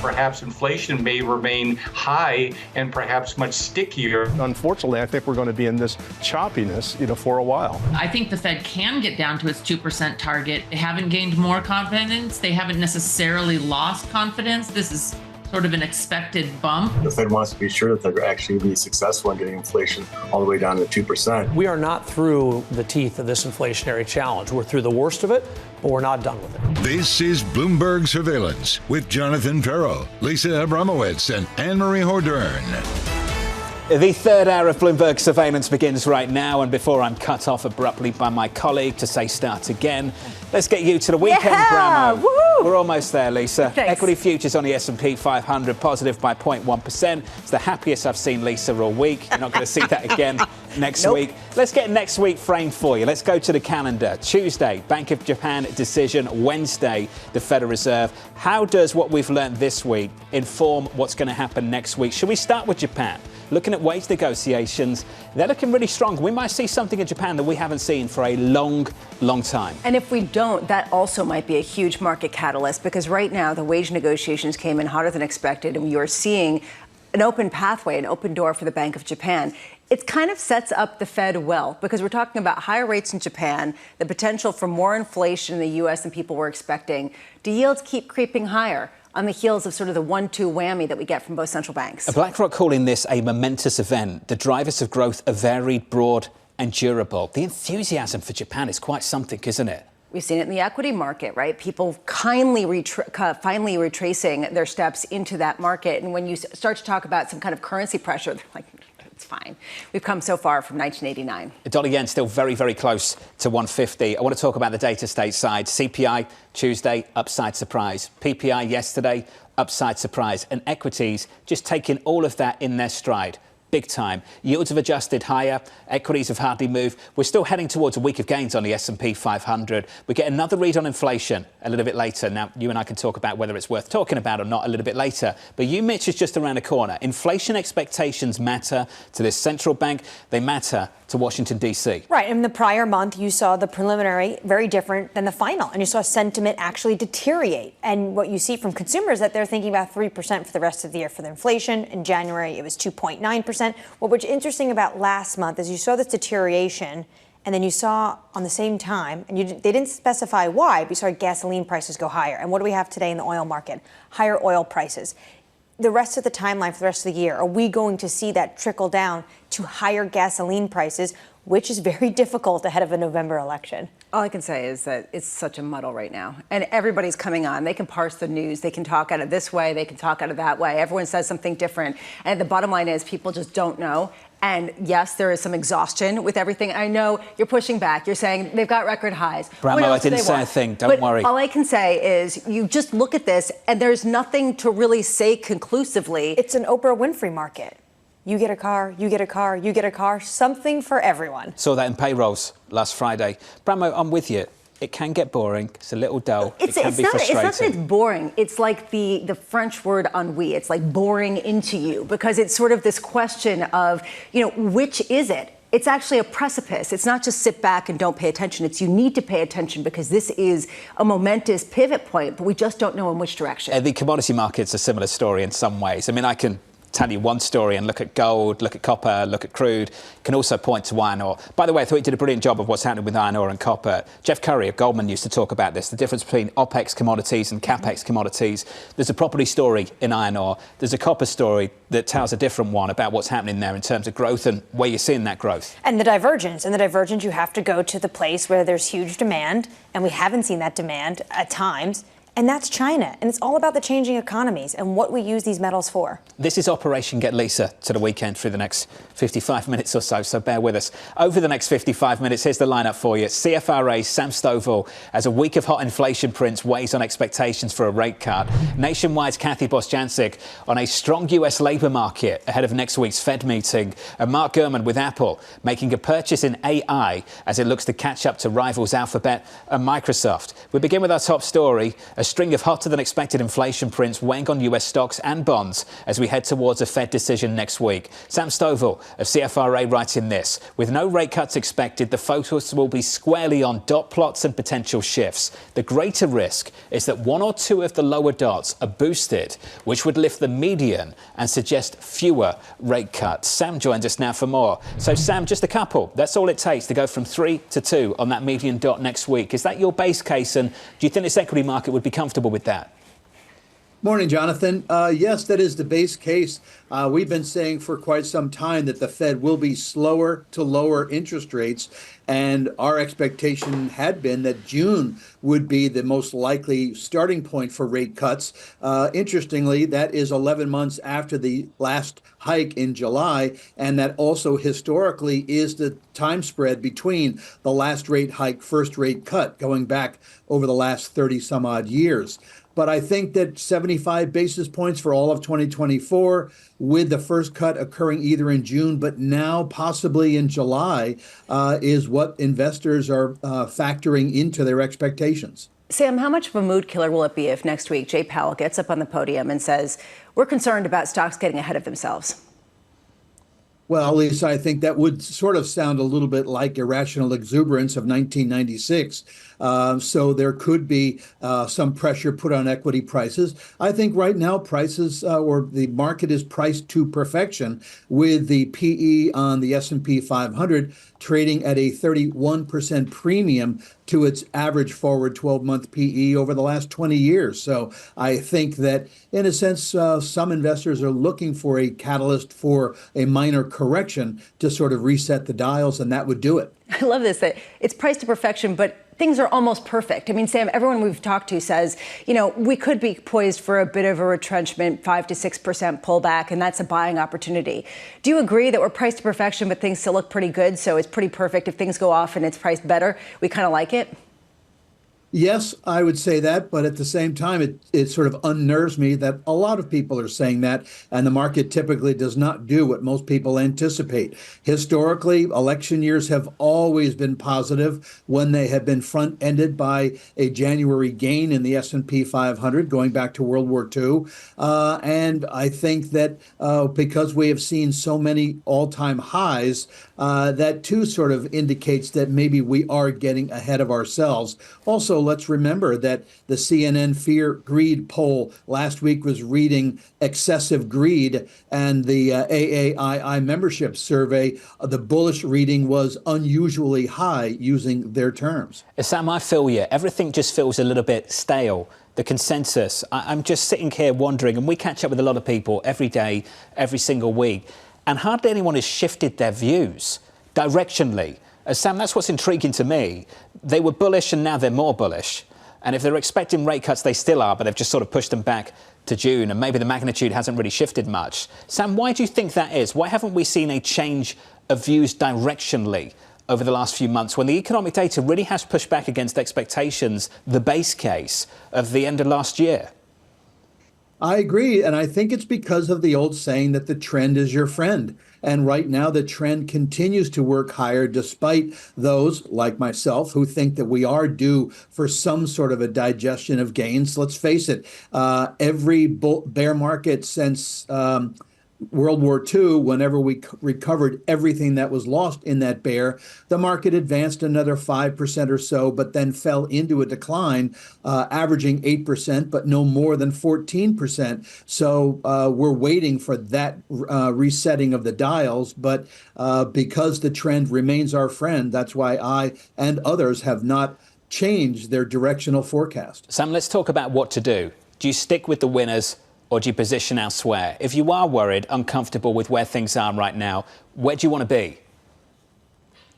Perhaps inflation may remain high and perhaps much stickier. Unfortunately, I think we're going to be in this choppiness, for a while. I think the Fed can get down to its 2% target. They haven't gained more confidence. They haven't necessarily lost confidence. This is sort of an expected bump. The Fed wants to be sure that they're actually be successful in getting inflation all the way down to 2%. We are not through the teeth of this inflationary challenge. We're through the worst of it, but we're not done with it. This is Bloomberg Surveillance with Jonathan Ferro, Lisa Abramowicz, and Annmarie Hordern. The third hour of Bloomberg Surveillance begins right now, and before I'm cut off abruptly by my colleague to say start again, let's get you to the weekend, Bramo. We're almost there, Lisa. Thanks. Equity futures on the S&P 500 positive by 0.1%. It's the happiest I've seen Lisa all week. You're not going to see that again next week. Let's get next week framed for you. Let's go to the calendar. Tuesday, Bank of Japan decision. Wednesday, the Federal Reserve. How does what we've learned this week inform what's going to happen next week? Should we start with Japan? Looking at wage negotiations, they're looking really strong. We might see something in Japan that we haven't seen for a long, long time. And if we don't, that also might be a huge market catalyst, because right now the wage negotiations came in hotter than expected, and you're seeing an open pathway, an open door for the Bank of Japan. It kind of sets up the Fed well, because we're talking about higher rates in Japan, the potential for more inflation in the U.S. than people were expecting. Do yields keep creeping higher on the heels of sort of the 1-2 whammy that we get from both central banks? BlackRock calling this a momentous event. The drivers of growth are varied, broad and durable. The enthusiasm for Japan is quite something, isn't it? We've seen it in the equity market, right? People finally retracing their steps into that market. And when you start to talk about some kind of currency pressure, they're like, it's fine. We've come so far from 1989. The dollar yen still very, very close to 150. I want to talk about the data stateside. CPI Tuesday, upside surprise. PPI yesterday, upside surprise. And equities just taking all of that in their stride. Big time. Yields have adjusted higher. Equities have hardly moved. We're still heading towards a week of gains on the S&P 500. We get another read on inflation a little bit later. Now, you and I can talk about whether it's worth talking about or not a little bit later. But you, Mitch, is just around the corner. Inflation expectations matter to this central bank. They matter to Washington, D.C. Right. In the prior month, you saw the preliminary very different than the final, and you saw sentiment actually deteriorate. And what you see from consumers is that they're thinking about 3% for the rest of the year for the inflation. In January, it was 2.9%. What was interesting about last month is you saw this deterioration, and then you saw on the same time, and they didn't specify why, but you saw gasoline prices go higher. And what do we have today in the oil market? Higher oil prices. The rest of the timeline for the rest of the year, are we going to see that trickle down to higher gasoline prices, which is very difficult ahead of a November election? All I can say is that it's such a muddle right now. And everybody's coming on. They can parse the news. They can talk out of this way. They can talk out of that way. Everyone says something different. And the bottom line is people just don't know. And yes, there is some exhaustion with everything. I know you're pushing back. You're saying they've got record highs. Bramo, I didn't say a thing. Don't worry. All I can say is you just look at this and there's nothing to really say conclusively. It's an Oprah Winfrey market. you get a car, you get a car, you get a car, something for everyone. Saw that in payrolls last Friday. Bramo, I'm with you. It can get boring. It's a little dull. It can be frustrating. It's not that it's boring. It's like the French word ennui. It's like boring into you because it's sort of this question of, which is it? It's actually a precipice. It's not just sit back and don't pay attention. It's you need to pay attention because this is a momentous pivot point, but we just don't know in which direction. The commodity market's a similar story in some ways. I mean, I can tell you one story and look at gold, look at copper, look at crude, can also point to iron ore. By the way, I thought you did a brilliant job of what's happening with iron ore and copper. Jeff Curry of Goldman used to talk about this, the difference between OPEX commodities and CAPEX commodities. There's a property story in iron ore. There's a copper story that tells a different one about what's happening there in terms of growth and where you're seeing that growth. And the divergence. In the divergence, you have to go to the place where there's huge demand, and we haven't seen that demand at times. And that's China. And it's all about the changing economies and what we use these metals for. This is Operation Get Lisa to the weekend through the next 55 minutes or so bear with us. Over the next 55 minutes, here's the lineup for you. CFRA's Sam Stovall as a week of hot inflation prints weighs on expectations for a rate cut. Nationwide's Kathy Bostjancic on a strong US labour market ahead of next week's Fed meeting. And Mark Gurman with Apple making a purchase in AI as it looks to catch up to rivals Alphabet and Microsoft. We begin with our top story. A string of hotter-than-expected inflation prints weighing on US stocks and bonds as we head towards a Fed decision next week. Sam Stovall of CFRA writing this. With no rate cuts expected, the focus will be squarely on dot plots and potential shifts. The greater risk is that one or two of the lower dots are boosted, which would lift the median and suggest fewer rate cuts. Sam joins us now for more. So, Sam, just a couple. That's all it takes to go from 3 to 2 on that median dot next week. Is that your base case? And do you think this equity market would be comfortable with that? Morning, Jonathan. Yes, that is the base case. We've been saying for quite some time that the Fed will be slower to lower interest rates. And our expectation had been that June would be the most likely starting point for rate cuts. Interestingly, that is 11 months after the last hike in July. And that also historically is the time spread between the last rate hike, first rate cut, going back over the last 30 some odd years. But I think that 75 basis points for all of 2024, with the first cut occurring either in June, but now possibly in July, is what investors are factoring into their expectations. Sam, how much of a mood killer will it be if next week Jay Powell gets up on the podium and says, we're concerned about stocks getting ahead of themselves? Well, Lisa, I think that would sort of sound a little bit like irrational exuberance of 1996. So there could be some pressure put on equity prices. I think right now prices or the market is priced to perfection, with the PE on the S&P 500 trading at a 31% premium to its average forward 12-month PE over the last 20 years. So I think that, in a sense, some investors are looking for a catalyst for a minor correction to sort of reset the dials, and that would do it. I love this, that it's priced to perfection, but things are almost perfect. I mean, Sam, everyone we've talked to says, we could be poised for a bit of a retrenchment, 5 to 6% pullback, and that's a buying opportunity. Do you agree that we're priced to perfection, but things still look pretty good, so it's pretty perfect if things go off and it's priced better? We kind of like it? Yes, I would say that, but at the same time, it sort of unnerves me that a lot of people are saying that, and the market typically does not do what most people anticipate. Historically, election years have always been positive when they have been front-ended by a January gain in the S&P 500 going back to World War II. And I think that because we have seen so many all-time highs, that too sort of indicates that maybe we are getting ahead of ourselves. Also, let's remember that the CNN Fear Greed poll last week was reading excessive greed, and the AAII membership survey, the bullish reading was unusually high, using their terms. Sam, I feel you. Everything just feels a little bit stale. The consensus. I'm just sitting here wondering, and we catch up with a lot of people every day, every single week, and hardly anyone has shifted their views directionally. Sam, that's what's intriguing to me. They were bullish and now they're more bullish. And if they're expecting rate cuts, they still are, but they've just sort of pushed them back to June, and maybe the magnitude hasn't really shifted much. Sam, why do you think that is? Why haven't we seen a change of views directionally over the last few months when the economic data really has pushed back against expectations, the base case of the end of last year? I agree. And I think it's because of the old saying that the trend is your friend. And right now, the trend continues to work higher, despite those like myself who think that we are due for some sort of a digestion of gains. Let's face it, every bear market since World War II, whenever we recovered everything that was lost in that bear, the market advanced another 5% or so, but then fell into a decline, averaging 8%, but no more than 14%. So we're waiting for that resetting of the dials. But because the trend remains our friend, that's why I and others have not changed their directional forecast. Sam, let's talk about what to do. Do you stick with the winners, or do you position elsewhere? If you are worried, uncomfortable with where things are right now, where do you want to be?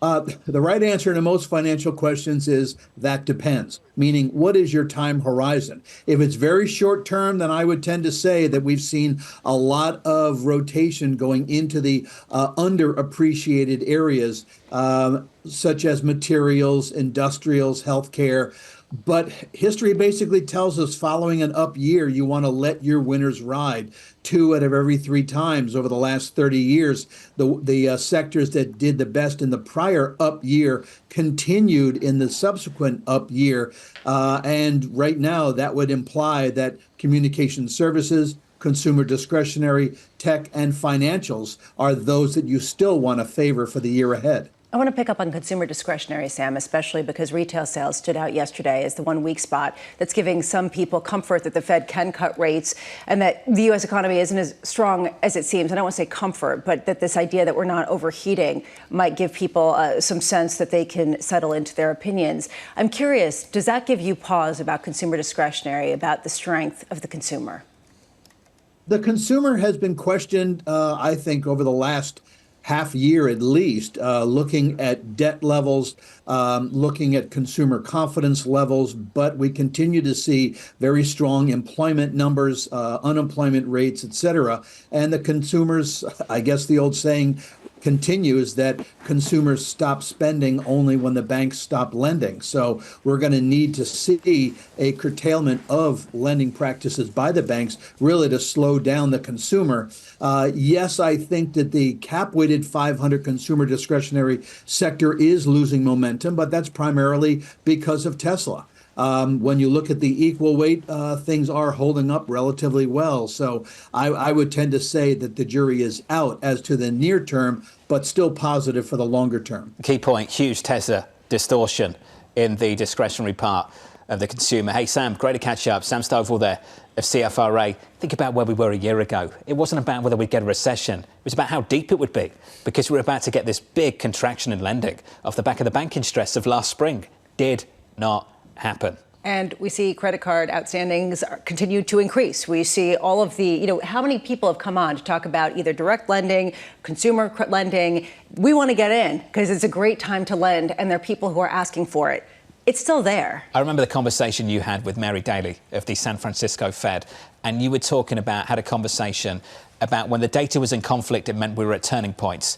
The right answer to most financial questions is that depends, meaning what is your time horizon? If it's very short term, then I would tend to say that we've seen a lot of rotation going into the underappreciated areas, such as materials, industrials, healthcare. But history basically tells us following an up year, you want to let your winners ride. 2 out of every 3 times over the last 30 years, the sectors that did the best in the prior up year continued in the subsequent up year. And right now, that would imply that communication services, consumer discretionary, tech, and financials are those that you still want to favor for the year ahead. I want to pick up on consumer discretionary, Sam, especially because retail sales stood out yesterday as the one weak spot that's giving some people comfort that the Fed can cut rates and that the U.S. economy isn't as strong as it seems. I don't want to say comfort, but that this idea that we're not overheating might give people some sense that they can settle into their opinions. I'm curious, does that give you pause about consumer discretionary, about the strength of the consumer? The consumer has been questioned, I think, over the last half year at least, looking at debt levels, looking at consumer confidence levels, but we continue to see very strong employment numbers, unemployment rates, et cetera. And the consumers, I guess the old saying continues that consumers stop spending only when the banks stop lending. So we're going to need to see a curtailment of lending practices by the banks really to slow down the consumer. Yes, I think that the cap-weighted 500 consumer discretionary sector is losing momentum, but that's primarily because of Tesla. When you look at the equal weight, things are holding up relatively well. So I would tend to say that the jury is out as to the near term, but still positive for the longer term. Key point, huge Tesla distortion in the discretionary part of the consumer. Hey, Sam, great to catch up. Sam Stovall there of CFRA. Think about where we were a year ago. It wasn't about whether we'd get a recession. It was about how deep it would be, because we're about to get this big contraction in lending off the back of the banking stress of last spring. Did not happen. And we see credit card outstandings continue to increase. We see all of the, how many people have come on to talk about either direct lending, consumer lending. We want to get in because it's a great time to lend, and there are people who are asking for it. It's still there. I remember the conversation you had with Mary Daly of the San Francisco Fed, and you were talking about, had a conversation about when the data was in conflict, it meant we were at turning points.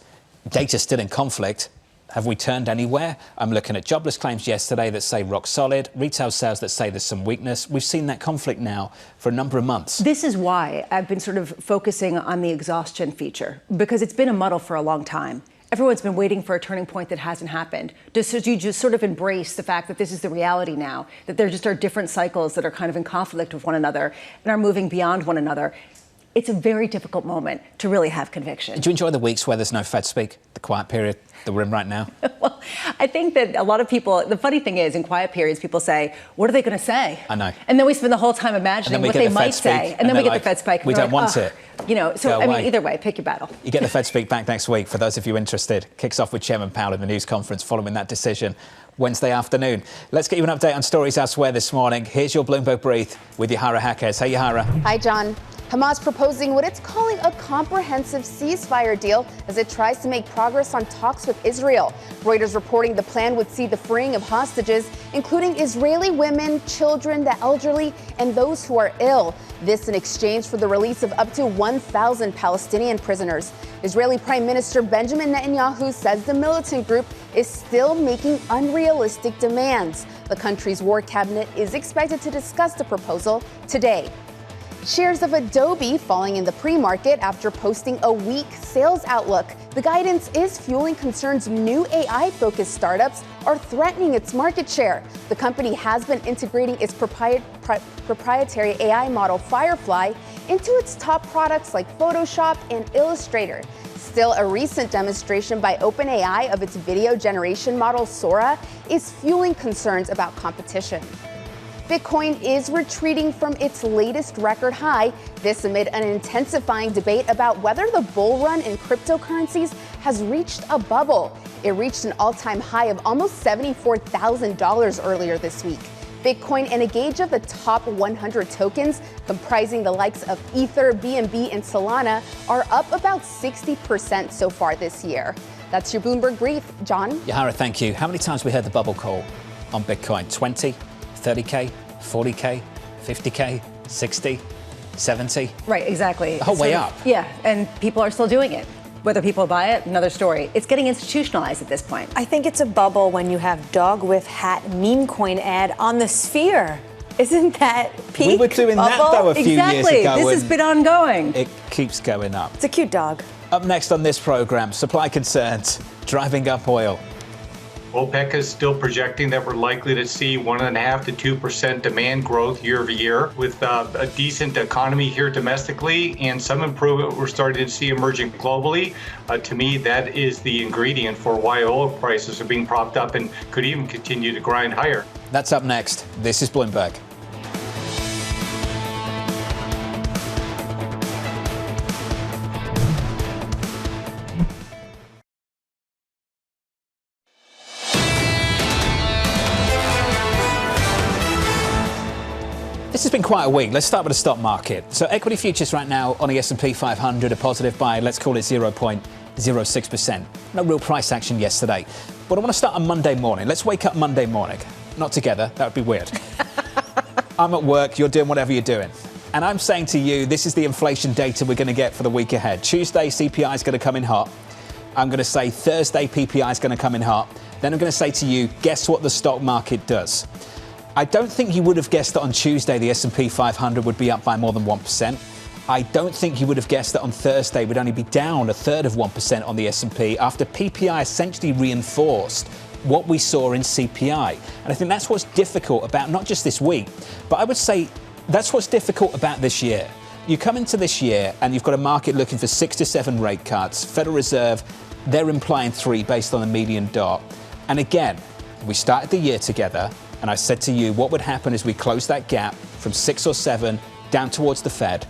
Data's still in conflict. Have we turned anywhere? I'm looking at jobless claims yesterday that say rock solid, retail sales that say there's some weakness. We've seen that conflict now for a number of months. This is why I've been sort of focusing on the exhaustion feature, because it's been a muddle for a long time. Everyone's been waiting for a turning point that hasn't happened. Do you just sort of embrace the fact that this is the reality now, that there just are different cycles that are kind of in conflict with one another and are moving beyond one another? It's a very difficult moment to really have conviction. Do you enjoy the weeks where there's no Fed speak, the quiet period that we're in right now? Well, I think that a lot of people, the funny thing is, in quiet periods, people say, what are they going to say? I know. And then we spend the whole time imagining what they might say. And then we get the Fed speak. We don't want it. So, I mean, either way, pick your battle. You get the Fed speak back next week, for those of you interested. Kicks off with Chairman Powell in the news conference following that decision Wednesday afternoon. Let's get you an update on stories elsewhere this morning. Here's your Bloomberg Brief with Yahara Hackers. Hey, Yahara. Hi, John. Hamas proposing what it's calling a comprehensive ceasefire deal as it tries to make progress on talks with Israel. Reuters reporting the plan would see the freeing of hostages, including Israeli women, children, the elderly, and those who are ill. This in exchange for the release of up to 1,000 Palestinian prisoners. Israeli Prime Minister Benjamin Netanyahu says the militant group is still making unrealistic demands. The country's war cabinet is expected to discuss the proposal today. Shares of Adobe falling in the pre-market after posting a weak sales outlook. The guidance is fueling concerns new AI-focused startups are threatening its market share. The company has been integrating its proprietary AI model Firefly into its top products like Photoshop and Illustrator. Still, a recent demonstration by OpenAI of its video generation model Sora is fueling concerns about competition. Bitcoin is retreating from its latest record high, this amid an intensifying debate about whether the bull run in cryptocurrencies has reached a bubble. It reached an all-time high of almost $74,000 earlier this week. Bitcoin and a gauge of the top 100 tokens, comprising the likes of Ether, BNB, and Solana, are up about 60% so far this year. That's your Bloomberg Brief. John? Yahara, thank you. How many times have we heard the bubble call on Bitcoin? 20? 30K, 40K, 50K, 60, 70? Right, exactly. The whole way up. Yeah, and people are still doing it. Whether people buy it, another story. It's getting institutionalized at this point. I think it's a bubble when you have dog with hat meme coin ad on the Sphere. Isn't that peak? We were doing bubble? that, though, a few years ago. Exactly. This has been ongoing. It keeps going up. It's a cute dog. Up next on this program, supply concerns driving up oil. OPEC is still projecting that we're likely to see 1.5% to 2% demand growth year over year, with a decent economy here domestically and some improvement we're starting to see emerging globally. To me, that is the ingredient for why oil prices are being propped up and could even continue to grind higher. That's up next. This is Bloomberg. This has been quite a week. Let's start with the stock market. So equity futures right now on the S&P 500 are positive by, let's call it 0.06%. No real price action yesterday. But I want to start on Monday morning. Let's wake up Monday morning. Not together. That would be weird. I'm at work. You're doing whatever you're doing. And I'm saying to you, this is the inflation data we're going to get for the week ahead. Tuesday, CPI is going to come in hot. I'm going to say Thursday, PPI is going to come in hot. Then I'm going to say to you, guess what the stock market does? I don't think you would have guessed that on Tuesday the S&P 500 would be up by more than 1%. I don't think you would have guessed that on Thursday we'd only be down 1/3 of 1% on the S&P after PPI essentially reinforced what we saw in CPI. And I think that's what's difficult about not just this week, but I would say that's what's difficult about this year. You come into this year and you've got a market looking for 6 to 7 rate cuts. Federal Reserve, they're implying 3 based on the median dot. And again, we started the year together. And I said to you, what would happen is we close that gap from 6 or 7 down towards the Fed,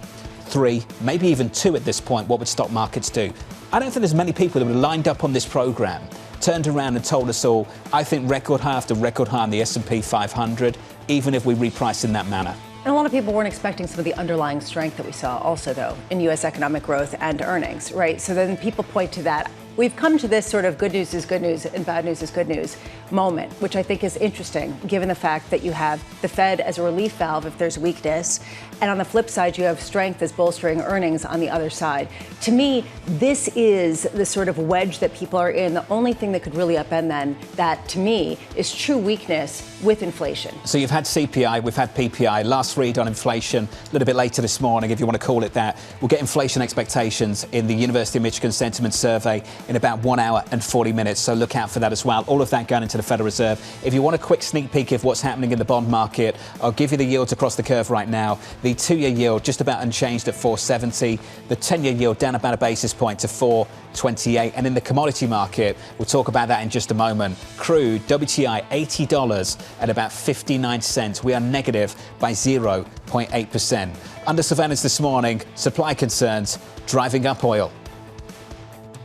3, maybe even 2 at this point. What would stock markets do? I don't think there's many people that would have lined up on this program, turned around and told us all, I think record high after record high on the S&P 500, even if we reprice in that manner. And a lot of people weren't expecting some of the underlying strength that we saw also, though, in U.S. economic growth and earnings, right? So then people point to that. We've come to this sort of good news is good news and bad news is good news moment, which I think is interesting, given the fact that you have the Fed as a relief valve if there's weakness. And on the flip side, you have strength as bolstering earnings on the other side. To me, this is the sort of wedge that people are in. The only thing that could really upend then that, to me, is true weakness with inflation. So you've had CPI, we've had PPI. Last read on inflation, a little bit later this morning, if you want to call it that. We'll get inflation expectations in the University of Michigan Sentiment Survey in about 1 hour and 40 minutes. So look out for that as well. All of that going into the Federal Reserve. If you want a quick sneak peek of what's happening in the bond market, I'll give you the yields across the curve right now. The 2-year yield just about unchanged at 470. The 10-year yield down about a basis point to 428. And in the commodity market, we'll talk about that in just a moment. Crude, WTI, $80 at about 59 cents. We are negative by 0.8%. Under surveillance this morning, supply concerns driving up oil.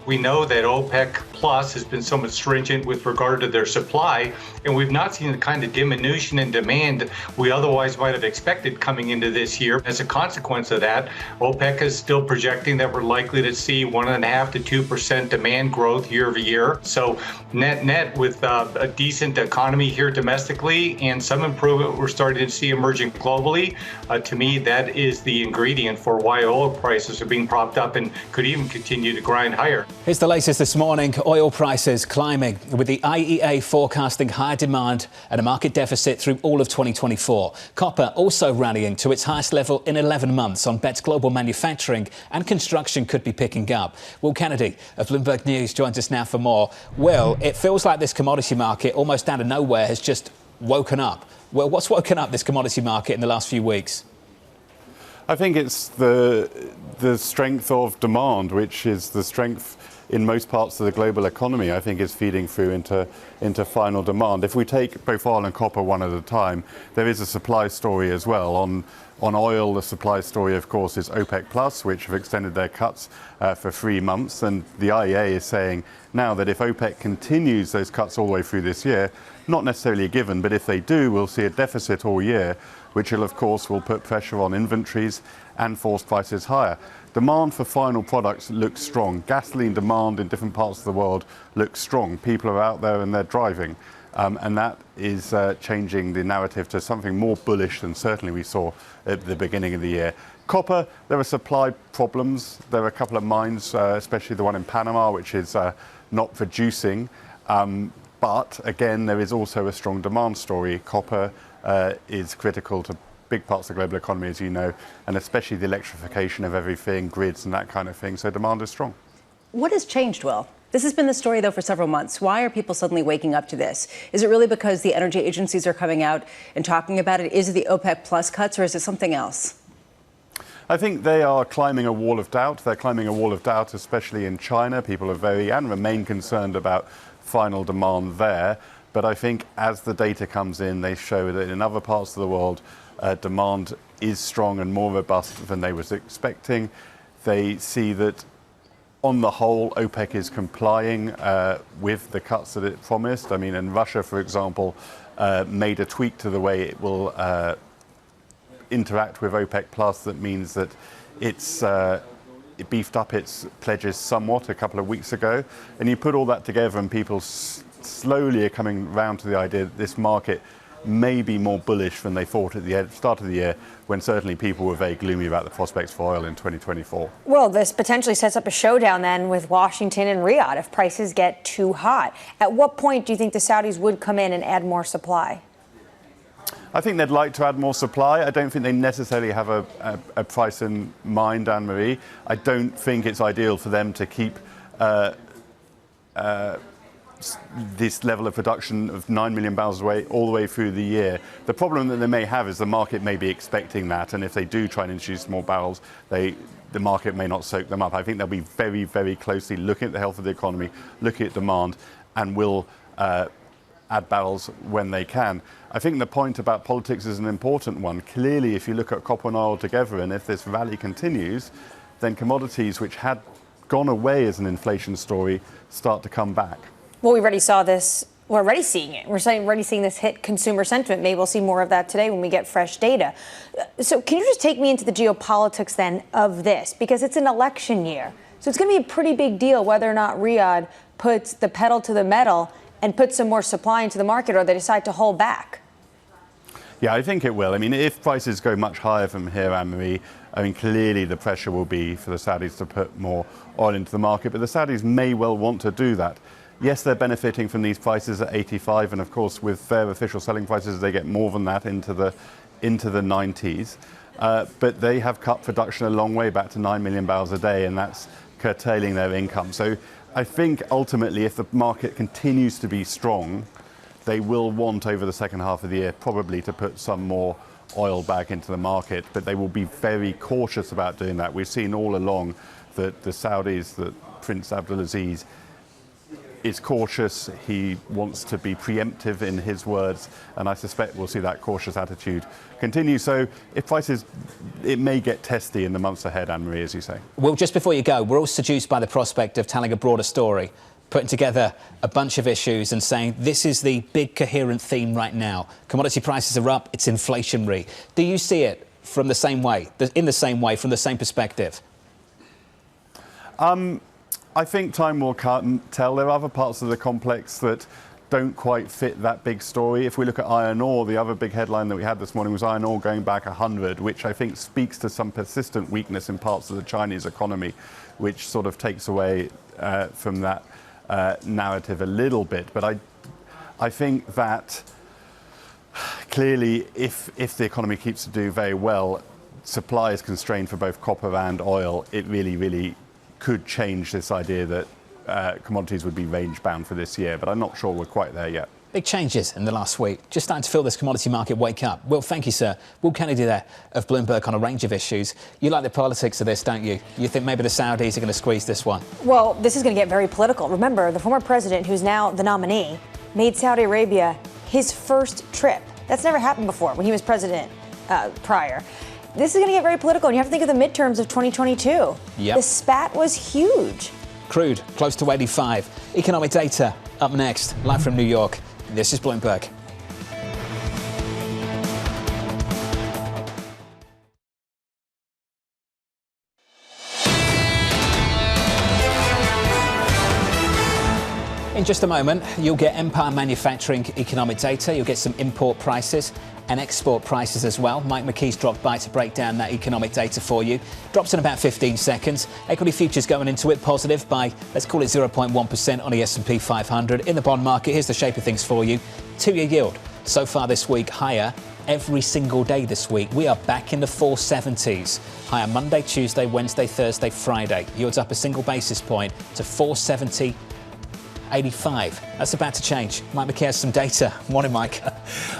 We know that OPEC Plus has been somewhat stringent with regard to their supply, and we've not seen the kind of diminution in demand we otherwise might have expected coming into this year. As a consequence of that, OPEC is still projecting that we're likely to see 1.5% to 2% demand growth year over year. So net with a decent economy here domestically and some improvement we're starting to see emerging globally, to me, that is the ingredient for why oil prices are being propped up and could even continue to grind higher. Here's the latest this morning. Oil prices climbing, with the IEA forecasting higher demand and a market deficit through all of 2024. Copper also rallying to its highest level in 11 months on bets global manufacturing and construction could be picking up. Will Kennedy of Bloomberg News joins us now for more. Will, it feels like this commodity market almost out of nowhere has just woken up. Well, what's woken up this commodity market in the last few weeks? I think it's the strength of demand, which is the strength in most parts of the global economy, I think is feeding through into final demand. If we take both oil and copper one at a time, there is a supply story as well. On oil, the supply story, of course, is OPEC Plus, which have extended their cuts for 3 months. And the IEA is saying now that if OPEC continues those cuts all the way through this year, not necessarily a given, but if they do, we'll see a deficit all year, which will, of course, will put pressure on inventories and force prices higher. Demand for final products looks strong. Gasoline demand in different parts of the world looks strong. People are out there and they're driving. And that is changing the narrative to something more bullish than certainly we saw at the beginning of the year. Copper, there are supply problems. There are a couple of mines, especially the one in Panama, which is not producing. But again, there is also a strong demand story. Copper is critical to big parts of the global economy, as you know, and especially the electrification of everything, grids and that kind of thing. So demand is strong. What has changed, Will? This has been the story, though, for several months. Why are people suddenly waking up to this? Is it really because the energy agencies are coming out and talking about it? Is it the OPEC Plus cuts, or is it something else? I think they are climbing a wall of doubt. They're climbing a wall of doubt, especially in China. People are very and remain concerned about final demand there. But I think as the data comes in, they show that in other parts of the world, demand is strong and more robust than they was expecting. They see that on the whole, OPEC is complying with the cuts that it promised. I mean, in Russia, for example, made a tweak to the way it will interact with OPEC Plus. That means that it beefed up its pledges somewhat a couple of weeks ago. And you put all that together and people slowly are coming round to the idea that this market may be more bullish than they thought at the start of the year, when certainly people were very gloomy about the prospects for oil in 2024. Well, this potentially sets up a showdown then with Washington and Riyadh if prices get too hot. At what point do you think the Saudis would come in and add more supply? I think they'd like to add more supply. I don't think they necessarily have a price in mind, Anne-Marie. I don't think it's ideal for them to keep this level of production of 9 million barrels away all the way through the year. The problem that they may have is the market may be expecting that, and if they do try and introduce more barrels, the market may not soak them up. I think they'll be very, very closely looking at the health of the economy, looking at demand, and will add barrels when they can. I think the point about politics is an important one. Clearly, if you look at copper and oil together, and if this rally continues, then commodities which had gone away as an inflation story start to come back. Well, we already saw this. We're already seeing it. We're already seeing this hit consumer sentiment. Maybe we'll see more of that today when we get fresh data. So can you just take me into the geopolitics then of this? Because it's an election year. So it's going to be a pretty big deal whether or not Riyadh puts the pedal to the metal and puts some more supply into the market, or they decide to hold back. Yeah, I think it will. I mean, if prices go much higher from here, Anne-Marie, I mean, clearly the pressure will be for the Saudis to put more oil into the market, but the Saudis may well want to do that. Yes, they're benefiting from these prices at 85, and of course, with their official selling prices, they get more than that into the 90s. But they have cut production a long way back to 9 million barrels a day, and that's curtailing their income. So I think ultimately, if the market continues to be strong, they will want over the second half of the year probably to put some more oil back into the market, but they will be very cautious about doing that. We've seen all along that the Saudis, that Prince Abdulaziz, is cautious. He wants to be preemptive in his words, and I suspect we'll see that cautious attitude continue. So if prices, it may get testy in the months ahead, Anne-Marie, as you say. Well, just before you go, we're all seduced by the prospect of telling a broader story, putting together a bunch of issues and saying this is the big coherent theme right now. Commodity prices are up, it's inflationary. Do you see it from the same way, in the same way, from the same perspective? I think time will tell. There are other parts of the complex that don't quite fit that big story. If we look at iron ore, the other big headline that we had this morning was iron ore going back 100, which I think speaks to some persistent weakness in parts of the Chinese economy, which sort of takes away from that narrative a little bit. But I think that clearly, if the economy keeps to do very well, supply is constrained for both copper and oil. It really, really could change this idea that commodities would be range bound for this year. But I'm not sure we're quite there yet. Big changes in the last week. Just starting to feel this commodity market wake up. Will, thank you, sir. Will Kennedy there of Bloomberg on a range of issues. You like the politics of this, don't you? You think maybe the Saudis are going to squeeze this one? Well, this is going to get very political. Remember, the former president, who's now the nominee, made Saudi Arabia his first trip. That's never happened before when he was president prior. This is going to get very political, and you have to think of the midterms of 2022. Yep. The spat was huge. Crude, close to 85. Economic data up next, live from New York. This is Bloomberg. In just a moment, you'll get Empire Manufacturing economic data. You'll get some import prices and export prices as well. Mike McKee's dropped by to break down that economic data for you. Drops in about 15 seconds. Equity futures going into it positive by, let's call it 0.1% on the S&P 500. In the bond market, here's the shape of things for you. 2-year yield so far this week higher every single day this week. We are back in the 470s. Higher Monday, Tuesday, Wednesday, Thursday, Friday. Yields up a single basis point to 470. 85. That's about to change. Mike McKee has some data. Morning, Mike.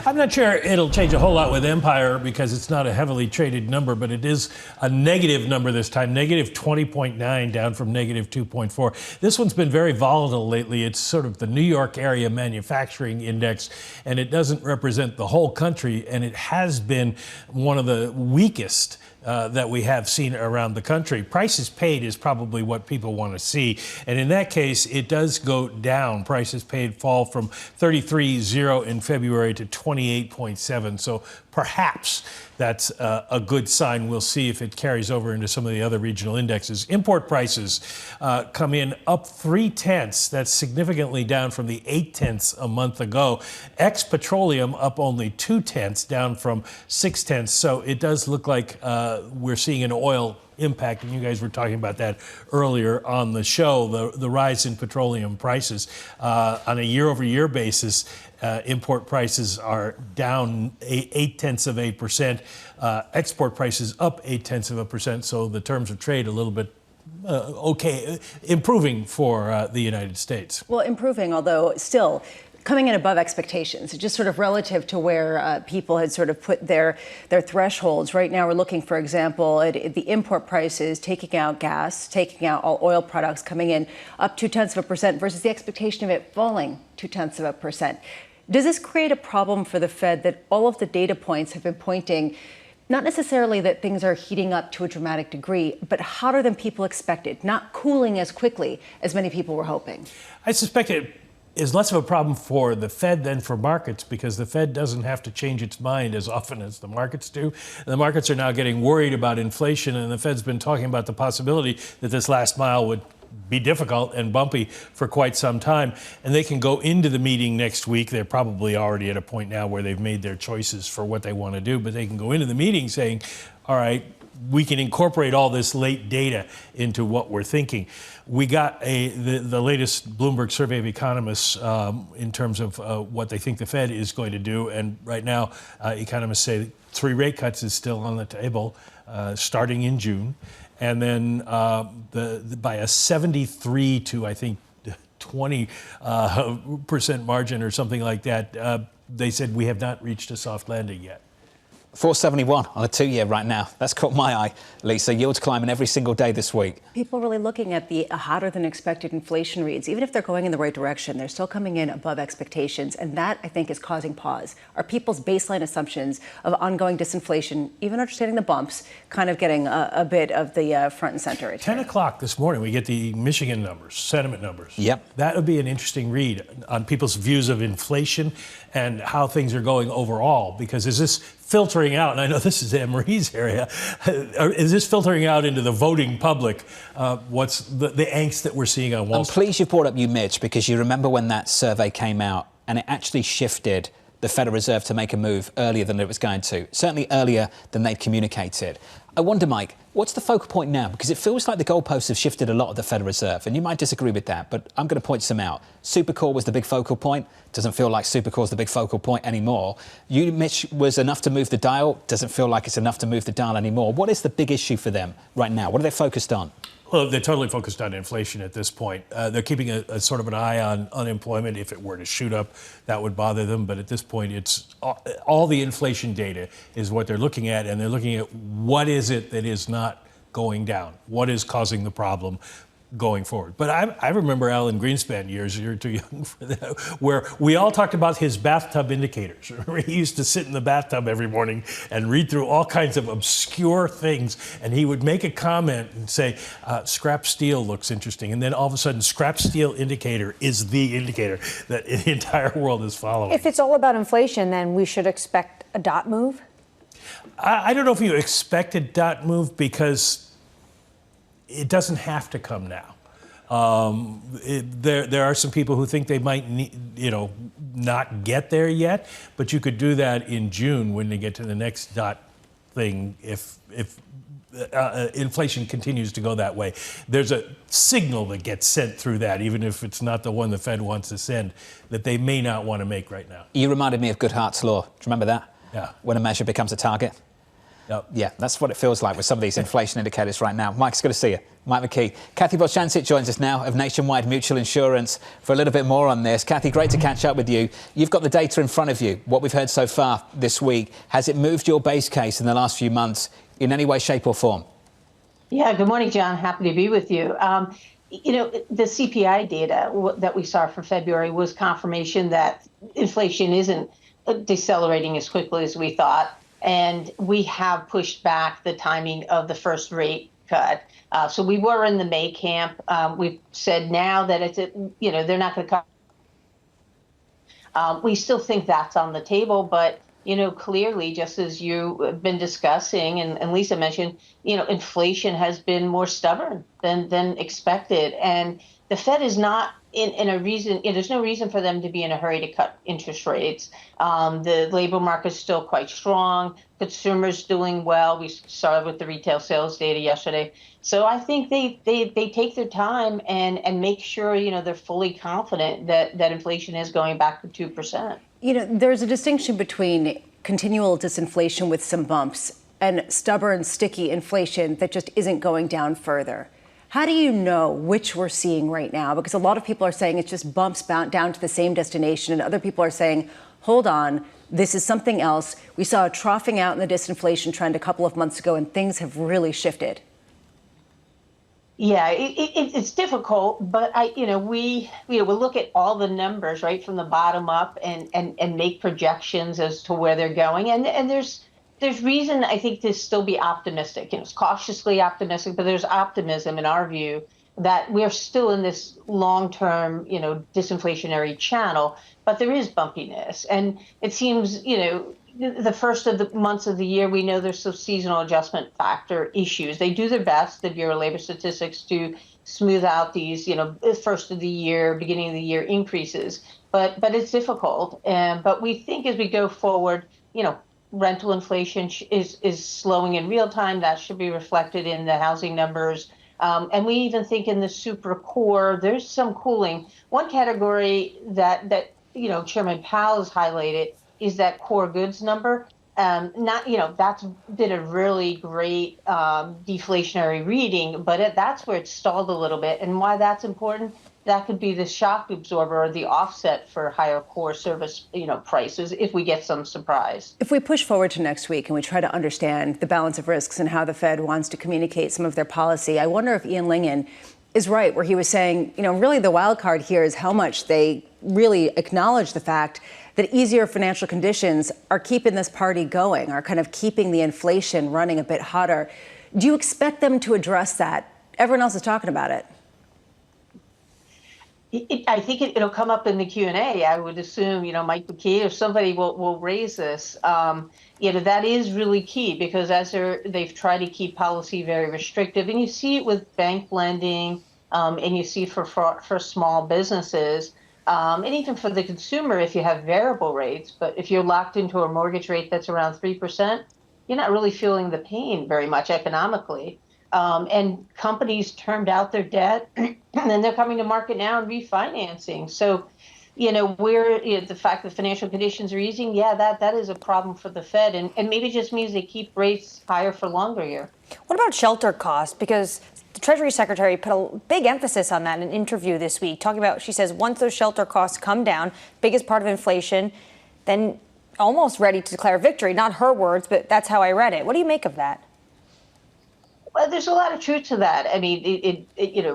I'm not sure it'll change a whole lot with Empire because it's not a heavily traded number, but it is a negative number this time, negative 20.9 down from negative 2.4. This one's been very volatile lately. It's sort of the New York area manufacturing index, and it doesn't represent the whole country, and it has been one of the weakest that we have seen around the country. Prices paid is probably what people want to see. And in that case, it does go down. Prices paid fall from 33.0 in February to 28.7. So perhaps that's a good sign. We'll see if it carries over into some of the other regional indexes. Import prices come in up 0.3. That's significantly down from the 0.8 a month ago. Ex-petroleum up only 0.2, down from 0.6. So it does look like we're seeing an oil impact, and you guys were talking about that earlier on the show, the rise in petroleum prices. On a year-over-year basis, import prices are down 0.8%. Export prices up 0.8%. So the terms of trade a little bit improving for the United States. Well, improving, although still coming in above expectations, just sort of relative to where people had sort of put their thresholds. Right now, we're looking, for example, at the import prices, taking out gas, taking out all oil products, coming in up 0.2% versus the expectation of it falling 0.2%. Does this create a problem for the Fed that all of the data points have been pointing, not necessarily that things are heating up to a dramatic degree, but hotter than people expected, not cooling as quickly as many people were hoping? I suspect it is less of a problem for the Fed than for markets, because the Fed doesn't have to change its mind as often as the markets do. And the markets are now getting worried about inflation, and the Fed's been talking about the possibility that this last mile would be difficult and bumpy for quite some time. And they can go into the meeting next week. They're probably already at a point now where they've made their choices for what they want to do, but they can go into the meeting saying, all right, we can incorporate all this late data into what we're thinking. We got the latest Bloomberg survey of economists in terms of what they think the Fed is going to do. And right now, economists say 3 rate cuts is still on the table, starting in June. And then by a 73 to, I think, 20% margin or something like that, they said we have not reached a soft landing yet. 471 on a 2-year right now. That's caught my eye, Lisa. Yields climbing every single day this week. People really looking at the hotter than expected inflation reads. Even if they're going in the right direction, they're still coming in above expectations. And that, I think, is causing pause. Are people's baseline assumptions of ongoing disinflation, even understanding the bumps, kind of getting a bit of the front and center? 10 o'clock this morning, we get the Michigan numbers, sentiment numbers. Yep. That would be an interesting read on people's views of inflation and how things are going overall. Because is this filtering out, and I know this is Annmarie's area, is this filtering out into the voting public? What's the angst that we're seeing on Wall Street? I'm pleased you brought up Mitch, because you remember when that survey came out and it actually shifted the Federal Reserve to make a move earlier than it was going to, certainly earlier than they'd communicated. I wonder, Mike, what's the focal point now? Because it feels like the goalposts have shifted a lot at the Federal Reserve, and you might disagree with that, but I'm going to point some out. Supercore was the big focal point. Doesn't feel like Supercore's the big focal point anymore. Mitch was enough to move the dial. Doesn't feel like it's enough to move the dial anymore. What is the big issue for them right now? What are they focused on? Well, they're totally focused on inflation at this point. They're keeping a sort of an eye on unemployment. If it were to shoot up, that would bother them. But at this point, it's all the inflation data is what they're looking at, and they're looking at what is it that is not going down? What is causing the problem going forward? But I remember Alan Greenspan years, you're too young for that, where we all talked about his bathtub indicators. Remember, he used to sit in the bathtub every morning and read through all kinds of obscure things, and he would make a comment and say, scrap steel looks interesting, and then all of a sudden, scrap steel indicator is the indicator that the entire world is following. If it's all about inflation, then we should expect a dot move? I don't know if you expect a dot move, because it doesn't have to come now. There are some people who think they might not get there yet, but you could do that in June when they get to the next dot thing if inflation continues to go that way. There's a signal that gets sent through that, even if it's not the one the Fed wants to send, that they may not want to make right now. You reminded me of Goodhart's law. Do you remember that? Yeah. When a measure becomes a target? Yep. Yeah, that's what it feels like with some of these inflation indicators right now. Mike, it's good to see you. Mike McKee. Kathy Boschancic joins us now of Nationwide Mutual Insurance for a little bit more on this. Kathy, great to catch up with you. You've got the data in front of you. What we've heard so far this week, has it moved your base case in the last few months in any way, shape or form? Yeah, good morning, John. Happy to be with you. The CPI data that we saw for February was confirmation that inflation isn't decelerating as quickly as we thought. And we have pushed back the timing of the first rate cut. So we were in the May camp. We've said now that they're not going to cut. We still think that's on the table, but clearly, just as you've been discussing and Lisa mentioned, inflation has been more stubborn than expected, and the Fed is not in a reason. There's no reason for them to be in a hurry to cut interest rates. The labor market is still quite strong. Consumers doing well. We saw it with the retail sales data yesterday. So I think they take their time and make sure they're fully confident that inflation is going back to 2%. There's a distinction between continual disinflation with some bumps and stubborn, sticky inflation that just isn't going down further. How do you know which we're seeing right now? Because a lot of people are saying it's just bumps bound down to the same destination, and other people are saying, hold on, this is something else. We saw a troughing out in the disinflation trend a couple of months ago, and things have really shifted. Yeah, it's difficult, but we look at all the numbers right from the bottom up and make projections as to where they're going, and there's reason, I think, to still be optimistic. It's cautiously optimistic, but there's optimism in our view that we're still in this long-term, disinflationary channel, but there is bumpiness. And it seems, the first of the months of the year, we know there's some seasonal adjustment factor issues. They do their best, the Bureau of Labor Statistics, to smooth out these, first of the year, beginning of the year increases. But it's difficult. But we think as we go forward, rental inflation is slowing in real time. That should be reflected in the housing numbers. And we even think in the super core, there's some cooling. One category that Chairman Powell has highlighted is that core goods number. That's been a really great deflationary reading, but that's where it stalled a little bit. And why that's important, that could be the shock absorber or the offset for higher core service, prices if we get some surprise. If we push forward to next week and we try to understand the balance of risks and how the Fed wants to communicate some of their policy, I wonder if Ian Lingen is right, where he was saying, really the wild card here is how much they really acknowledge the fact that easier financial conditions are keeping this party going, are kind of keeping the inflation running a bit hotter. Do you expect them to address that? Everyone else is talking about it. I think it'll come up in the Q&A. I would assume, Mike McKee or somebody will raise this. That is really key because as they've tried to keep policy very restrictive, and you see it with bank lending, and you see for small businesses. And even for the consumer, if you have variable rates, but if you're locked into a mortgage rate that's around 3%, you're not really feeling the pain very much economically. And companies termed out their debt, and then they're coming to market now and refinancing. So, the fact that financial conditions are easing, that is a problem for the Fed, and maybe it just means they keep rates higher for longer here. What about shelter costs? Because the Treasury Secretary put a big emphasis on that in an interview this week, talking about, she says, once those shelter costs come down, biggest part of inflation, then almost ready to declare victory. Not her words, but that's how I read it. What do you make of that? Well, there's a lot of truth to that. I mean,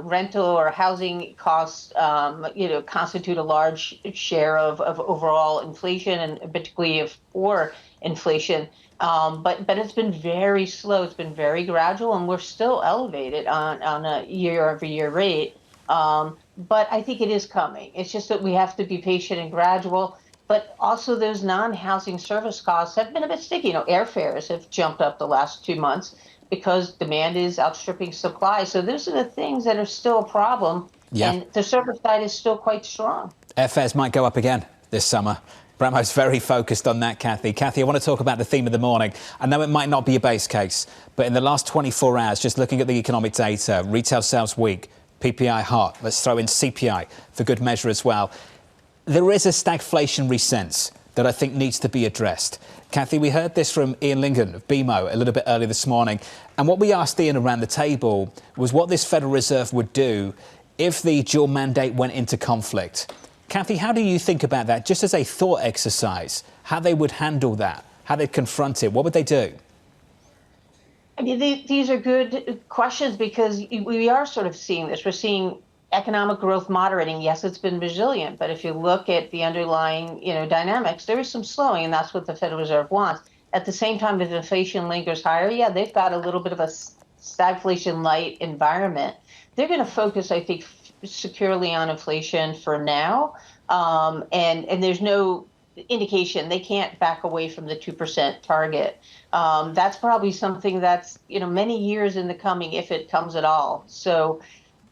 rental or housing costs, constitute a large share of overall inflation, and particularly of core inflation. But it's been very slow. It's been very gradual, and we're still elevated on a year-over-year rate. But I think it is coming. It's just that we have to be patient and gradual. But also those non-housing service costs have been a bit sticky. Airfares have jumped up the last 2 months because demand is outstripping supply. So those are the things that are still a problem. Yeah. And the service side is still quite strong. Airfares might go up again this summer. Abramowicz very focused on that, Kathy. Kathy, I want to talk about the theme of the morning. I know it might not be a base case, but in the last 24 hours, just looking at the economic data, retail sales weak, PPI hot, let's throw in CPI for good measure as well. There is a stagflationary sense that I think needs to be addressed. Kathy, we heard this from Ian Lingen of BMO a little bit earlier this morning. And what we asked Ian around the table was what this Federal Reserve would do if the dual mandate went into conflict. Kathy, how do you think about that, just as a thought exercise, how they would handle that, how they'd confront it? What would they do? I mean, these are good questions because we are sort of seeing this. We're seeing economic growth moderating. Yes, it's been resilient, but if you look at the underlying, dynamics, there is some slowing, and that's what the Federal Reserve wants. At the same time, if inflation lingers higher, they've got a little bit of a stagflation-light environment. They're going to focus, I think, securely on inflation for now, and there's no indication they can't back away from the 2% target. That's probably something that's many years in the coming, if it comes at all. So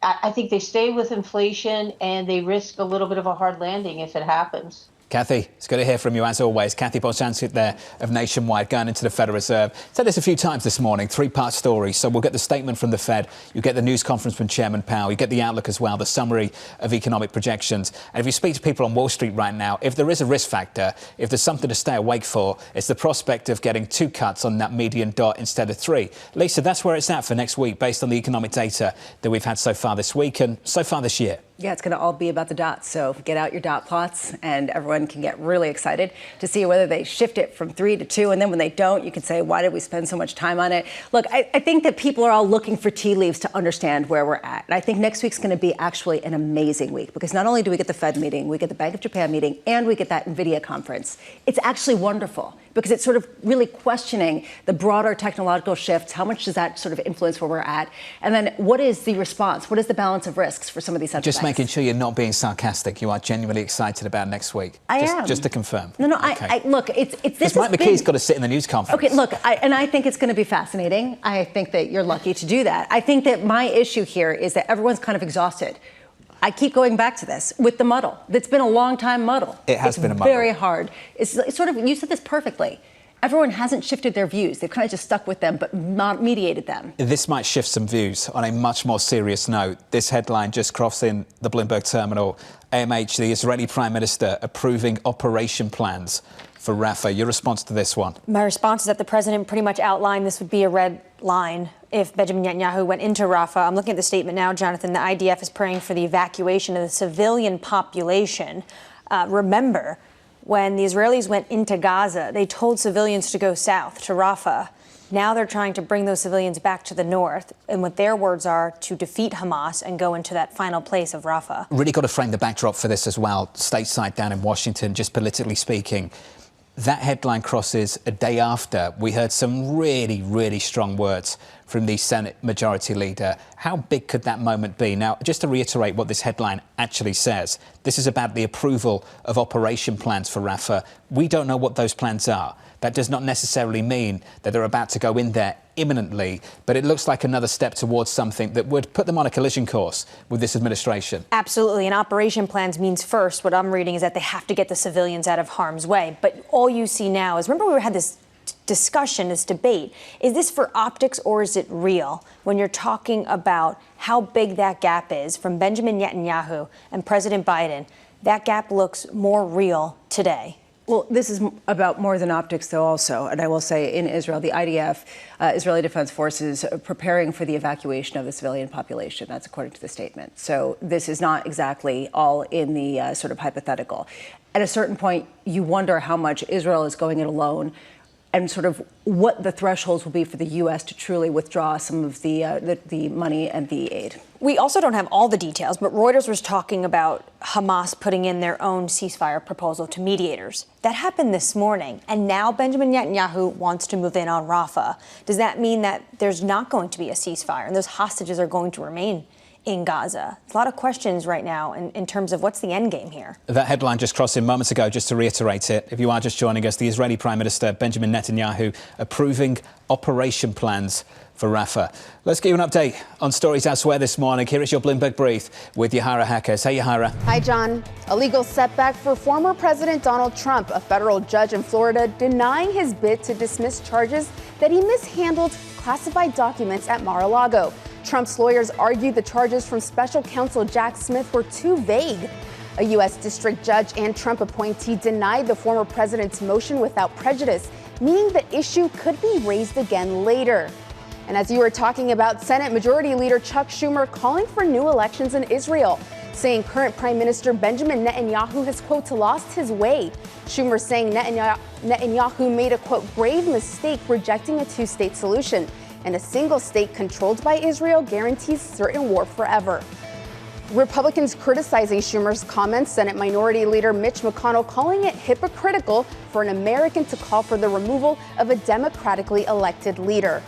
I think they stay with inflation and they risk a little bit of a hard landing if it happens. Kathy, it's good to hear from you as always. Kathy Boshansky there of Nationwide going into the Federal Reserve. Said this a few times this morning, three-part story. So we'll get the statement from the Fed, you get the news conference from Chairman Powell, you get the outlook as well, the summary of economic projections. And if you speak to people on Wall Street right now, if there is a risk factor, if there's something to stay awake for, it's the prospect of getting 2 cuts on that median dot instead of 3. Lisa, that's where it's at for next week based on the economic data that we've had so far this week and so far this year. Yeah, it's going to all be about the dots. So get out your dot plots and everyone can get really excited to see whether they shift it from 3 to 2. And then when they don't, you can say, why did we spend so much time on it? Look, I think that people are all looking for tea leaves to understand where we're at. And I think next week's going to be actually an amazing week because not only do we get the Fed meeting, we get the Bank of Japan meeting, and we get that Nvidia conference. It's actually wonderful because it's sort of really questioning the broader technological shifts. How much does that sort of influence where we're at? And then what is the response? What is the balance of risks for some of these central Just banks? making sure you're not being sarcastic. You are genuinely excited about next week. I am. Just to confirm. No, Okay. look, it's this. Because Mike McKee's got to sit in the news conference. Okay, look, I think it's going to be fascinating. I think that you're lucky to do that. I think that my issue here is that everyone's kind of exhausted. I keep going back to this with the muddle. It's been a long time muddle. It has been a muddle. It's very hard. It's sort of, you said this perfectly. Everyone hasn't shifted their views. They've kind of just stuck with them, but not mediated them. This might shift some views on a much more serious note. This headline just crossing the Bloomberg terminal. AMH, the Israeli Prime Minister, approving operation plans for Rafah. Your response to this one? My response is that the president pretty much outlined this would be a red line if Benjamin Netanyahu went into Rafah. I'm looking at the statement now, Jonathan. The IDF is praying for the evacuation of the civilian population. Remember, when the Israelis went into Gaza, they told civilians to go south to Rafah. Now they're trying to bring those civilians back to the north, and what their words are, to defeat Hamas and go into that final place of Rafah. Really got to frame the backdrop for this as well. Stateside down in Washington, just politically speaking. That headline crosses a day after we heard some really, really strong words from the Senate Majority Leader. How big could that moment be? Now, just to reiterate what this headline actually says, this is about the approval of operation plans for Rafah. We don't know what those plans are. That does not necessarily mean that they're about to go in there imminently, but it looks like another step towards something that would put them on a collision course with this administration. Absolutely. And operation plans means first, what I'm reading is that they have to get the civilians out of harm's way. But all you see now is, remember we had this discussion, this debate, is this for optics or is it real? When you're talking about how big that gap is from Benjamin Netanyahu and President Biden, that gap looks more real today. Well, this is about more than optics, though, also. And I will say in Israel, the IDF, Israeli Defense Forces, are preparing for the evacuation of the civilian population. That's according to the statement. So this is not exactly all in the sort of hypothetical. At a certain point, you wonder how much Israel is going it alone and sort of what the thresholds will be for the U.S. to truly withdraw some of the money and the aid. We also don't have all the details, but Reuters was talking about Hamas putting in their own ceasefire proposal to mediators. That happened this morning, and now Benjamin Netanyahu wants to move in on Rafah. Does that mean that there's not going to be a ceasefire and those hostages are going to remain in Gaza? There's a lot of questions right now in terms of what's the end game here. That headline just crossed in moments ago, just to reiterate it. If you are just joining us, the Israeli Prime Minister Benjamin Netanyahu approving operation plans for Rafah. Let's give you an update on stories elsewhere this morning. Here is your Bloomberg Brief with Yahara Hackers. Hey, Yahara. Hi, John. A legal setback for former President Donald Trump, a federal judge in Florida denying his bid to dismiss charges that he mishandled classified documents at Mar-a-Lago. Trump's lawyers argued the charges from special counsel Jack Smith were too vague. A U.S. district judge and Trump appointee denied the former president's motion without prejudice, meaning the issue could be raised again later. And as you were talking about, Senate Majority Leader Chuck Schumer calling for new elections in Israel, saying current Prime Minister Benjamin Netanyahu has, quote, lost his way. Schumer saying Netanyahu made a, quote, grave mistake rejecting a two-state solution, and a single state controlled by Israel guarantees certain war forever. Republicans criticizing Schumer's comments, Senate Minority Leader Mitch McConnell calling it hypocritical for an American to call for the removal of a democratically elected leader.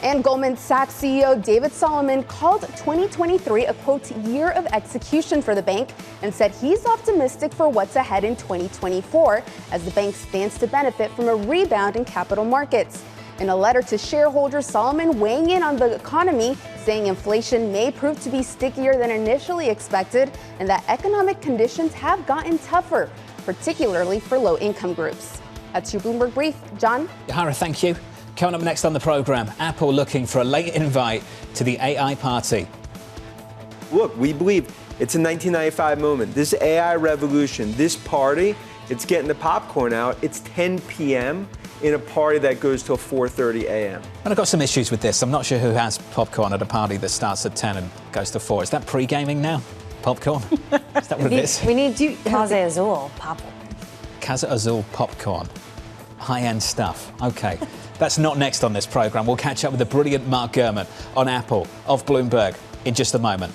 And Goldman Sachs CEO David Solomon called 2023 a, quote, year of execution for the bank and said he's optimistic for what's ahead in 2024 as the bank stands to benefit from a rebound in capital markets. In a letter to shareholders, Solomon weighing in on the economy, saying inflation may prove to be stickier than initially expected and that economic conditions have gotten tougher, particularly for low-income groups. That's your Bloomberg Brief. John? Yahara, thank you. Coming up next on the programme, Apple looking for a late invite to the AI party. Look, we believe it's a 1995 moment. This AI revolution, this party, it's getting the popcorn out. It's 10 p.m. in a party that goes till 4:30 a.m. And I've got some issues with this. I'm not sure who has popcorn at a party that starts at 10 and goes to 4. Is that pre-gaming now? Popcorn? Is that what it is? We need Casa Azul popcorn. Casa Azul popcorn. High-end stuff. Okay. That's not next on this programme. We'll catch up with the brilliant Mark Gurman on Apple of Bloomberg in just a moment.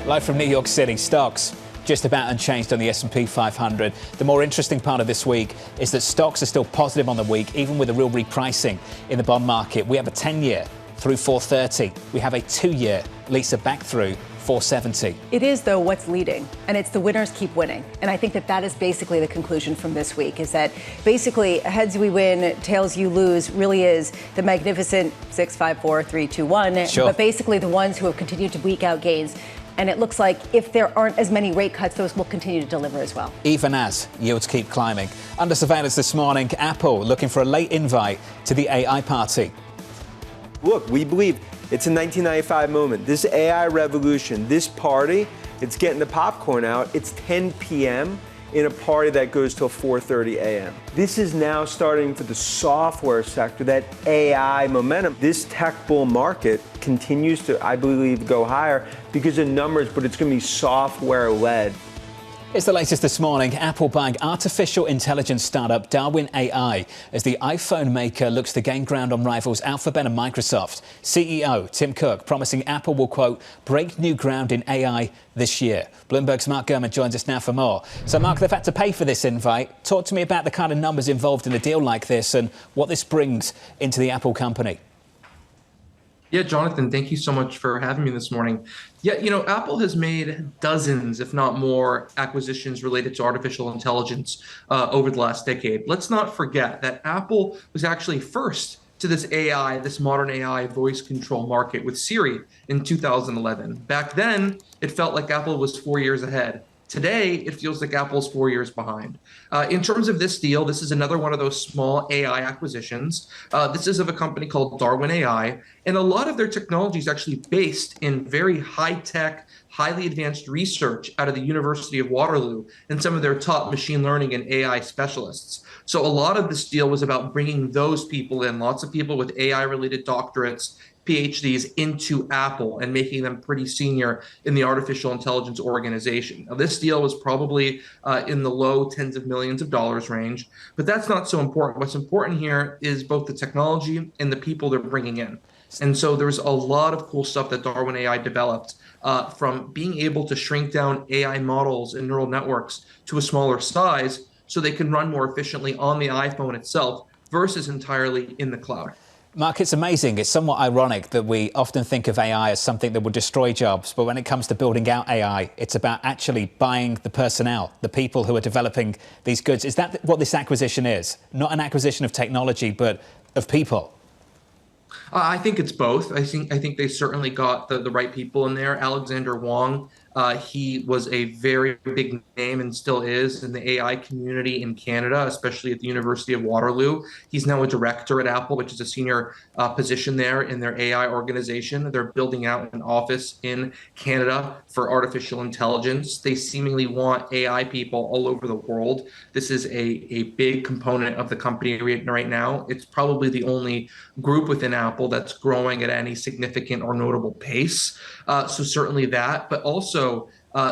Live from New York City, stocks just about unchanged on the S&P 500. The more interesting part of this week is that stocks are still positive on the week, even with a real repricing in the bond market. We have a 10-year through 430. We have a 2-year, Lisa, back through 470. It is, though, what's leading, and it's the winners keep winning. And I think that is basically the conclusion from this week, is that basically heads we win, tails you lose really is the magnificent 6, 5, 4, 3, 2, 1. Sure. But basically the ones who have continued to eke out gains. And it looks like if there aren't as many rate cuts, those will continue to deliver as well. Even as yields keep climbing. Under surveillance this morning, Apple looking for a late invite to the AI party. Look, we believe it's a 1995 moment. This AI revolution, this party, it's getting the popcorn out. It's 10 p.m. in a party that goes till 4:30 a.m. This is now starting for the software sector, that AI momentum. This tech bull market continues to, I believe, go higher because of numbers, but it's going to be software-led. It's the latest this morning. Apple buying artificial intelligence startup Darwin AI as the iPhone maker looks to gain ground on rivals Alphabet and Microsoft. CEO Tim Cook promising Apple will, quote, break new ground in AI this year. Bloomberg's Mark Gurman joins us now for more. So, Mark, they've had to pay for this invite. Talk to me about the kind of numbers involved in a deal like this and what this brings into the Apple company. Yeah, Jonathan, thank you so much for having me this morning. Yeah, Apple has made dozens, if not more, acquisitions related to artificial intelligence over the last decade. Let's not forget that Apple was actually first to this modern AI voice control market with Siri in 2011. Back then, it felt like Apple was 4 years ahead. Today, it feels like Apple's 4 years behind. In terms of this deal, this is another one of those small AI acquisitions. This is of a company called Darwin AI, and a lot of their technology is actually based in very high-tech, highly advanced research out of the University of Waterloo and some of their top machine learning and AI specialists. So a lot of this deal was about bringing those people in, lots of people with AI-related doctorates, PhDs into Apple and making them pretty senior in the artificial intelligence organization. Now, this deal was probably in the low tens of millions of dollars range, but that's not so important. What's important here is both the technology and the people they're bringing in. And so there's a lot of cool stuff that Darwin AI developed, from being able to shrink down AI models and neural networks to a smaller size so they can run more efficiently on the iPhone itself versus entirely in the cloud. Mark, it's amazing. It's somewhat ironic that we often think of AI as something that will destroy jobs, but when it comes to building out AI, it's about actually buying the personnel, the people who are developing these goods. Is that what this acquisition is? Not an acquisition of technology, but of people? I think it's both. I think they certainly got the right people in there. Alexander Wang, he was a very big name and still is in the AI community in Canada, especially at the University of Waterloo. He's now a director at Apple, which is a senior position there in their AI organization. They're building out an office in Canada for artificial intelligence. They seemingly want AI people all over the world. This is a big component of the company right now. It's probably the only group within Apple that's growing at any significant or notable pace. So certainly that, but also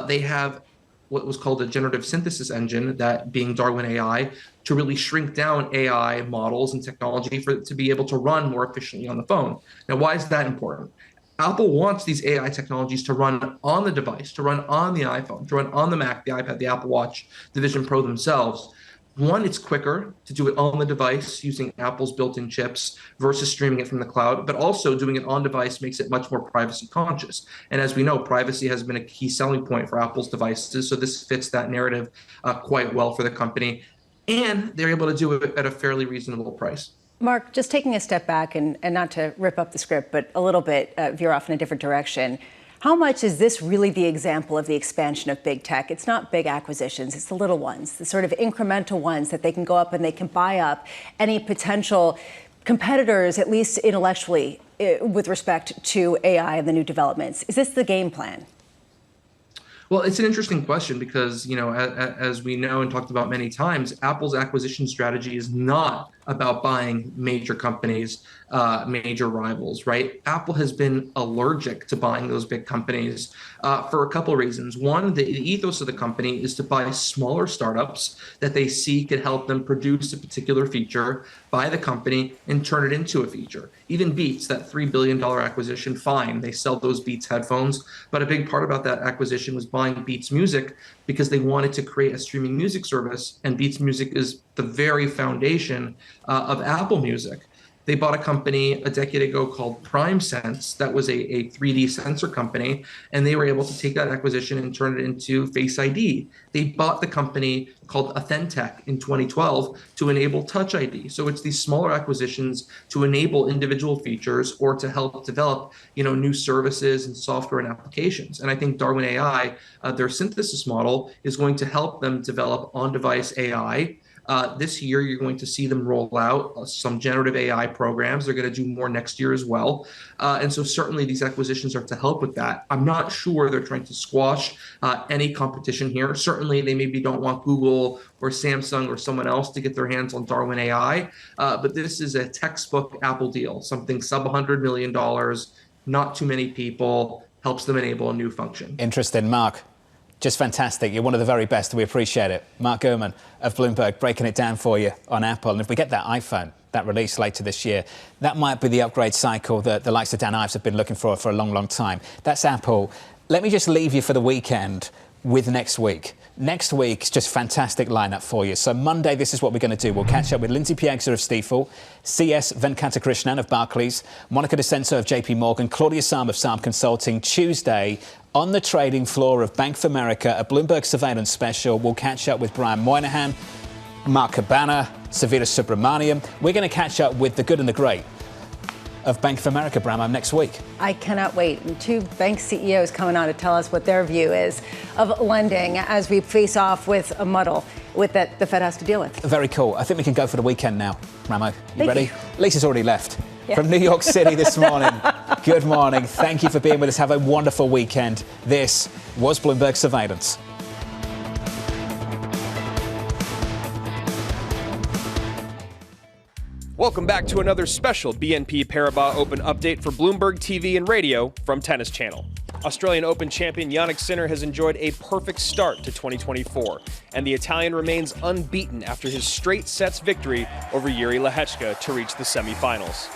they have what was called a generative synthesis engine, that being Darwin AI, to really shrink down AI models and technology for it to be able to run more efficiently on the phone. Now, why is that important? Apple wants these AI technologies to run on the device, to run on the iPhone, to run on the Mac, the iPad, the Apple Watch, the Vision Pro themselves. One, it's quicker to do it on the device using Apple's built-in chips versus streaming it from the cloud, but also doing it on device makes it much more privacy conscious. And as we know, privacy has been a key selling point for Apple's devices, so this fits that narrative quite well for the company. And they're able to do it at a fairly reasonable price. Mark, just taking a step back and not to rip up the script, but a little bit veer off in a different direction. How much is this really the example of the expansion of big tech? It's not big acquisitions, it's the little ones, the sort of incremental ones that they can go up and they can buy up any potential competitors, at least intellectually, with respect to AI and the new developments. Is this the game plan? Well, it's an interesting question because, as we know and talked about many times, Apple's acquisition strategy is not about buying major companies, major rivals, right? Apple has been allergic to buying those big companies for a couple of reasons. One, the ethos of the company is to buy smaller startups that they see could help them produce a particular feature, buy the company, and turn it into a feature. Even Beats, that $3 billion acquisition, fine, they sell those Beats headphones, but a big part about that acquisition was buying Beats Music because they wanted to create a streaming music service, and Beats Music is the very foundation of Apple Music. They bought a company a decade ago called PrimeSense that was a 3D sensor company, and they were able to take that acquisition and turn it into Face ID. They bought the company called Authentech in 2012 to enable Touch ID. So it's these smaller acquisitions to enable individual features or to help develop, new services and software and applications. And I think Darwin AI, their synthesis model, is going to help them develop on-device AI. This year, you're going to see them roll out some generative AI programs. They're going to do more next year as well. And so certainly these acquisitions are to help with that. I'm not sure they're trying to squash any competition here. Certainly, they maybe don't want Google or Samsung or someone else to get their hands on Darwin AI. But this is a textbook Apple deal, something sub $100 million, not too many people, helps them enable a new function. Interesting. Mark, Just fantastic. You're one of the very best. We appreciate it. Mark Gurman of Bloomberg breaking it down for you on Apple. And if we get that iPhone, that release later this year, that might be the upgrade cycle that the likes of Dan Ives have been looking for a long, long time. That's Apple. Let me just leave you for the weekend with next week. Next week's just fantastic lineup for you. So Monday, this is what we're going to do. We'll catch up with Lindsay Piegza of Stifel, CS Venkatakrishnan of Barclays, Monica DeCenso of JP Morgan, Claudia Sam of Saab Consulting. Tuesday, on the trading floor of Bank of America, a Bloomberg Surveillance special. We'll catch up with Brian Moynihan, Mark Cabana, Savita Subramaniam. We're going to catch up with the good and the great of Bank of America, Bramo, next week. I cannot wait. And 2 bank CEOs coming on to tell us what their view is of lending as we face off with a muddle that the Fed has to deal with. Very cool. I think we can go for the weekend now. Ramo, you ready? You. Lisa's already left. Yeah. From New York City this morning. Good morning. Thank you for being with us. Have a wonderful weekend. This was Bloomberg Surveillance. Welcome back to another special BNP Paribas Open update for Bloomberg TV and radio from Tennis Channel. Australian Open champion Jannik Sinner has enjoyed a perfect start to 2024, and the Italian remains unbeaten after his straight sets victory over Jiri Lehečka to reach the semifinals.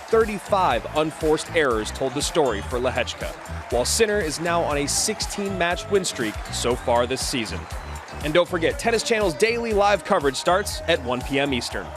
35 unforced errors told the story for Lehečka, while Sinner is now on a 16-match win streak so far this season. And don't forget, Tennis Channel's daily live coverage starts at 1 p.m. Eastern.